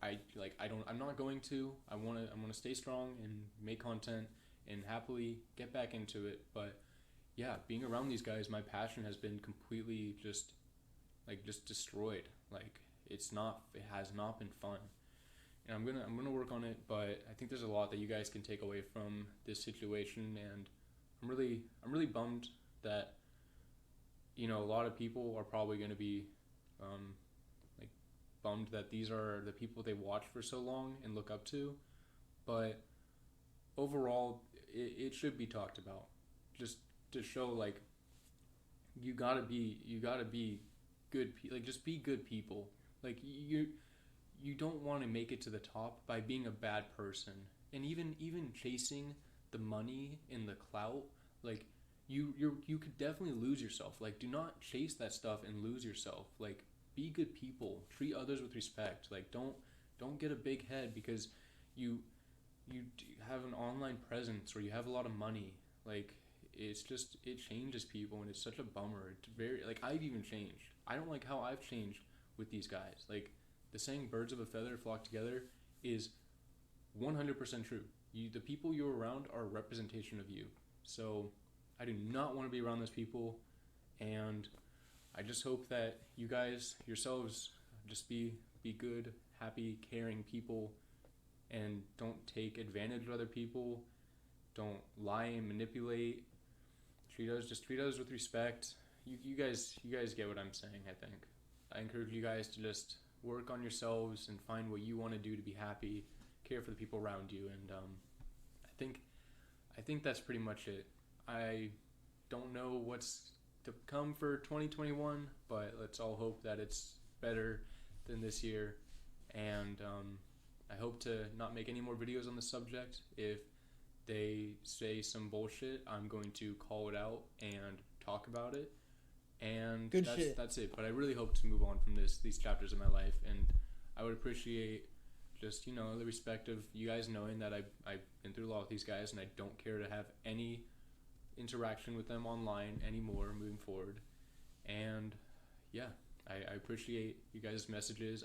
not going to. I want to stay strong and make content and happily get back into it, but yeah, being around these guys, my passion has been completely just destroyed. Like, it has not been fun. And I'm gonna work on it, but I think there's a lot that you guys can take away from this situation, and I'm really bummed that, you know, a lot of people are probably gonna be like bummed that these are the people they watch for so long and look up to, but overall it should be talked about, just to show like you gotta be good like just be good people. Like, you don't want to make it to the top by being a bad person, and even chasing the money and the clout. Like, you could definitely lose yourself. Like, do not chase that stuff and lose yourself. Like, be good people, treat others with respect. Like, don't get a big head because you have an online presence or you have a lot of money. Like, it's just, it changes people, and it's such a bummer. It's very, like, I've even changed. I don't like how I've changed with these guys. Like, the saying birds of a feather flock together is 100% true. The people you're around are a representation of you. So I do not want to be around those people, and I just hope that you guys yourselves just be good, happy, caring people, and don't take advantage of other people. Don't lie and manipulate. Treat others with respect. You guys get what I'm saying, I think. I encourage you guys to just work on yourselves and find what you want to do to be happy, care for the people around you, and I think that's pretty much it. I don't know what's to come for 2021, but let's all hope that it's better than this year, and I hope to not make any more videos on the subject. If they say some bullshit, I'm going to call it out and talk about it. And that's it. But I really hope to move on from these chapters of my life, and I would appreciate just, you know, the respect of you guys knowing that I've been through a lot with these guys, and I don't care to have any interaction with them online anymore moving forward. And yeah, I appreciate you guys' messages.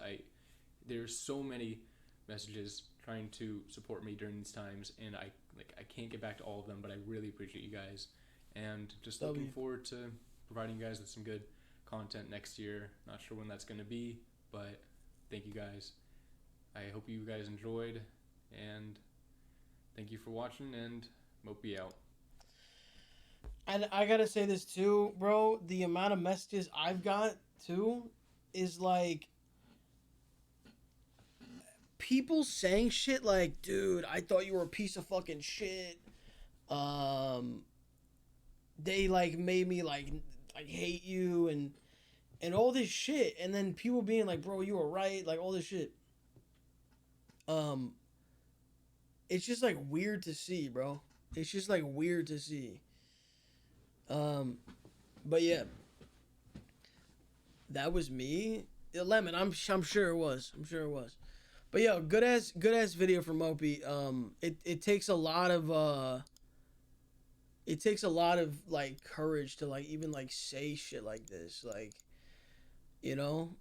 There's so many messages trying to support me during these times, and I can't get back to all of them, but I really appreciate you guys, and just looking forward to providing you guys with some good content next year. Not sure when that's going to be, but thank you guys. I hope you guys enjoyed, and thank you for watching, and Mopi out. And I gotta say this too, bro, the amount of messages I've got too is like people saying shit like, dude, I thought you were a piece of fucking shit. They like made me like hate you and all this shit, and then people being like, bro, you were right, like all this shit. It's just like weird to see, bro. It's just like weird to see. But yeah, that was me. Lemon, I'm sure it was. I'm sure it was. But yo, good ass video from Mopi. It takes a lot of like courage to like even like say shit like this, like, you know.